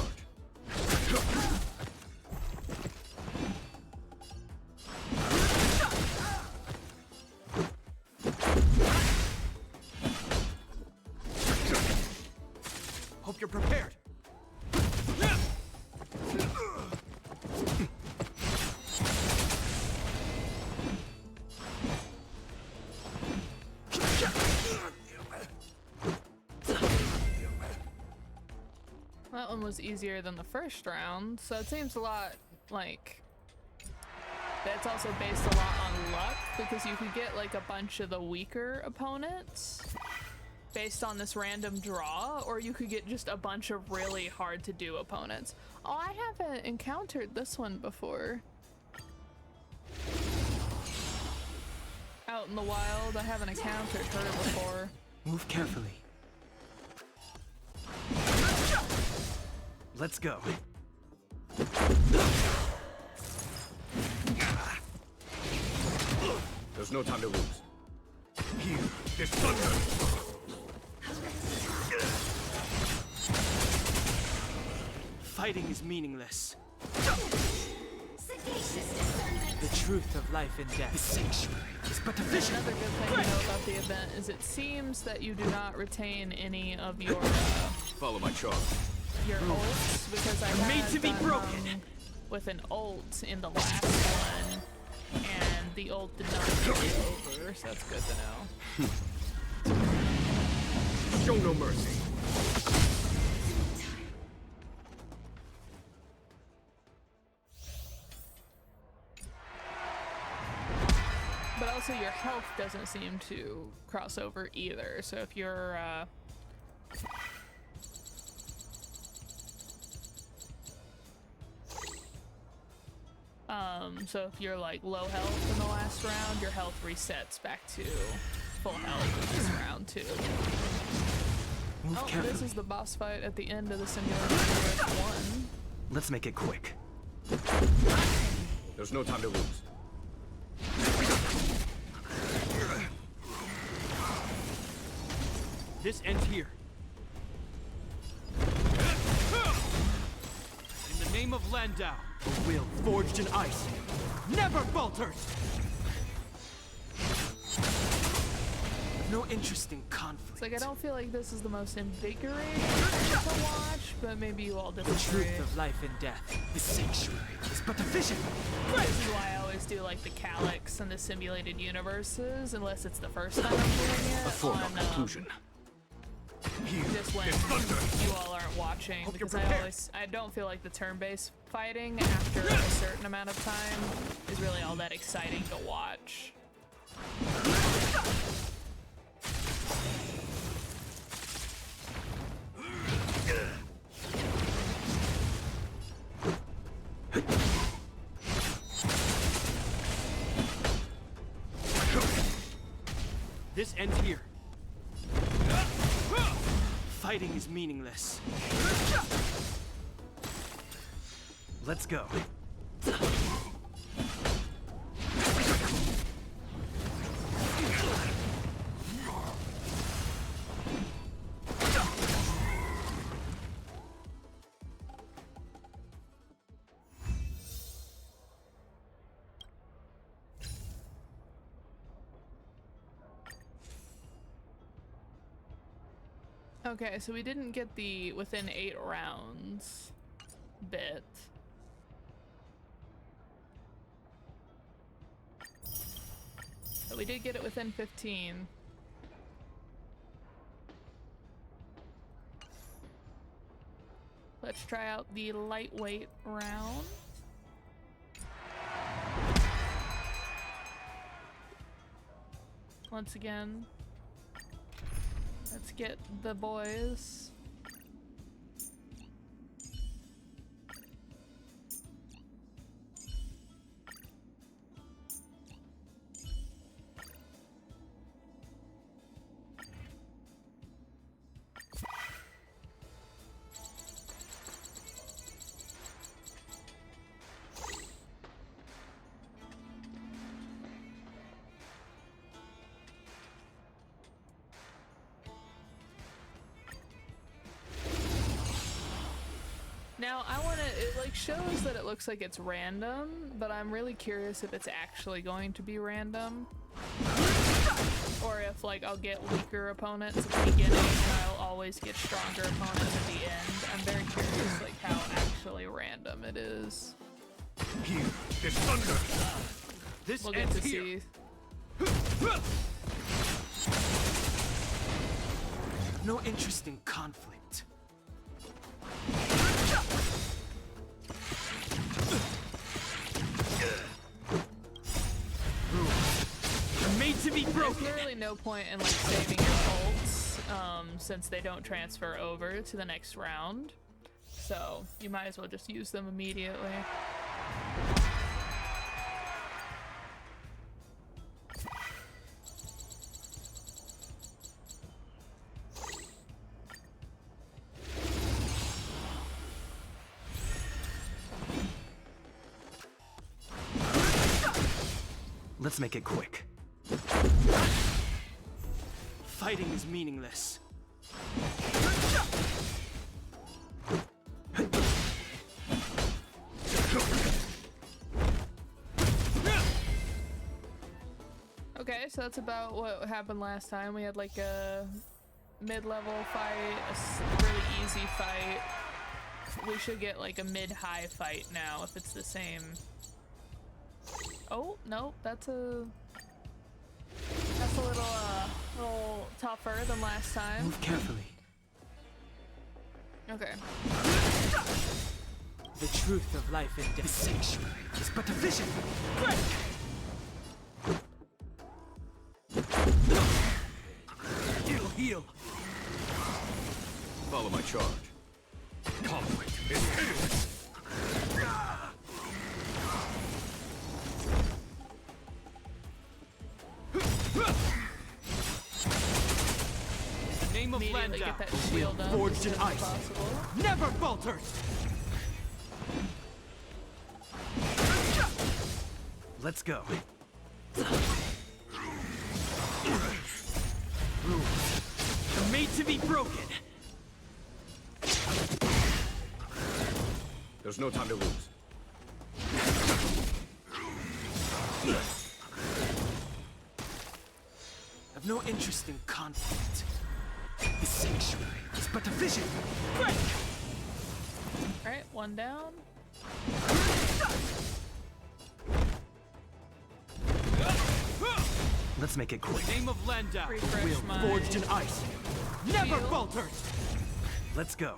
Hope you're prepared. That one was easier than the first round, so it seems a lot like that's also based a lot on luck, because you could get like a bunch of the weaker opponents based on this random draw, or you could get just a bunch of really hard to do opponents. Oh, I haven't encountered this one before. Out in the wild, I haven't encountered her before. Move carefully. Let's go. There's no time to lose. Here, there's thunder. Fighting is meaningless. The truth of life and The death. sanctuary is but a vision. Another good thing to know about the event is it seems that you do not retain any of your Follow my charge. ults, because I Made had to be done, broken. with an ult in the last one, and the ult did not carry over, so that's good to know. Show no mercy. But also your health doesn't seem to cross over either, so if you're so if you're like low health in the last round, your health resets back to full health in this round too. Move Oh, carefully. this is the boss fight at the end of the simulator one. Let's make it quick. There's no time to lose. This ends here. In the name of Landau, a will forged in ice never falters! No interest in conflict. It's like I don't feel like this is the most invigorating to watch, but maybe you all The disagree. truth of life and death. The sanctuary is but a vision. This is why I always do like the Calyx and the simulated universes, unless it's the first time I'm doing it. A foregone on, conclusion. just when you all aren't watching, because I don't feel like the turn-based fighting after a certain amount of time is really all that exciting to watch. This ends here. Fighting is meaningless. Let's go. Okay, so we didn't get the within 8 rounds bit. But we did get it within 15. Let's try out the lightweight round. Once again, let's get the boys. Now I want to, it like shows that it looks like it's random, but I'm really curious if it's actually going to be random. Or if like I'll get weaker opponents at the beginning and I'll always get stronger opponents at the end. I'm very curious like how actually random it is. Here, there's thunder. This We'll get ends to here. see. No interest in conflict. You're made to be There's broken. literally no point in like saving your ults, since they don't transfer over to the next round. So you might as well just use them immediately. Let's make it quick. Fighting is meaningless. Okay, so that's about what happened last time. We had like a mid-level fight, a really easy fight. We should get like a mid-high fight now if it's the same. Oh, no, that's a little tougher than last time. Move carefully. Okay. The truth of life and The death. sanctuary is but a vision. It'll heal. Follow my charge. Conflict is hideous. In the name of Immediately Landa, get that shield up forged as soon in as ice. possible. never falters. Let's go. You're made to be broken. There's no time to lose. I've no interest in conflict. The sanctuary is but a vision. Alright, one down. Let's make it quick. Name of Landa, Refresh my forged in ice, never shield. falters. Let's go.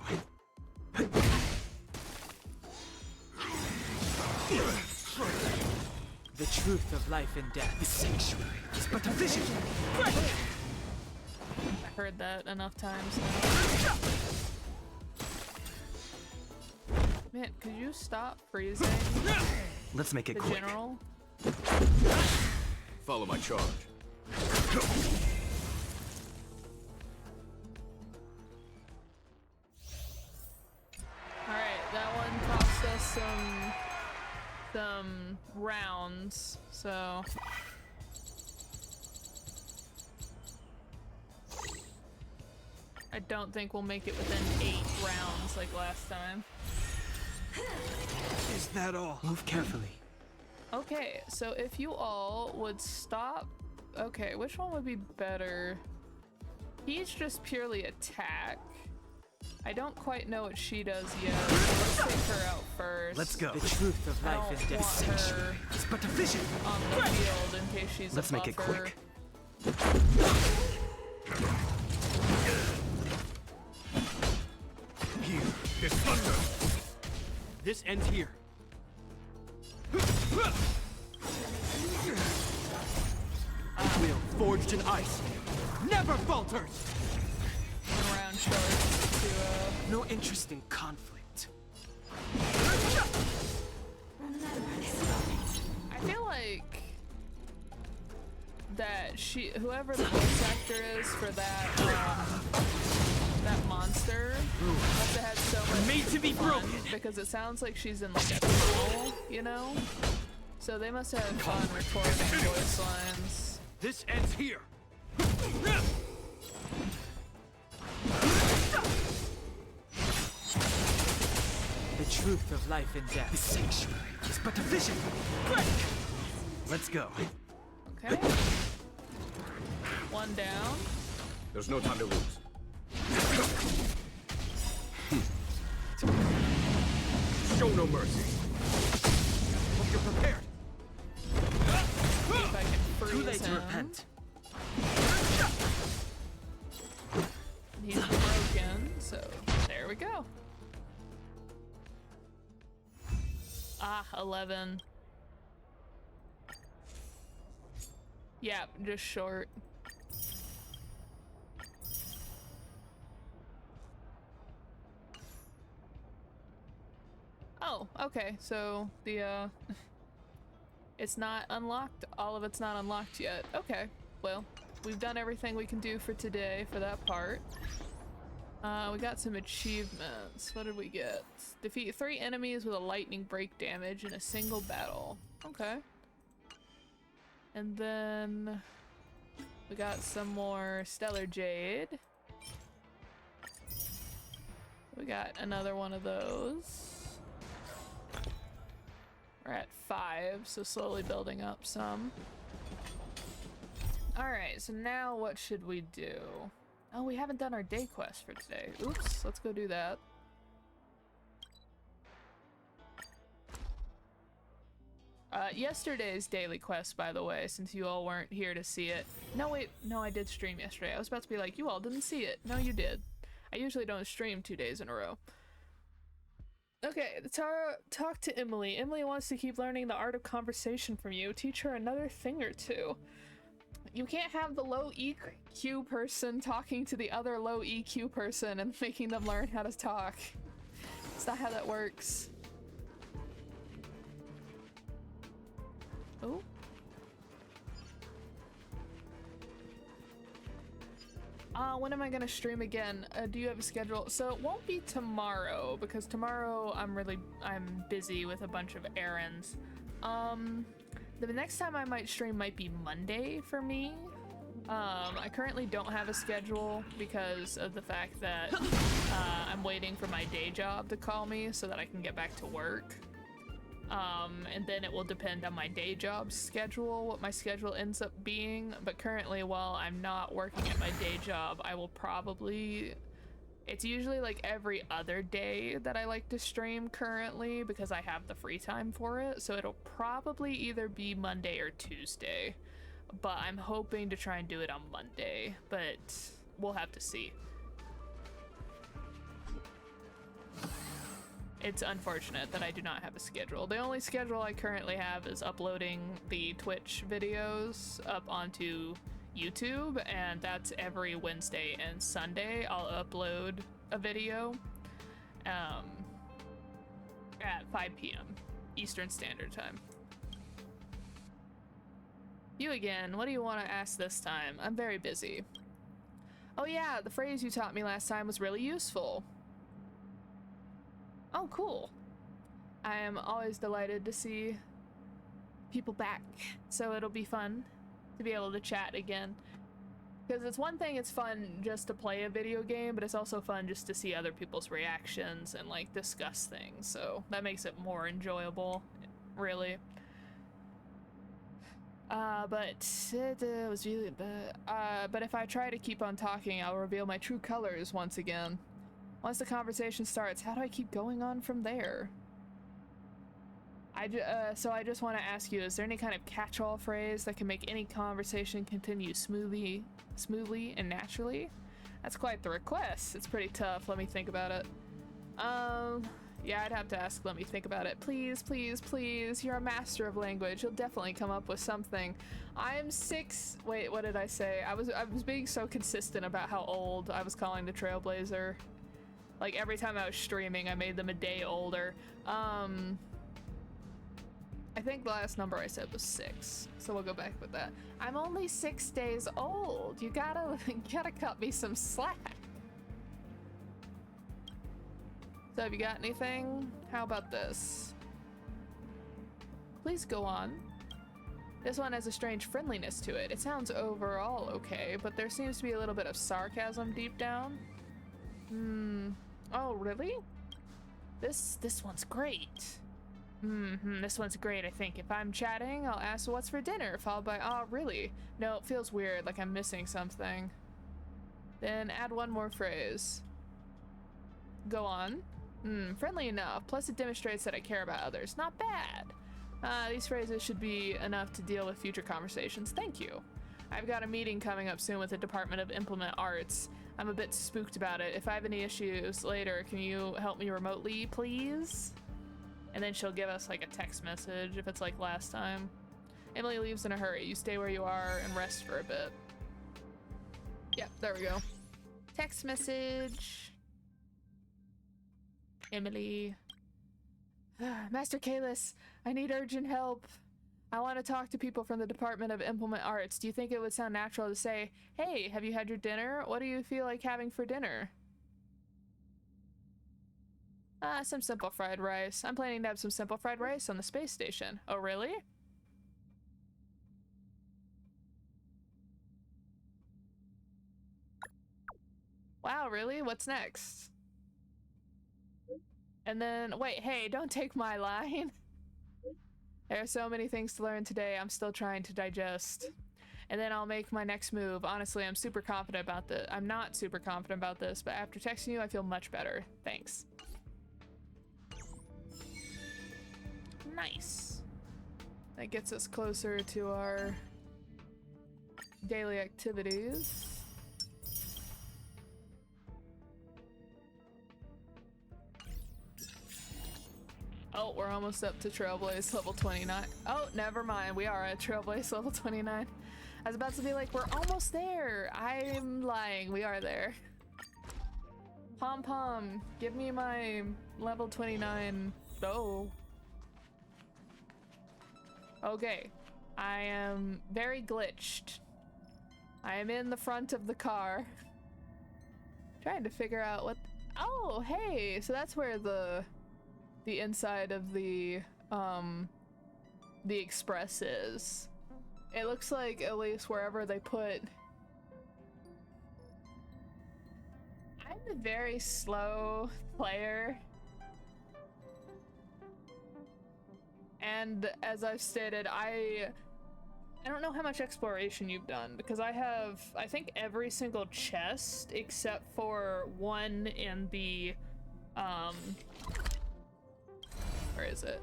The truth of life and death. The sanctuary is but a vision. I heard that enough times now. Man, could you stop freezing Let's make it the quick. general? Follow my charge. Alright, that one cost us some rounds, so I don't think we'll make it within 8 rounds like last time. Is that all? Move carefully. Okay, so if you all would stop. Okay, which one would be better? He's just purely attack. I don't quite know what she does yet. So let's take her out first. Let's go. The truth of I life don't and death. want her It's but a vision. on the field in case she's Let's a make it buffer. quick. Here, there's thunder. This ends here. Will forged in ice, never falters. One round short to No interest in conflict. I feel like that whoever the voice actor is for that monster must have had so much Made to be fun broken. because it sounds like she's in like a tunnel, you know? So they must have had fun recording voice lines. This ends here. The truth of life and death. This sanctuary is but a vision. Break! Let's go. Okay. One down. There's no time to lose. Show no mercy. Hope you're prepared. See if I can freeze Too late to him. repent. He's broken, so there we go. Ah, 11. Yeah, just short. Oh, okay, so the it's not unlocked. All of it's not unlocked yet. Okay, well, we've done everything we can do for today for that part. We got some achievements. What did we get? Defeat 3 enemies with a lightning break damage in a single battle. Okay. And then we got some more Stellar Jade. We got another one of those. We're at 5, so slowly building up some. Alright, so now what should we do? Oh, we haven't done our day quest for today. Oops, let's go do that. Yesterday's daily quest, by the way, since you all weren't here to see it. No, wait, no, I did stream yesterday. I was about to be like, you all didn't see it. No, you did. I usually don't stream 2 days in a row. Okay, talk to Emily. Emily wants to keep learning the art of conversation from you. Teach her another thing or two. You can't have the low EQ person talking to the other low EQ person and making them learn how to talk. It's not how that works. Oh. When am I gonna stream again? Do you have a schedule? So it won't be tomorrow because tomorrow I'm busy with a bunch of errands. The next time I might stream might be Monday for me. I currently don't have a schedule because of the fact that I'm waiting for my day job to call me so that I can get back to work. And then it will depend on my day job's schedule, what my schedule ends up being. But currently, while I'm not working at my day job, I will probably... It's usually like every other day that I like to stream currently because I have the free time for it. So it'll probably either be Monday or Tuesday. But I'm hoping to try and do it on Monday, but we'll have to see. It's unfortunate that I do not have a schedule. The only schedule I currently have is uploading the Twitch videos up onto YouTube, and that's every Wednesday and Sunday. I'll upload a video at 5 p.m. Eastern Standard Time. You again, what do you want to ask this time? I'm very busy. Oh yeah, the phrase you taught me last time was really useful. Oh, cool. I am always delighted to see people back, so it'll be fun to be able to chat again. Because it's one thing, it's fun just to play a video game, but it's also fun just to see other people's reactions and like discuss things, so that makes it more enjoyable, really. But it was really bad. But if I try to keep on talking, I'll reveal my true colors once again. Once the conversation starts, how do I keep going on from there? So I just want to ask you, is there any kind of catch-all phrase that can make any conversation continue smoothly and naturally? That's quite the request. It's pretty tough. Let me think about it. Yeah, I'd have to ask, let me think about it. Please, please, please. You're a master of language. You'll definitely come up with something. I'm 6... Wait, what did I say? I was being so consistent about how old I was calling the Trailblazer. Like, every time I was streaming, I made them a day older. I think the last number I said was 6, so we'll go back with that. I'm only 6 days old. You gotta cut me some slack. So have you got anything? How about this? Please go on. This one has a strange friendliness to it. It sounds overall okay, but there seems to be a little bit of sarcasm deep down. Oh, really? This one's great. This one's great, I think. If I'm chatting, I'll ask what's for dinner, followed by, oh, really? No, it feels weird, like I'm missing something. Then add one more phrase. Go on. Friendly enough, plus it demonstrates that I care about others. Not bad. These phrases should be enough to deal with future conversations. Thank you. I've got a meeting coming up soon with the Department of Implement Arts. I'm a bit spooked about it. If I have any issues later, can you help me remotely, please? And then she'll give us like a text message if it's like last time. Emily leaves in a hurry. You stay where you are and rest for a bit. Yep, there we go. Text message. Emily. Master Kalis, I need urgent help. I want to talk to people from the Department of Implement Arts. Do you think it would sound natural to say, hey, have you had your dinner? What do you feel like having for dinner? Some simple fried rice. I'm planning to have some simple fried rice on the space station. Oh, really? Wow, really? What's next? And then, wait, hey, don't take my line. There are so many things to learn today. I'm still trying to digest. And then I'll make my next move. Honestly, I'm super confident about this. I'm not super confident about this, but after texting you, I feel much better. Thanks. Nice. That gets us closer to our daily activities. Oh, we're almost up to Trailblaze level 29. Oh, never mind. We are at Trailblaze level 29. I was about to be like, we're almost there. I'm lying. We are there. Pom Pom, give me my level 29 bow. Okay. I am very glitched. I am in the front of the car. Trying to figure out what... Oh, hey! So that's where the inside of the express is. It looks like at least wherever they put... I'm a very slow player. And as I've stated, I don't know how much exploration you've done, because I have, I think, every single chest except for one in the, where is it?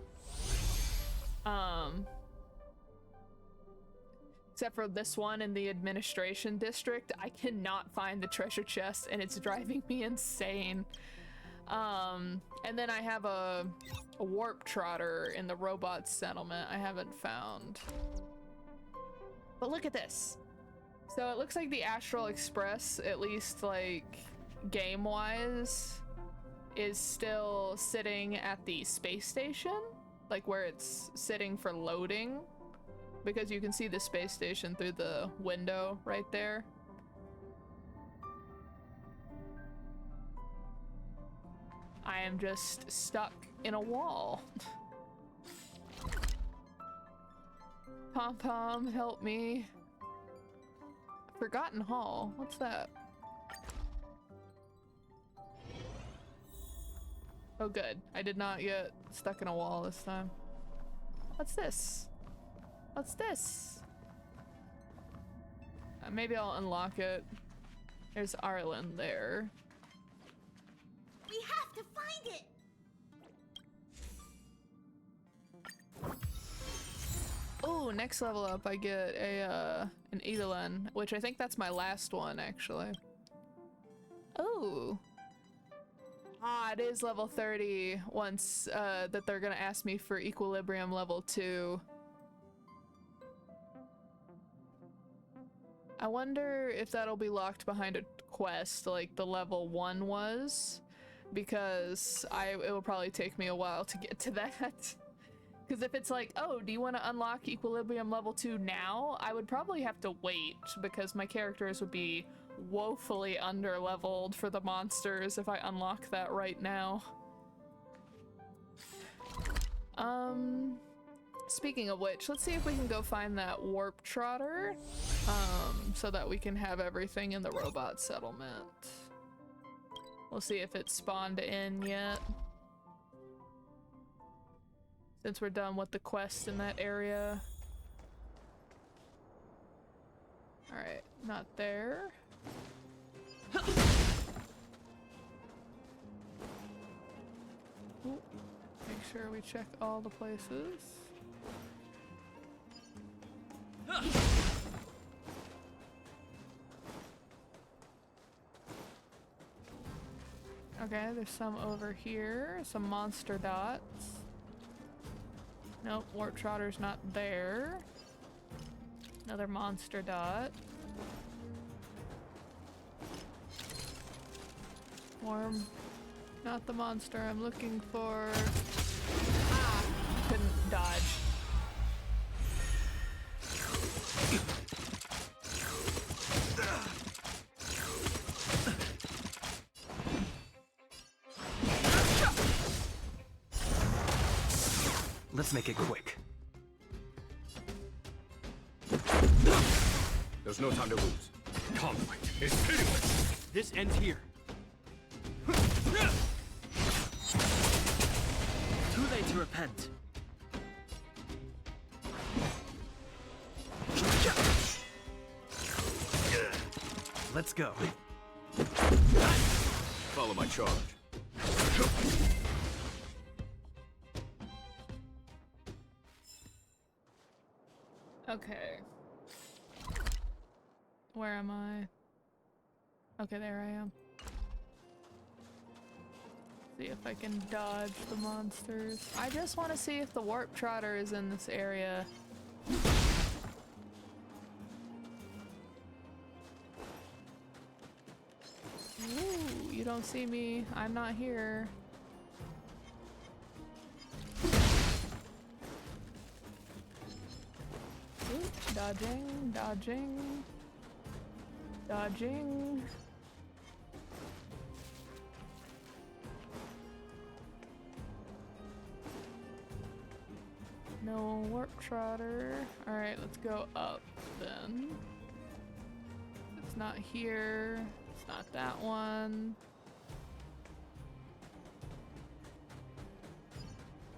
Except for this one in the administration district. I cannot find the treasure chest and it's driving me insane. And then I have a warp trotter in the robot settlement I haven't found. But look at this. So it looks like the Astral Express, at least like game-wise, is still sitting at the space station, like where it's sitting for loading, because you can see the space station through the window right there. I am just stuck in a wall. Pom Pom, help me. Forgotten Hall. What's that? Oh good. I did not get stuck in a wall this time. What's this? What's this? Maybe I'll unlock it. There's Ireland there. We have to find it! Oh, next level up I get a an Eidolon, which I think that's my last one actually. Oh. Ah, it is level 30 once that they're gonna ask me for Equilibrium level 2. I wonder if that'll be locked behind a quest like the level 1 was, because it will probably take me a while to get to that. Because if it's like, oh, do you want to unlock Equilibrium level 2 now? I would probably have to wait, because my characters would be woefully under-leveled for the monsters if I unlock that right now. Speaking of which, let's see if we can go find that warp trotter, so that we can have everything in the robot settlement. We'll see if it's spawned in yet. since we're done with the quest in that area. Alright, not there. Ooh, make sure we check all the places. Okay, there's some over here. Some monster dots. Nope, Warp Trotter's not there. Another monster dot. Worm. Not the monster I'm looking for. Ah! Couldn't dodge. Let's make it quick. There's no time to lose. Conflict is pitiless. This ends here. Too late to repent. Let's go. Follow my charge. Okay. Where am I? Okay, there I am. See if I can dodge the monsters. I just want to see if the Warp Trotter is in this area. Ooh, you don't see me. I'm not here. Ooh, dodging, dodging, dodging. No Warp Trotter. Alright, let's go up then. It's not here. It's not that one.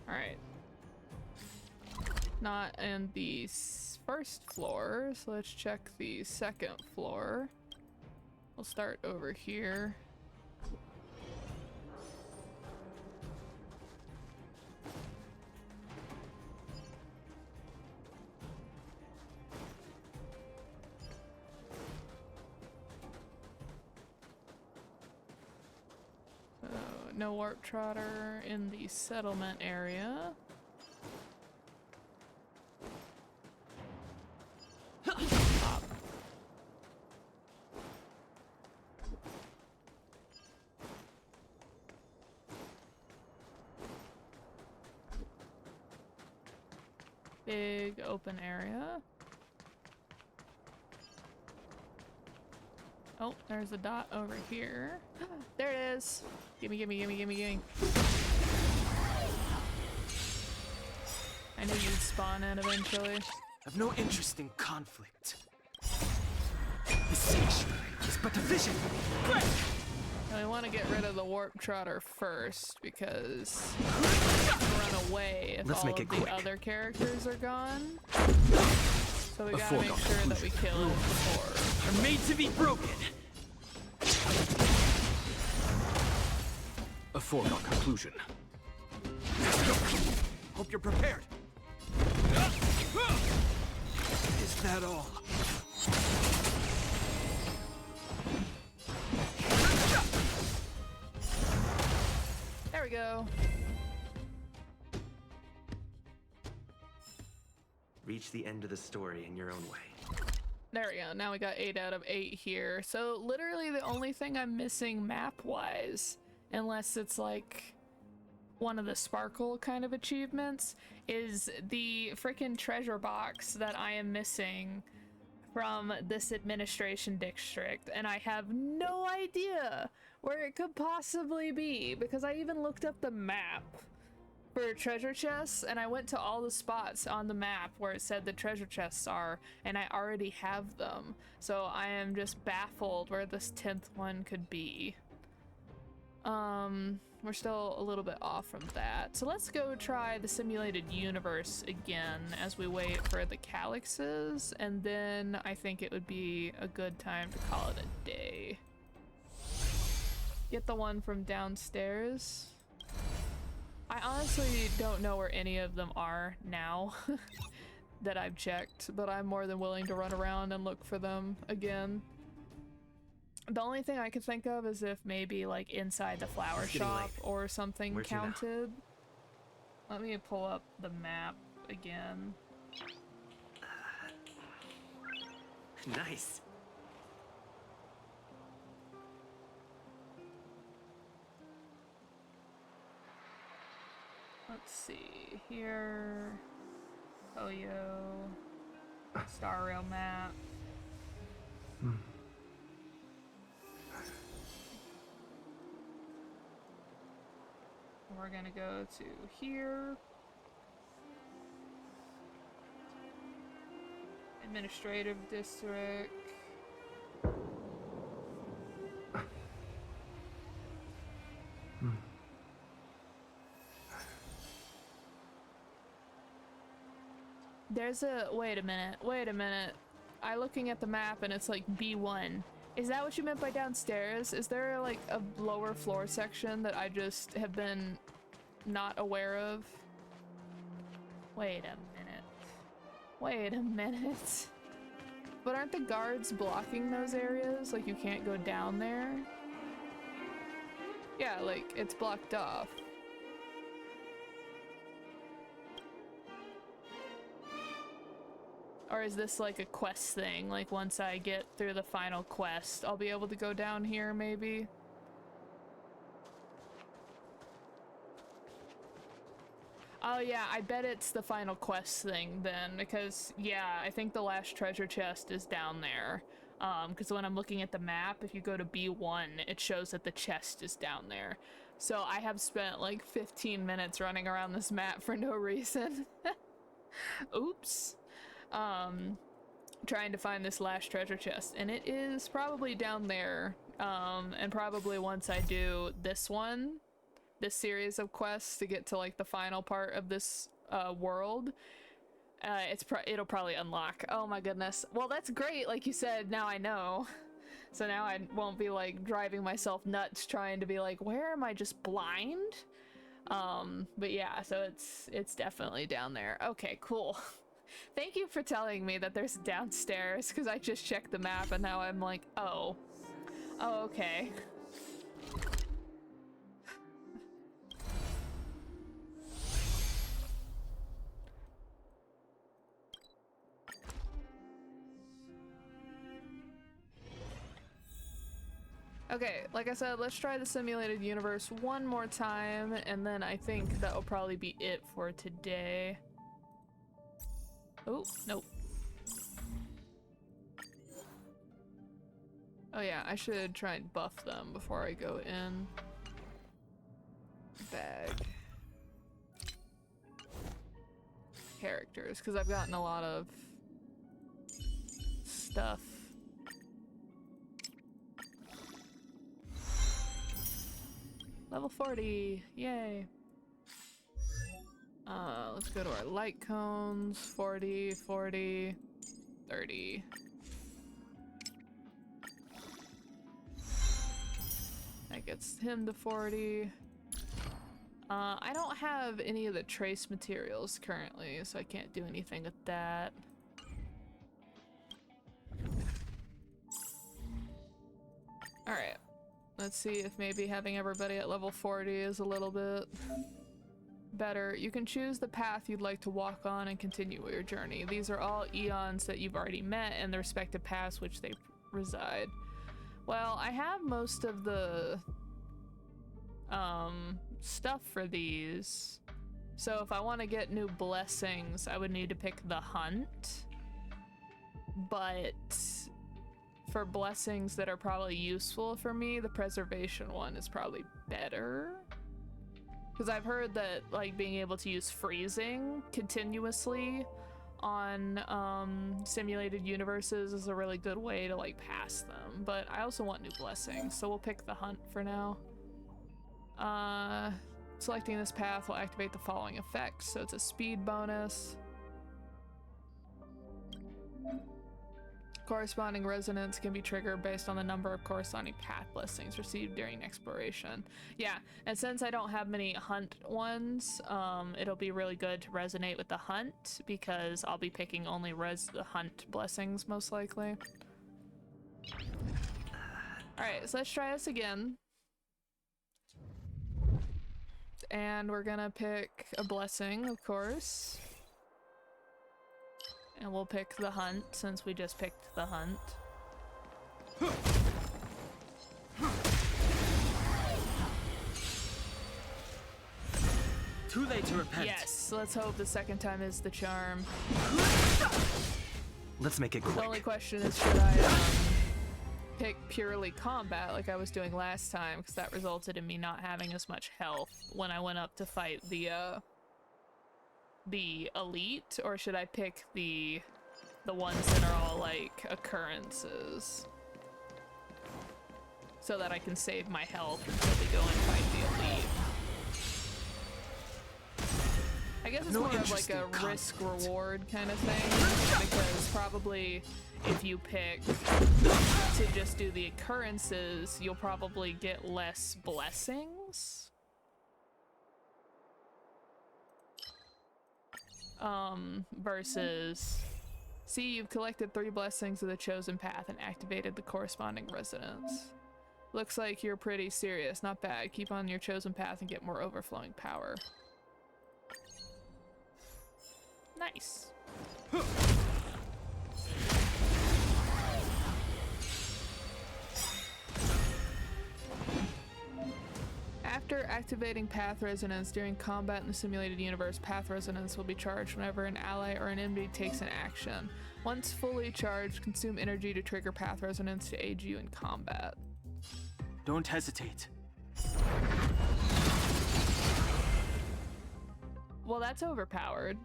Alright. Not in the first floor, so let's check the second floor. We'll start over here. No Warp Trotter in the settlement area. Pop. Big open area. Oh, there's a dot over here. There it is. Gimme, gimme, gimme, gimme, gimme. I knew you'd spawn in eventually. I've no interest in conflict. The sanctuary is but a vision. Quick! I want to get rid of the Warp Trotter first because he'll run away if Let's all make of it the quick. other characters are gone. So we gotta foregone make sure that we kill him before. Are made to be broken. A foregone conclusion. Hope you're prepared. Is that all? There we go. Reach the end of the story in your own way. There we go. Now we got 8 out of 8 here. So literally the only thing I'm missing map-wise, unless it's like one of the sparkle kind of achievements, is the freaking treasure box that I am missing from this administration district, and I have no idea where it could possibly be because I even looked up the map for treasure chests and I went to all the spots on the map where it said the treasure chests are, and I already have them. So I am just baffled where this 10th one could be. we're still a little bit off from that. So let's go try the simulated universe again as we wait for the calyxes, and then I think it would be a good time to call it a day. Get the one from downstairs. I honestly don't know where any of them are now that I've checked, but I'm more than willing to run around and look for them again. The only thing I could think of is if maybe like inside the flower shop or something counted. Let me pull up the map again. Nice. Let's see here. Oyo. Star Rail map. We're gonna go to here. Administrative district. There's a wait a minute. I looking at the map and it's like B1. Is that what you meant by downstairs? Is there like a lower floor section that I just have been not aware of? Wait a minute. But aren't the guards blocking those areas? Like you can't go down there? Yeah, like it's blocked off. Or is this like a quest thing? Like once I get through the final quest, I'll be able to go down here maybe? Oh yeah, I bet it's the final quest thing then, because yeah, I think the last treasure chest is down there. Because when I'm looking at the map, if you go to B1, it shows that the chest is down there. So I have spent like 15 minutes running around this map for no reason. Oops. Trying to find this last treasure chest, and it is probably down there. And probably once I do this series of quests to get to like the final part of this world, it'll probably unlock. Oh my goodness. Well, that's great. Like you said, now I know. So now I won't be like driving myself nuts trying to be like, where am I just blind? But yeah, so it's definitely down there. Okay, cool. Thank you for telling me that there's downstairs, because I just checked the map and now I'm like, oh. Oh, okay. Okay, like I said, let's try the simulated universe one more time, and then I think that will probably be it for today. Oh, nope. Oh yeah, I should try and buff them before I go in. Bag. Characters, because I've gotten a lot of stuff. Level 40, yay. Let's go to our light cones. 40, 40, 30. That gets him to 40. I don't have any of the trace materials currently, so I can't do anything with that. Alright. Let's see if maybe having everybody at level 40 is a little bit better. You can choose the path you'd like to walk on and continue your journey. These are all eons that you've already met and the respective paths which they reside. Well, I have most of the stuff for these. So if I want to get new blessings, I would need to pick the hunt. But for blessings that are probably useful for me, the preservation one is probably better. Because I've heard that like being able to use freezing continuously on simulated universes is a really good way to like pass them. But I also want new blessings, so we'll pick the hunt for now. Selecting this path will activate the following effects. So it's a speed bonus. Corresponding resonance can be triggered based on the number of corresponding path blessings received during exploration. Yeah, and since I don't have many hunt ones, it'll be really good to resonate with the hunt because I'll be picking only the hunt blessings most likely. Alright, so let's try this again. And we're gonna pick a blessing, of course. And we'll pick the hunt, since we just picked the hunt. Too late to repent. Yes, let's hope the second time is the charm. Let's make it quick. The only question is, should I pick purely combat like I was doing last time? Because that resulted in me not having as much health when I went up to fight the elite, or should I pick the ones that are all like occurrences so that I can save my health until we go and fight the elite? I guess it's more of like a risk-reward kind of thing, because probably if you pick to just do the occurrences, you'll probably get less blessings. Versus, see, you've collected 3 blessings of the chosen path and activated the corresponding resonance. Looks like you're pretty serious. Not bad. Keep on your chosen path and get more overflowing power. Nice. After activating Path Resonance during combat in the simulated universe, Path Resonance will be charged whenever an ally or an enemy takes an action. Once fully charged, consume energy to trigger Path Resonance to aid you in combat. Don't hesitate. Well, that's overpowered.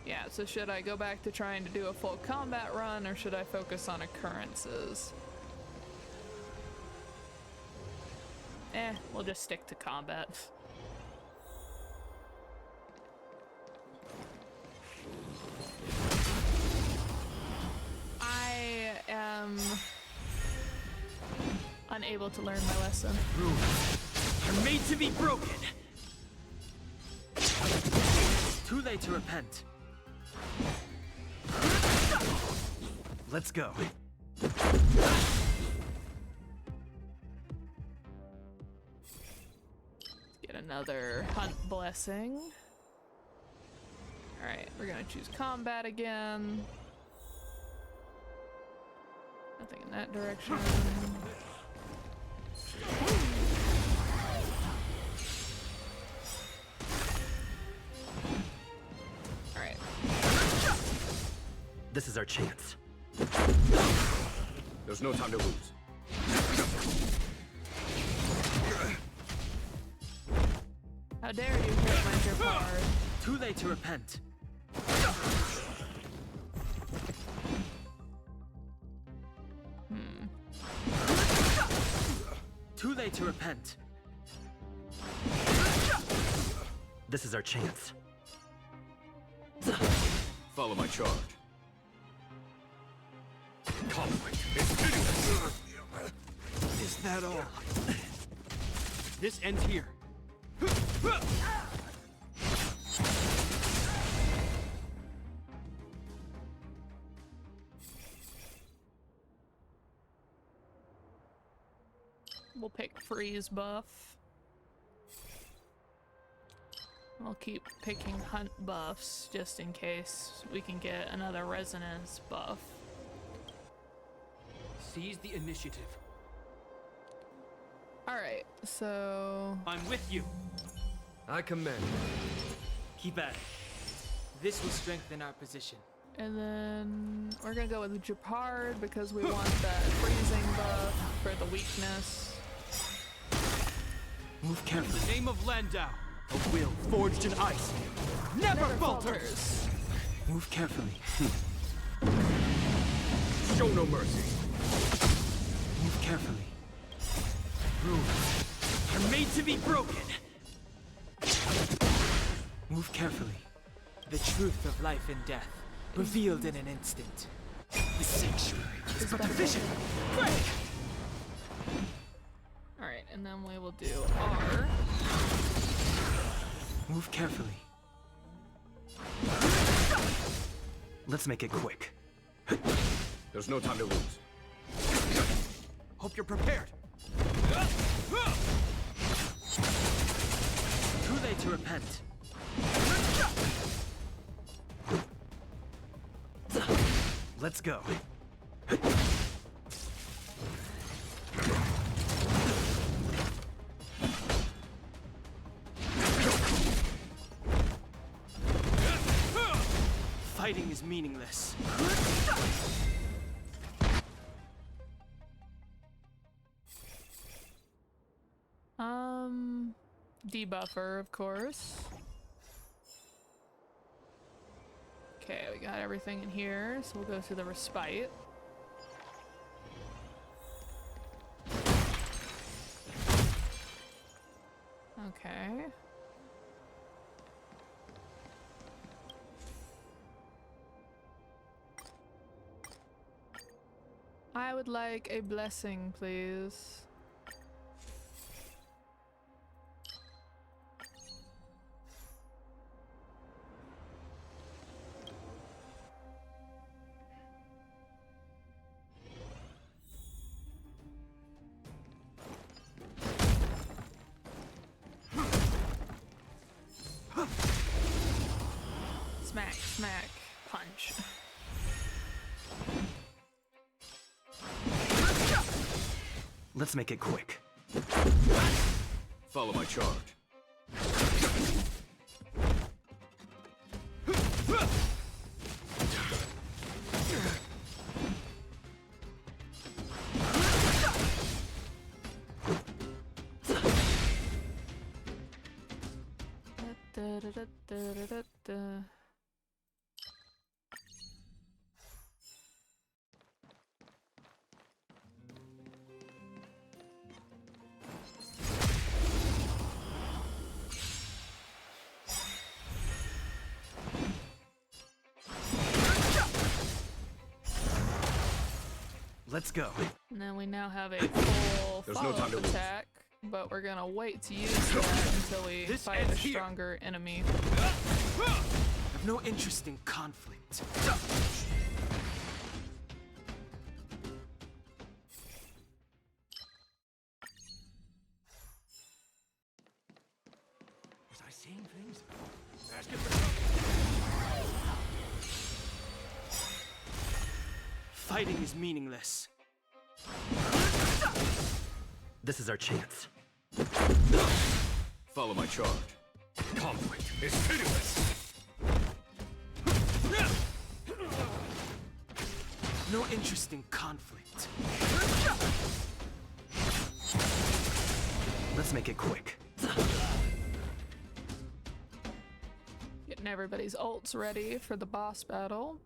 Yeah, so should I go back to trying to do a full combat run, or should I focus on occurrences? We'll just stick to combat. I am unable to learn my lesson. Rules are made to be broken. Too late to repent. Let's go. Get another hunt blessing. Alright, we're gonna choose combat again. Nothing in that direction. Alright. This is our chance. There's no time to lose. How dare you hit my Japard? Too late to repent. Too late to repent. This is our chance. Follow my charge. Conflict is hideous. Is that all? This ends here. We'll pick freeze buff. We'll keep picking hunt buffs just in case we can get another resonance buff. Seize the initiative. Alright, so... I'm with you. I commend. Keep at it. This will strengthen our position. And then we're gonna go with Japard because we want that freezing buff for the weakness. Move carefully. In the name of Landau, a will forged in ice never falters. Move carefully. Show no mercy. Move carefully. Rules are made to be broken. Move carefully. The truth of life and death, revealed in an instant. The sanctuary is but a vision. Alright, and then we will do R. Move carefully. Let's make it quick. There's no time to lose. Hope you're prepared. Too late to repent. Let's go. Fighting is meaningless. Debuffer, of course. Okay, we got everything in here, so we'll go to the respite. Okay. I would like a blessing, please. Smack, smack, punch. Let's make it quick. Follow my charge. Let's go. And then we now have a full There's no time to follow-up lose. attack, but we're gonna wait to use that until we This fight a ends here. stronger enemy. I've no interest in conflict. Was I seeing things? Fighting is meaningless. This is our chance. Follow my charge. Conflict is pitiless. No interest in conflict. Let's make it quick. Getting everybody's ults ready for the boss battle.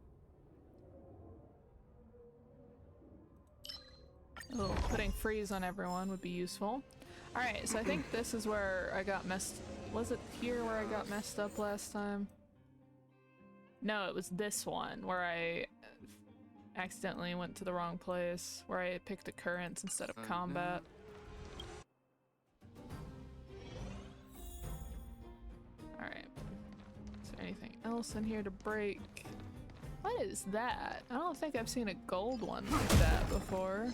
Oh, putting freeze on everyone would be useful. Alright, so I think this is where I got messed... Was it here where I got messed up last time? No, it was this one where I accidentally went to the wrong place, where I picked occurrence instead of combat. Alright. Is there anything else in here to break? What is that? I don't think I've seen a gold one like that before.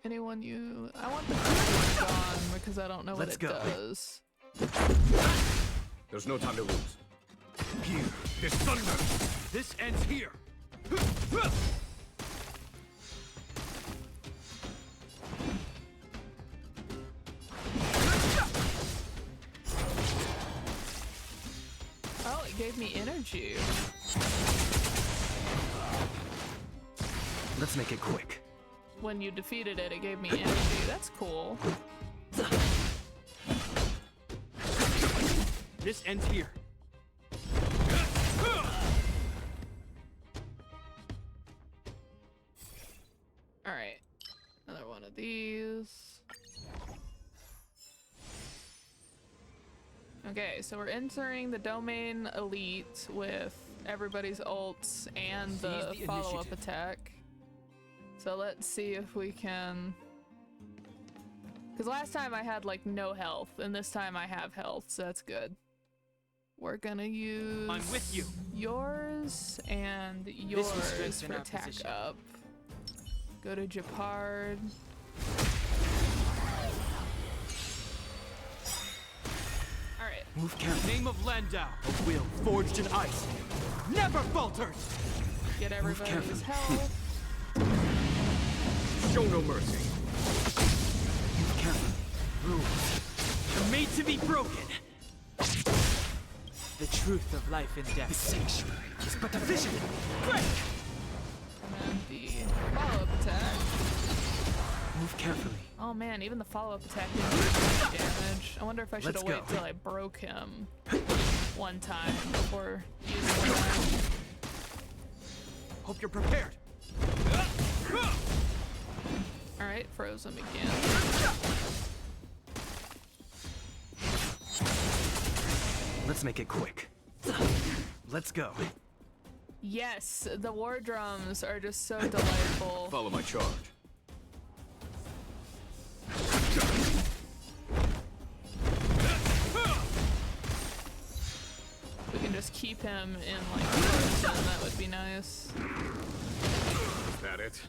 Anyone you... I want the cooldown gone because I don't know what Let's it go. does. There's no time to lose. Here, this thunder. This ends here. Oh, it gave me energy. Let's make it quick. When you defeated it, it gave me energy. That's cool. This ends here. Alright. Another one of these. Okay, so we're entering the domain elite with everybody's ults and the Seize the follow-up initiative. attack. So let's see if we can... Because last time I had like no health, and this time I have health, so that's good. We're gonna use... I'm with you. Yours and This will yours strengthen for our attack position. up. Go to Japard. Alright. Move In carefully. the name of Landau, a will forged in ice never falters. Get everybody's carefully. health. Show no mercy. Move carefully. Rules are made to be broken. The truth of life and death. The sanctuary is but a vision. Break! And then the follow-up attack. Move carefully. Oh man, even the follow-up attack didn't do any damage. I wonder if I should have Let's waited go. till I broke him one time before using that. Hope you're prepared. Alright, froze him again. Let's make it quick. Let's go. Yes, the war drums are just so delightful. Follow my charge. We can just keep him in like frozen, that would be nice. Is that it?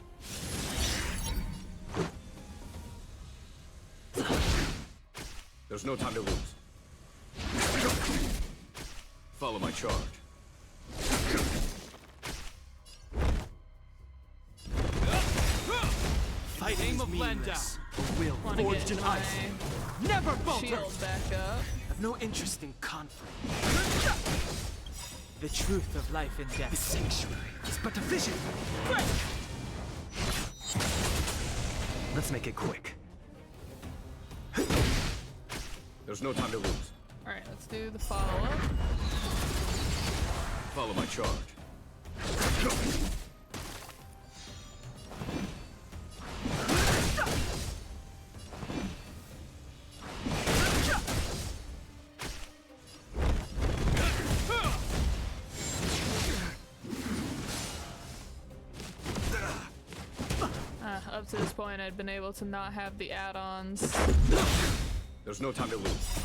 There's no time to lose. Follow my charge. In the name of Landau, a will Wanna forged get in my ice never falters. shield back up. Have no interest in conflict. The truth of life and death. The sanctuary is but a vision. Break! Let's make it quick. There's no time to lose. Alright, let's do the follow-up. Follow my charge. Up to this point, I'd been able to not have the add-ons. There's no time to lose.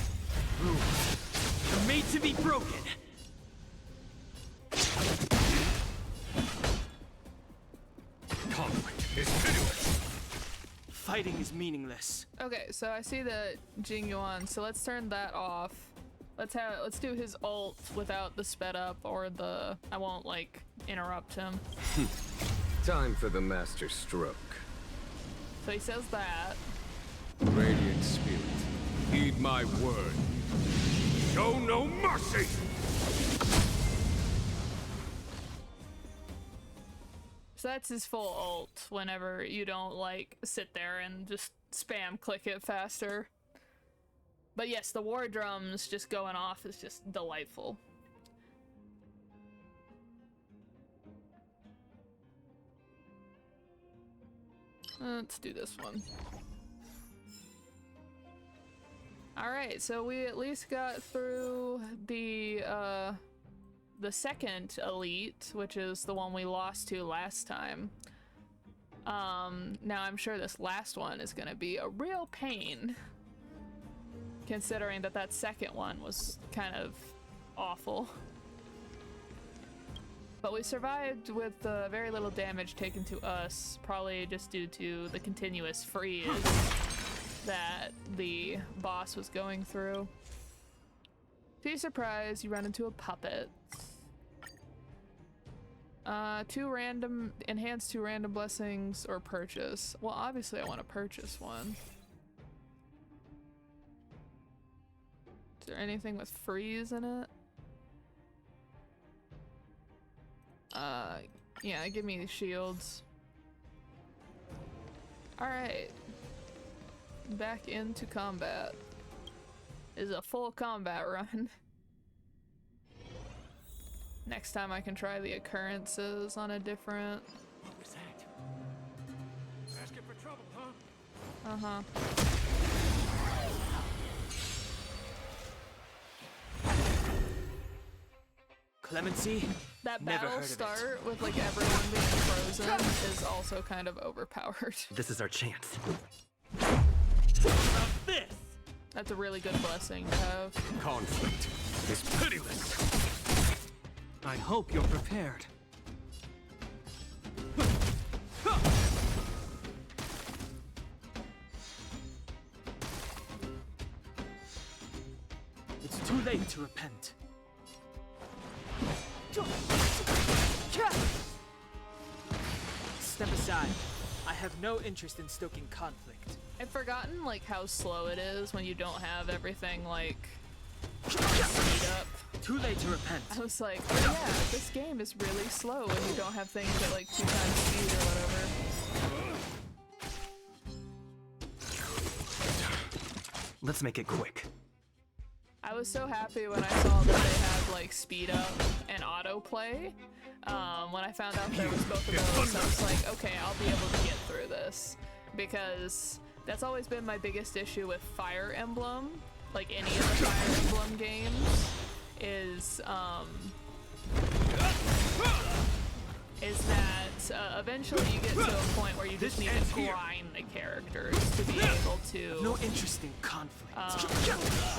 Rules are made to be broken. Conflict is pitiless. Fighting is meaningless. Okay, so I see the Jing Yuan, so let's turn that off. Let's do his ult without the sped up or the I won't like interrupt him. Time for the master stroke. So he says that. Radiant spirit, heed my word. Show no mercy! So that's his full ult whenever you don't like sit there and just spam click it faster. But yes, the war drums just going off is just delightful. Let's do this one. Alright, so we at least got through the second elite, which is the one we lost to last time. Now I'm sure this last one is gonna be a real pain, considering that that second one was kind of awful. But we survived with very little damage taken to us, probably just due to the continuous freeze that the boss was going through. To your surprise, you run into a puppet. Enhance 2 random blessings or purchase. Well, obviously I want to purchase one. Is there anything with freeze in it? Yeah, give me the shields. Alright. Back into combat. This is a full combat run. Next time I can try the occurrences on a different... What was that? Asking for trouble, huh? Uh-huh. Clemency? That Never battle heard of it. start with like everyone being frozen is also kind of overpowered. This is our chance. About this! That's a really good blessing to have. Conflict is pitiless. I hope you're prepared. It's too late to repent. Step aside. I have no interest in stoking conflict. I've forgotten like how slow it is when you don't have everything like speed up. Too late to repent. I was like, oh yeah, this game is really slow when you don't have things at like 2 times speed or whatever. Let's make it quick. I was so happy when I saw that they had like speed up and autoplay. When I found out there was both of those, I was like, okay, I'll be able to get through this. Because that's always been my biggest issue with Fire Emblem, like any of the Fire Emblem games, is that eventually you get to a point where you just need to grind the characters to be able to No interest in conflict.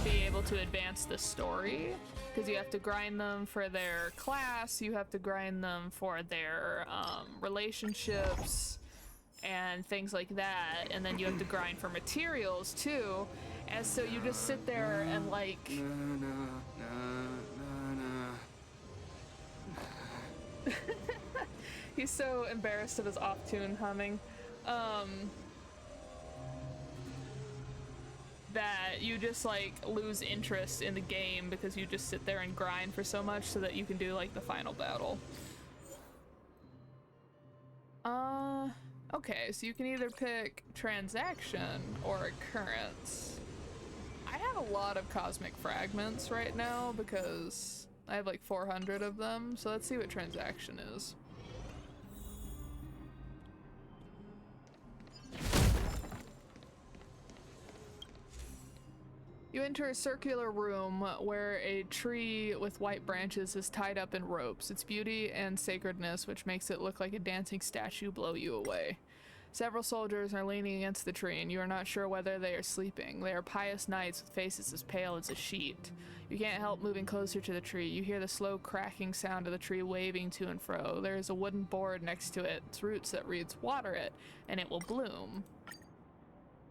be able to advance the story, because you have to grind them for their class, you have to grind them for their relationships and things like that, and then you have to grind for materials too, and so you just sit there and like he's so embarrassed of his off-tune humming. That you just like lose interest in the game because you just sit there and grind for so much so that you can do like the final battle. Okay, so you can either pick transaction or occurrence. I have a lot of cosmic fragments right now because I have like 400 of them, so let's see what transaction is. You enter a circular room where a tree with white branches is tied up in ropes. Its beauty and sacredness, which makes it look like a dancing statue, blow you away. Several soldiers are leaning against the tree, and you are not sure whether they are sleeping. They are pious knights with faces as pale as a sheet. You can't help moving closer to the tree. You hear the slow cracking sound of the tree waving to and fro. There is a wooden board next to its roots that reads, "Water it, and it will bloom."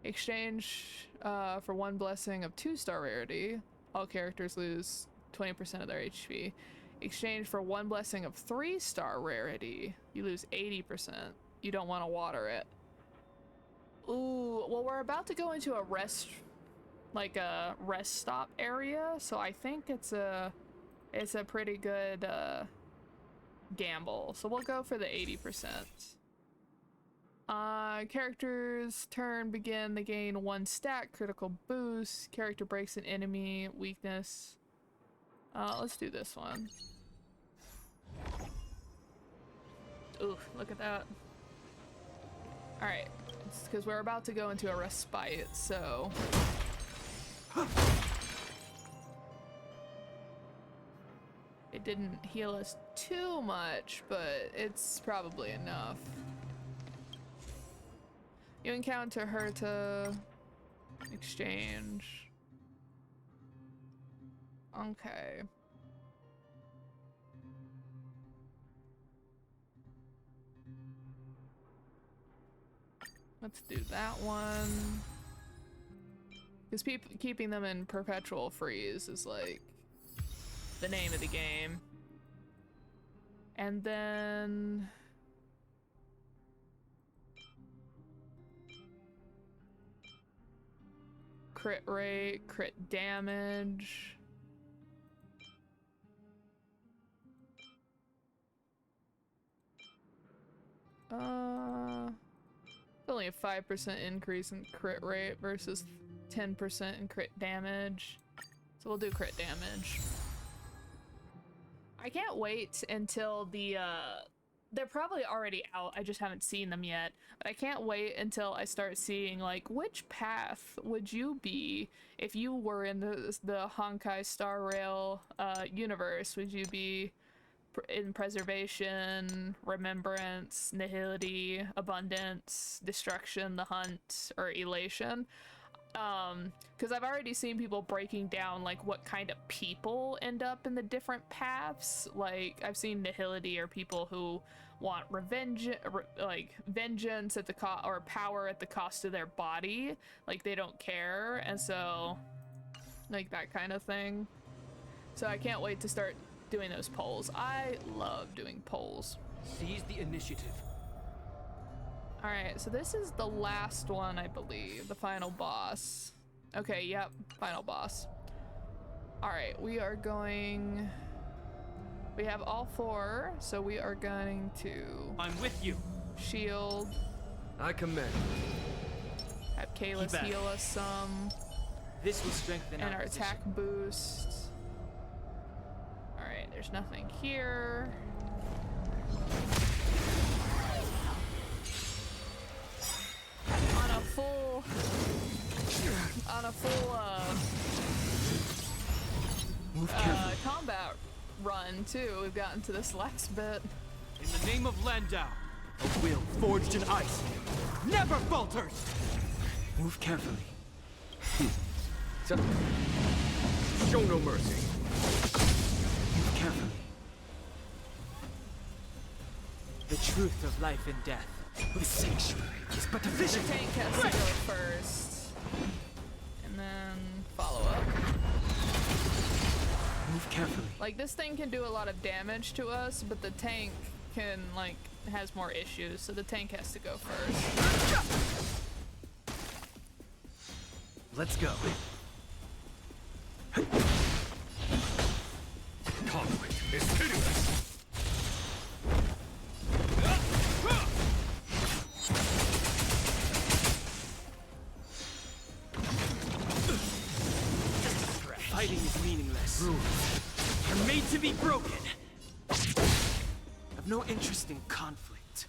Exchange for 1 blessing of 2-star rarity. All characters lose 20% of their HP. Exchange for 1 blessing of 3-star rarity. You lose 80%. You don't want to water it. Ooh, well, we're about to go into a rest stop area, so I think it's a pretty good gamble. So we'll go for the 80%. Character's turn begin. They gain 1 stat, critical boost. Character breaks an enemy weakness. Let's do this one. Ooh, look at that. Alright, it's because we're about to go into a respite, so... It didn't heal us too much, but it's probably enough. You encounter her to exchange. Okay. Let's do that one. Because keeping them in perpetual freeze is like the name of the game. And then... crit rate, crit damage. Only a 5% increase in crit rate versus 10% in crit damage. So we'll do crit damage. I can't wait until the they're probably already out. I just haven't seen them yet. But I can't wait until I start seeing like which path would you be if you were in the Honkai Star Rail universe? Would you be in preservation, remembrance, nihility, abundance, destruction, the hunt, or elation? Because I've already seen people breaking down like what kind of people end up in the different paths. Like I've seen nihility or people who want revenge, like vengeance at the cost, or power at the cost of their body. Like they don't care, and so like that kind of thing. So I can't wait to start doing those polls. I love doing polls. Seize the initiative. Alright, so this is the last one, I believe. The final boss. Okay, yep, final boss. Alright, we are going... We have all 4, so we are going to... I'm with you. Shield. I commend. Have Kalis heal us some. This will strengthen and our our attack boost. Alright, there's nothing here. On a full combat run too. We've gotten to this last bit. In the name of Landau, a will forged in ice never falters. Move carefully. Show no mercy. Move carefully. The truth of life and death. The sanctuary is but a vision. The tank has to go first. And then follow up. Move carefully. Like this thing can do a lot of damage to us, but the tank can like has more issues, so the tank has to go first. Let's go. Conflict is pitiless. Fighting is meaningless. Rules are made to be broken. I've no interest in conflict.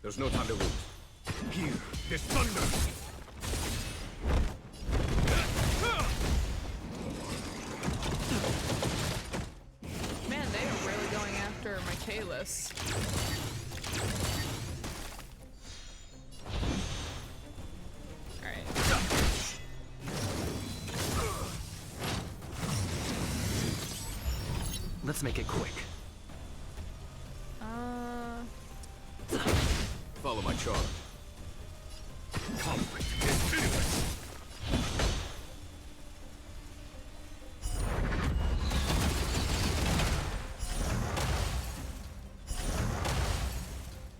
There's no time to lose. Here, this thunder! Man, they are really going after my Kalis. Alright. Let's make it quick. Follow my charge. Conflict is pitiless.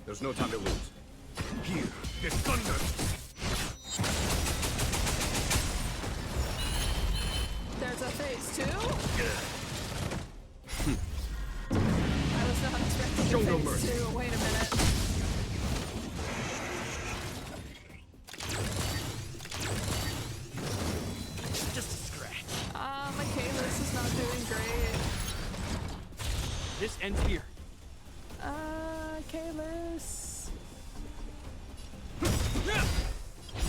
There's no time to lose. Here, this thunder! There's a phase 2? I was not expecting Show a no phase mercy. 2. Wait a minute. Just a scratch. My Kalis is not doing great. This ends here. Kalis. In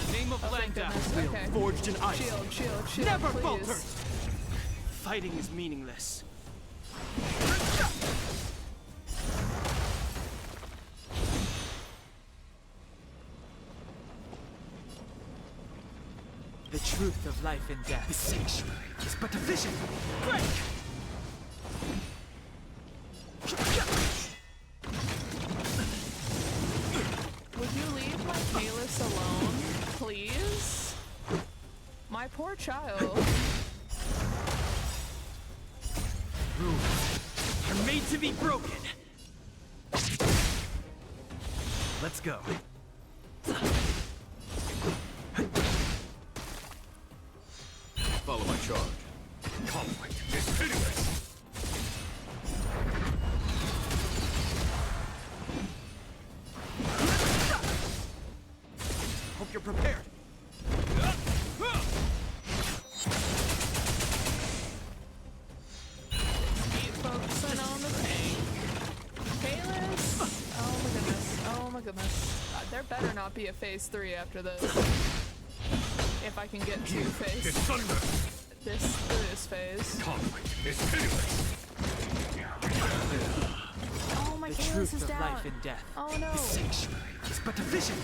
the name of Oh, thank Landau, goodness. will Okay. forged in ice Shield, shield, shield, never please. falters. Fighting is meaningless. The truth of life and The death. sanctuary is but a vision. Break! Would you leave my Kalis alone, please? My poor child. Rules are made to be broken. Let's go. Follow my charge. Conflict is pitiless. you're prepared. Keep focusing on the tank. Kalis! Oh my goodness. Oh my goodness. There better not be a phase 3 after this. If I can get to phase. This phase. Conflict is pitiless. Oh my The Kalis truth is of down. life and death. Oh no. The sanctuary is but a vision.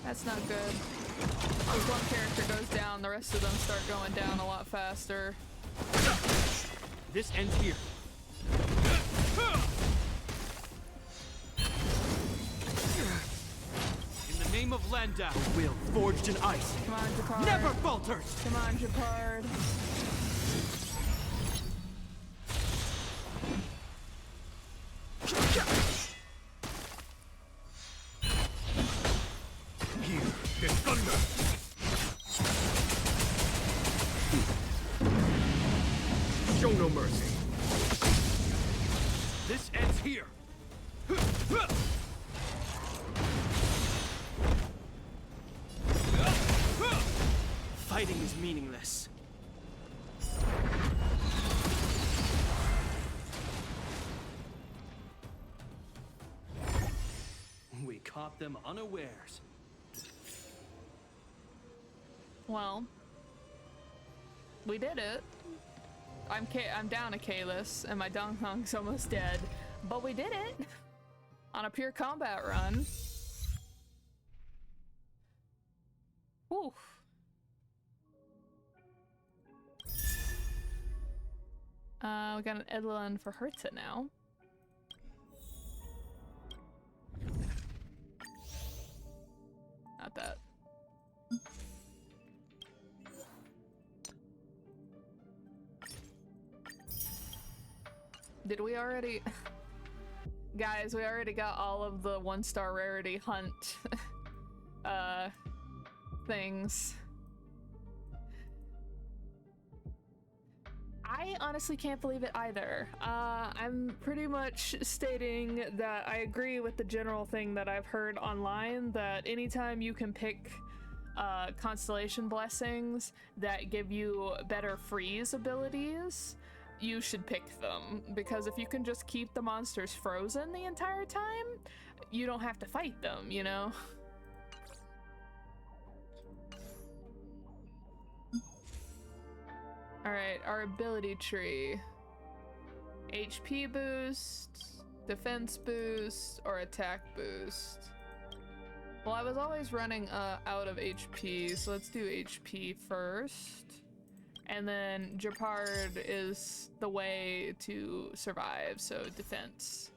That's not good. As one character goes down, the rest of them start going down a lot faster. This ends here. In the name of Landau, will forged in ice Come on, Japard. never falters. Come on, Japard. Here is thunder. Show no mercy. This ends here. Fighting is meaningless. We caught them unawares. Well, we did it. I'm down a Kalis, and my Dong Hong's almost dead, but we did it on a pure combat run. Whew. We got an Edelin for Hertha now. Not that. Did we already? Guys, we already got all of the 1-star rarity hunt things. I honestly can't believe it either. I'm pretty much stating that I agree with the general thing that I've heard online, that anytime you can pick constellation blessings that give you better freeze abilities, you should pick them, because if you can just keep the monsters frozen the entire time, you don't have to fight them, you know? Alright, our ability tree. HP boost, defense boost, or attack boost. Well, I was always running out of HP, so let's do HP first. And then Japard is the way to survive, so defense.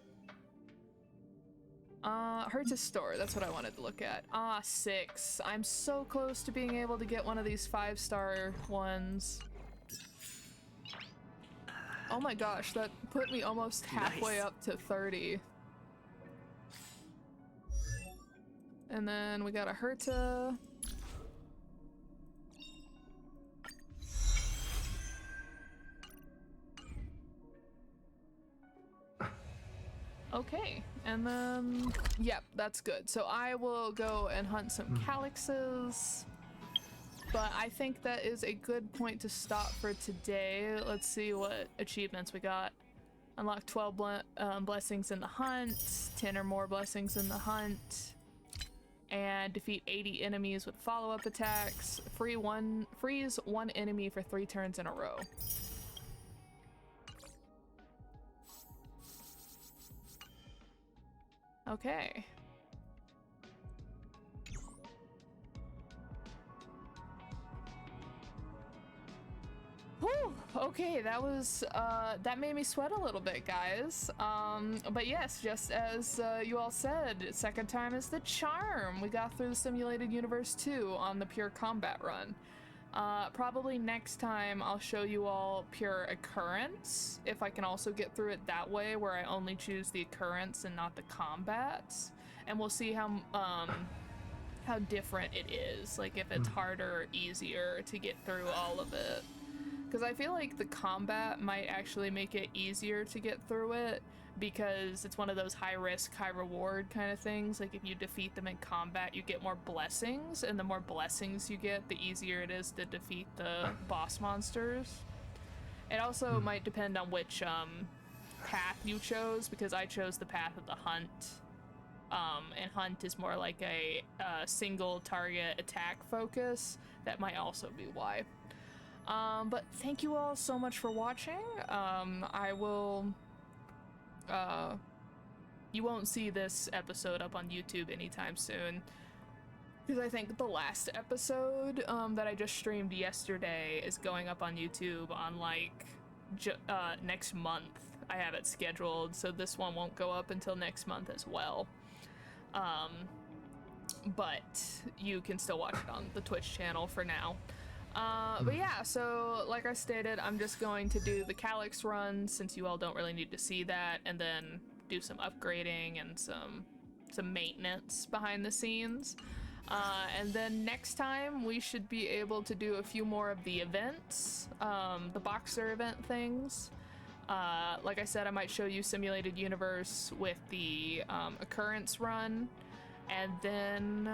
Hertz store, that's what I wanted to look at. 6. I'm so close to being able to get one of these 5-star ones. Oh my gosh, that put me almost halfway up to 30. And then we got a Herta. Okay, and then, yep, that's good. So I will go and hunt some calyxes, but I think that is a good point to stop for today. Let's see what achievements we got. Unlock 12 blessings in the hunt, 10 or more blessings in the hunt, and defeat 80 enemies with follow-up attacks. Freeze one enemy for 3 turns in a row. Okay. Whew, okay, that was, that made me sweat a little bit, guys. But yes, just as you all said, second time is the charm. We got through the Simulated Universe 2 on the pure combat run. Probably next time I'll show you all pure occurrence, if I can also get through it that way, where I only choose the occurrence and not the combats. And we'll see how different it is, like if it's harder or easier to get through all of it. Because I feel like the combat might actually make it easier to get through it, because it's one of those high risk, high reward kind of things. Like if you defeat them in combat, you get more blessings, and the more blessings you get, the easier it is to defeat the boss monsters. It also might depend on which path you chose, because I chose the path of the hunt. And hunt is more like a single target attack focus. That might also be why. But thank you all so much for watching. I will... you won't see this episode up on YouTube anytime soon, because I think the last episode that I just streamed yesterday is going up on YouTube on like next month. I have it scheduled, so this one won't go up until next month as well. But you can still watch it on the Twitch channel for now. But yeah, so like I stated, I'm just going to do the Calyx run, since you all don't really need to see that, and then do some upgrading and some maintenance behind the scenes. And then next time we should be able to do a few more of the events, the Boxer event things. Like I said, I might show you Simulated Universe with the Occurrence run. And then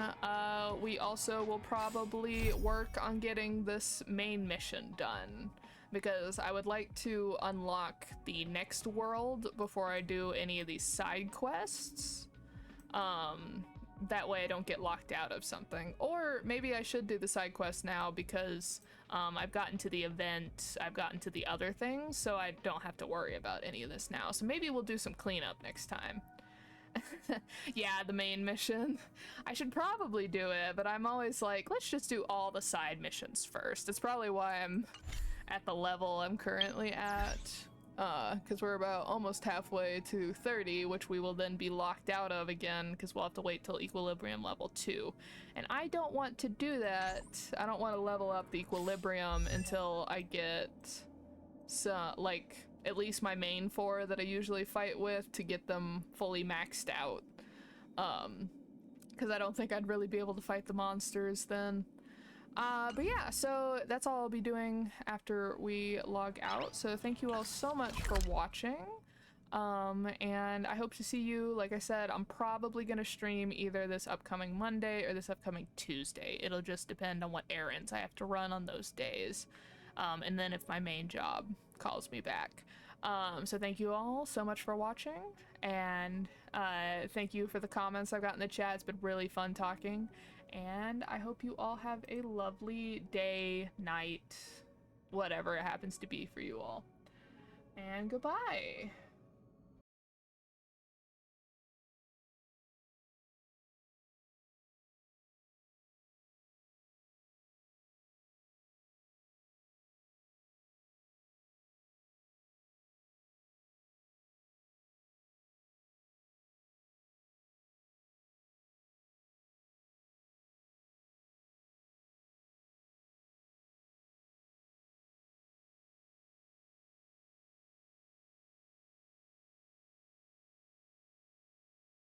we also will probably work on getting this main mission done, because I would like to unlock the next world before I do any of these side quests. That way I don't get locked out of something. Or maybe I should do the side quest now, because I've gotten to the event, I've gotten to the other things, so I don't have to worry about any of this now. So maybe we'll do some cleanup next time. Yeah, the main mission. I should probably do it, but I'm always like, let's just do all the side missions first. It's probably why I'm at the level I'm currently at, because we're about almost halfway to 30, which we will then be locked out of again, because we'll have to wait till Equilibrium level 2. And I don't want to do that. I don't want to level up the Equilibrium until I get like at least my main 4 that I usually fight with, to get them fully maxed out. Because I don't think I'd really be able to fight the monsters then. But yeah, so that's all I'll be doing after we log out. So thank you all so much for watching. And I hope to see you. Like I said, I'm probably gonna stream either this upcoming Monday or this upcoming Tuesday. It'll just depend on what errands I have to run on those days. And then if my main job calls me back. So thank you all so much for watching, and thank you for the comments I've got in the chat. It's been really fun talking, and I hope you all have a lovely day, night, whatever it happens to be for you all. And goodbye.